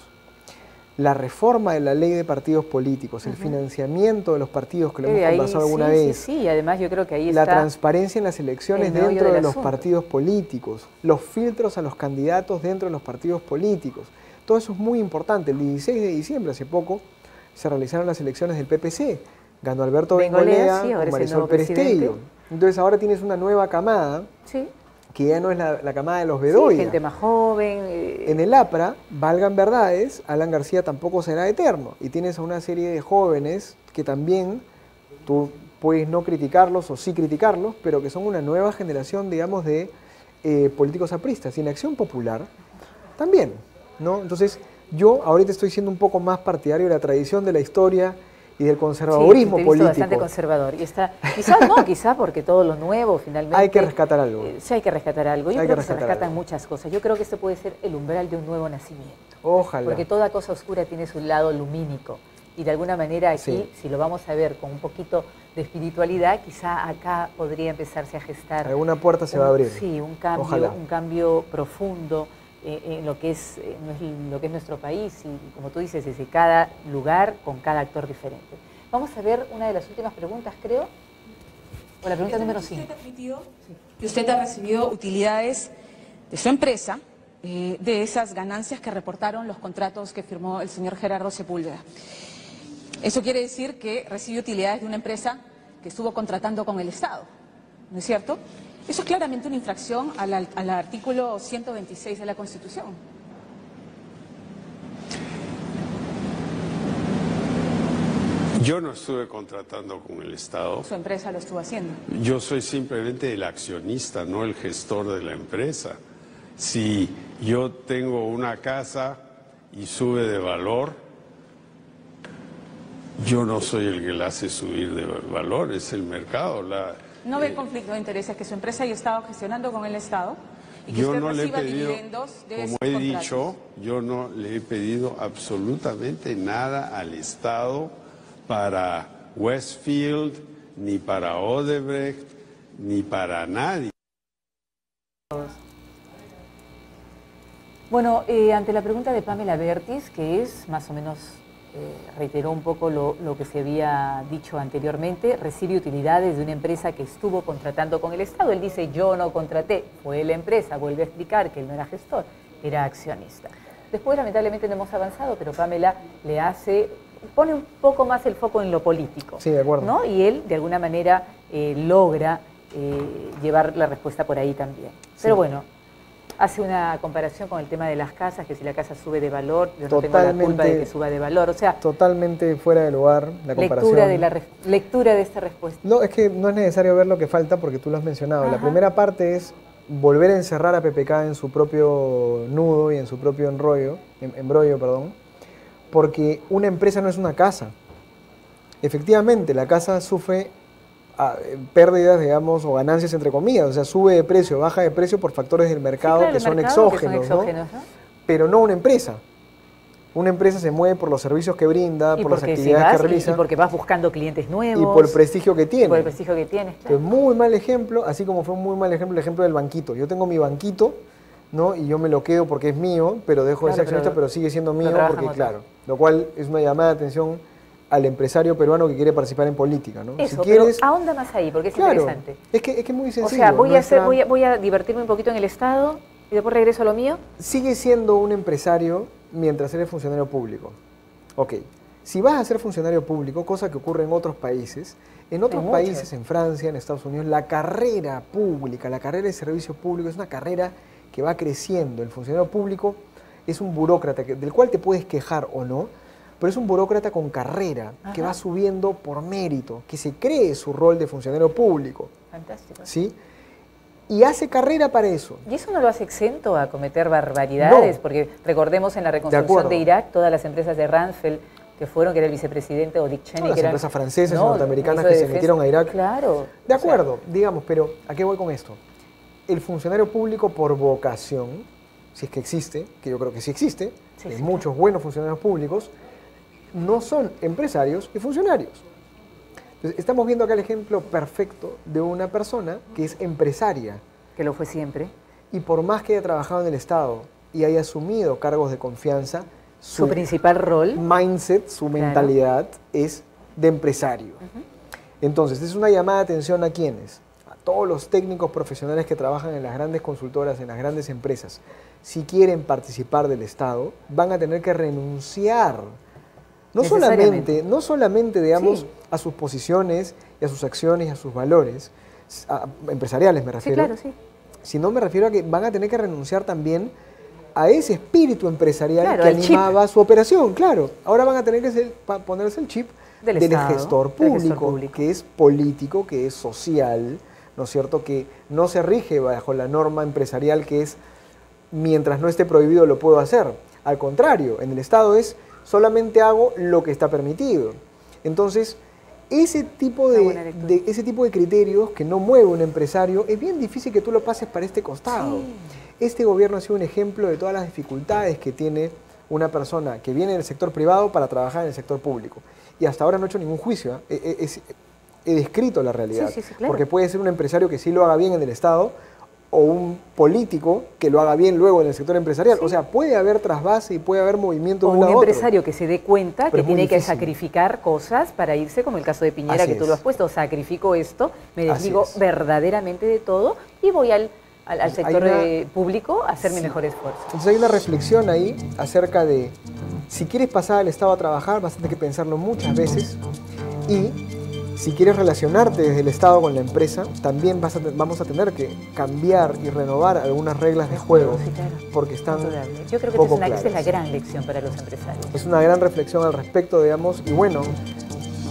La reforma de la ley de partidos políticos, el financiamiento de los partidos, que lo hemos conversado alguna vez. Sí, además yo creo que ahí la está transparencia en las elecciones dentro de los partidos políticos, los filtros a los candidatos dentro de los partidos políticos. Todo eso es muy importante. El 16 de diciembre, hace poco, se realizaron las elecciones del PPC. Ganó Alberto Bengolea con Marisol Pérez Tello. Entonces ahora tienes una nueva camada, que ya no es la camada de los Bedoya. Gente más joven. En el APRA, valgan verdades, Alan García tampoco será eterno. Y tienes a una serie de jóvenes que también, tú puedes no criticarlos o sí criticarlos, pero que son una nueva generación, digamos, de políticos apristas. Y en Acción Popular también, ¿no? Entonces, yo ahorita estoy siendo un poco más partidario de la tradición de la historia y del conservadurismo político. Bastante conservador. Y quizá porque todo lo nuevo finalmente... Hay que rescatar algo. Sí, hay que rescatar algo. Yo creo que se rescatan muchas cosas. Yo creo que esto puede ser el umbral de un nuevo nacimiento. Ojalá. Porque toda cosa oscura tiene su lado lumínico. Y de alguna manera aquí, si lo vamos a ver con un poquito de espiritualidad, quizá acá podría empezarse a gestar... Alguna puerta se va a abrir. Sí, un cambio profundo en lo que es nuestro país y, como tú dices, desde cada lugar con cada actor diferente. Vamos a ver una de las últimas preguntas, creo. O la pregunta número 5. Usted ha admitido que usted ha recibido utilidades de su empresa, de esas ganancias que reportaron los contratos que firmó el señor Gerardo Sepúlveda. Eso quiere decir que recibe utilidades de una empresa que estuvo contratando con el Estado, ¿no es cierto? Eso es claramente una infracción al artículo 126 de la Constitución. Yo no estuve contratando con el Estado. Su empresa lo estuvo haciendo. Yo soy simplemente el accionista, no el gestor de la empresa. Si yo tengo una casa y sube de valor, yo no soy el que la hace subir de valor, es el mercado. ¿No ve conflicto de intereses que su empresa haya estado gestionando con el Estado y que yo usted no le he reciba pedido, dividendos de como esos he contratos? dicho, yo no le he pedido absolutamente nada al Estado para Westfield, ni para Odebrecht, ni para nadie. Bueno, ante la pregunta de Pamela Bertis, que es más o menos, reiteró un poco lo que se había dicho anteriormente, recibe utilidades de una empresa que estuvo contratando con el Estado. Él dice, yo no contraté, fue la empresa, vuelve a explicar que él no era gestor, era accionista. Después, lamentablemente, no hemos avanzado, pero Pamela pone un poco más el foco en lo político. Sí, de acuerdo. ¿No? Y él, de alguna manera, logra llevar la respuesta por ahí también. Pero bueno, hace una comparación con el tema de las casas, que si la casa sube de valor, yo no tengo la culpa de que suba de valor. O sea, totalmente fuera de lugar la comparación. Lectura de esta respuesta. No, es que no es necesario ver lo que falta porque tú lo has mencionado. La primera parte es volver a encerrar a PPK en su propio nudo y en su propio embrollo, porque una empresa no es una casa. Efectivamente, la casa sufre pérdidas, digamos, o ganancias entre comillas, o sea, sube de precio, baja de precio por factores del mercado, que son exógenos, ¿no? Pero no una empresa. Una empresa se mueve por los servicios que brinda, por las actividades que realiza. Y porque vas buscando clientes nuevos. Y por el prestigio que tiene. Por el prestigio que tienes, claro. Entonces, muy mal ejemplo, así como fue un muy mal ejemplo el ejemplo del banquito. Yo tengo mi banquito, ¿no? Y yo me lo quedo porque es mío, pero dejo de ser accionista, pero sigue siendo mío porque, claro, lo cual es una llamada de atención al empresario peruano que quiere participar en política, ¿no? Eso, si quieres, pero ahonda más ahí, porque es interesante. Es que es muy sencillo. O sea, voy a divertirme un poquito en el Estado y después regreso a lo mío. Sigue siendo un empresario mientras eres funcionario público. Ok, si vas a ser funcionario público, cosa que ocurre en otros países, en Francia, en Estados Unidos, la carrera pública, la carrera de servicio público es una carrera que va creciendo. El funcionario público es un burócrata del cual te puedes quejar o no, pero es un burócrata con carrera, que va subiendo por mérito, que se cree su rol de funcionario público. Fantástico. ¿Sí? Y hace carrera para eso. ¿Y eso no lo hace exento a cometer barbaridades? No. Porque recordemos en la reconstrucción de Irak, todas las empresas de Rumsfeld que era el vicepresidente, o Dick Cheney, las empresas francesas y norteamericanas que se metieron a Irak. Claro. De acuerdo, digamos, pero ¿a qué voy con esto? El funcionario público por vocación, si es que existe, que yo creo que sí existe, hay muchos buenos funcionarios públicos, no son empresarios y funcionarios. Entonces, estamos viendo acá el ejemplo perfecto de una persona que es empresaria. Que lo fue siempre. Y por más que haya trabajado en el Estado y haya asumido cargos de confianza, su principal rol, mindset, su mentalidad es de empresario. Entonces, es una llamada de atención a quienes, a todos los técnicos profesionales que trabajan en las grandes consultoras, en las grandes empresas. Si quieren participar del Estado, van a tener que renunciar. No solamente, digamos, a sus posiciones y a sus acciones y a sus valores, empresariales me refiero, sino me refiero a que van a tener que renunciar también a ese espíritu empresarial que animaba su operación, Ahora van a tener que ponerse el chip del gestor público, que es político, que es social, ¿no es cierto? Que no se rige bajo la norma empresarial que es, mientras no esté prohibido lo puedo hacer. Al contrario, en el Estado es, solamente hago lo que está permitido. Entonces, ese tipo de criterios que no mueve un empresario, es bien difícil que tú lo pases para este costado. Este gobierno ha sido un ejemplo de todas las dificultades que tiene una persona que viene del sector privado para trabajar en el sector público. Y hasta ahora no he hecho ningún juicio, he descrito la realidad. Porque puede ser un empresario que sí lo haga bien en el Estado, o un político que lo haga bien luego en el sector empresarial. O sea, puede haber trasvase y puede haber movimiento de O un un lado a otro. empresario que se dé cuenta Pero que es muy tiene que difícil. sacrificar cosas para irse, como el caso de Piñera, Así que tú es. lo has puesto, sacrifico esto, me Así desligo es. verdaderamente de todo y voy al sector una- público a hacer mi Sí. mejor esfuerzo. Entonces hay una reflexión ahí acerca de si quieres pasar al Estado a trabajar, vas a tener que pensarlo muchas veces, y si quieres relacionarte desde el Estado con la empresa, también vamos a tener que cambiar y renovar algunas reglas de juego, Sí, claro. porque están Indudable. Yo creo que poco esta es la claras. gran lección para los empresarios. Es una gran reflexión al respecto, digamos, y bueno,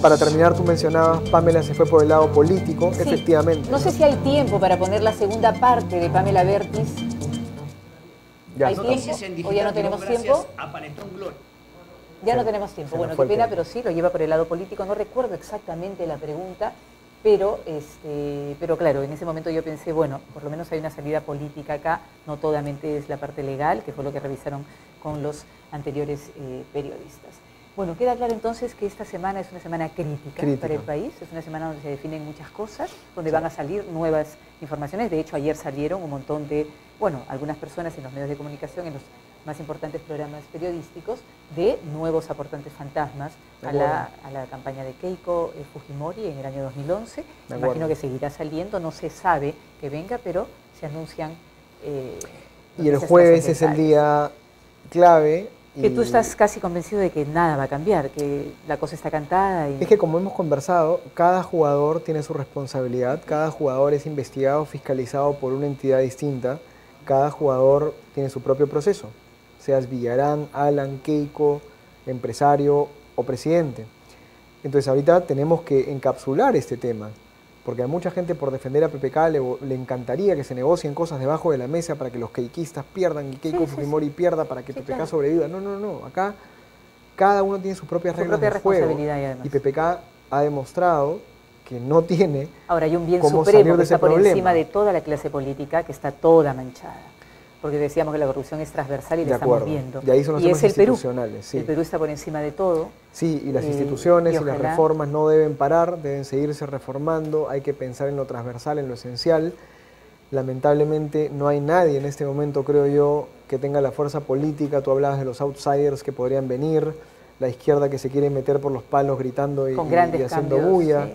para terminar, tú mencionabas, Pamela se fue por el lado político, Sí. efectivamente. No sé si hay tiempo para poner la segunda parte de Pamela Bertis. Ya. ¿Hay tiempo? ¿O ya no tenemos tiempo? Ya no tenemos tiempo. se nos Bueno, fue qué el pena, tiempo. pero sí, lo lleva por el lado político. No recuerdo exactamente la pregunta, pero claro, en ese momento yo pensé, bueno, por lo menos hay una salida política acá, no totalmente es la parte legal, que fue lo que revisaron con los anteriores periodistas. Bueno, queda claro entonces que esta semana es una semana crítica para el país, es una semana donde se definen muchas cosas, donde van a salir nuevas informaciones. De hecho, ayer salieron un montón de, bueno, algunas personas en los medios de comunicación, en los más importantes programas periodísticos, de nuevos aportantes fantasmas a la campaña de Keiko Fujimori en el año 2011. Me imagino que seguirá saliendo, no se sabe que venga, pero se anuncian... y el jueves es el día clave. Que tú estás casi convencido de que nada va a cambiar, que la cosa está cantada. Y... Es que como hemos conversado, cada jugador tiene su responsabilidad, cada jugador es investigado, fiscalizado por una entidad distinta, cada jugador tiene su propio proceso, seas Villarán, Alan, Keiko, empresario o presidente. Entonces ahorita tenemos que encapsular este tema, porque a mucha gente por defender a PPK le encantaría que se negocien cosas debajo de la mesa para que los keikistas pierdan y Keiko Fujimori pierda para que PPK sobreviva. No, no, no. Acá cada uno tiene sus propias reglas de juego. Y PPK ha demostrado que no tiene ahora hay un bien cómo supremo salir que de está ese por problema. encima de toda la clase política, que está toda manchada. Porque decíamos que la corrupción es transversal y la estamos viendo. Y ahí son los temas es el Perú. Sí. El Perú está por encima de todo. Sí, y las instituciones y las ojalá... reformas no deben parar, deben seguirse reformando, hay que pensar en lo transversal, en lo esencial. Lamentablemente no hay nadie en este momento, creo yo, que tenga la fuerza política. Tú hablabas de los outsiders que podrían venir, la izquierda que se quiere meter por los palos gritando y haciendo bulla. Sí.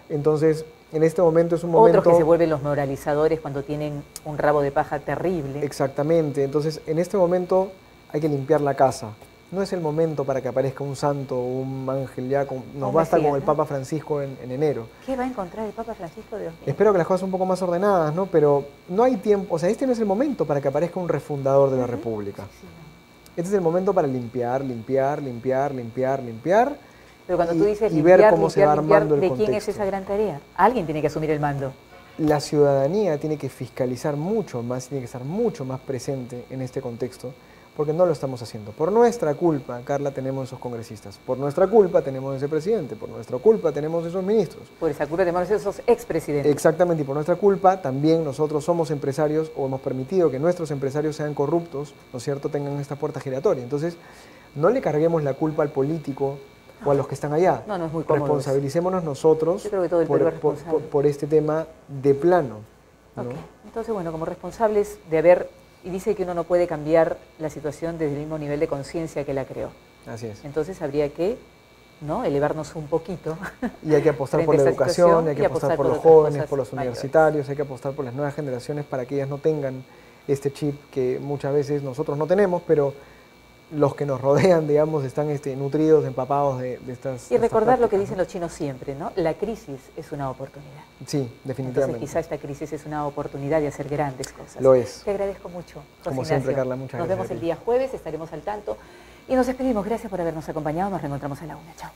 Entonces, en este momento es un momento... Otros que se vuelven los moralizadores cuando tienen un rabo de paja terrible. Exactamente. Entonces, en este momento hay que limpiar la casa. No es el momento para que aparezca un santo o un ángel ya. Nos basta con el Papa Francisco en enero. ¿Qué va a encontrar el Papa Francisco? Dios mío? Espero que las cosas un poco más ordenadas, ¿no? Pero no hay tiempo. O sea, este no es el momento para que aparezca un refundador de la República. Sí, no. Este es el momento para limpiar. Pero cuando tú dices y limpiar, ver cómo se va armando el ¿de contexto. quién es esa gran tarea? Alguien tiene que asumir el mando. La ciudadanía tiene que fiscalizar mucho más, tiene que estar mucho más presente en este contexto, porque no lo estamos haciendo. Por nuestra culpa, Carla, tenemos esos congresistas. Por nuestra culpa tenemos ese presidente. Por nuestra culpa tenemos esos ministros. Por esa culpa tenemos esos expresidentes. Exactamente, y por nuestra culpa también nosotros somos empresarios o hemos permitido que nuestros empresarios sean corruptos, ¿no es cierto?, tengan esta puerta giratoria. Entonces, no le carguemos la culpa al político o a los que están allá. No, no es muy cómodo. Responsabilicémonos nosotros Yo creo que todo el Perú es responsable. por este tema de plano, ¿no? Okay. Entonces, bueno, como responsables de haber, y dice que uno no puede cambiar la situación desde el mismo nivel de conciencia que la creó. Así es. Entonces habría que, ¿no?, elevarnos un poquito. Y hay que apostar por la educación, hay que apostar por los jóvenes, por los universitarios, hay que apostar por las nuevas generaciones para que ellas no tengan este chip que muchas veces nosotros no tenemos, pero los que nos rodean, digamos, están nutridos, empapados de estas... Y recordar lo que prácticas, dicen los chinos siempre, ¿no? La crisis es una oportunidad. Sí, definitivamente. Entonces quizá esta crisis es una oportunidad de hacer grandes cosas. Lo es. Te agradezco mucho, José Como Ignacio. siempre, Carla, muchas gracias. Nos vemos el día jueves, estaremos al tanto. Y nos despedimos. Gracias por habernos acompañado. Nos reencontramos a la 1. Chao.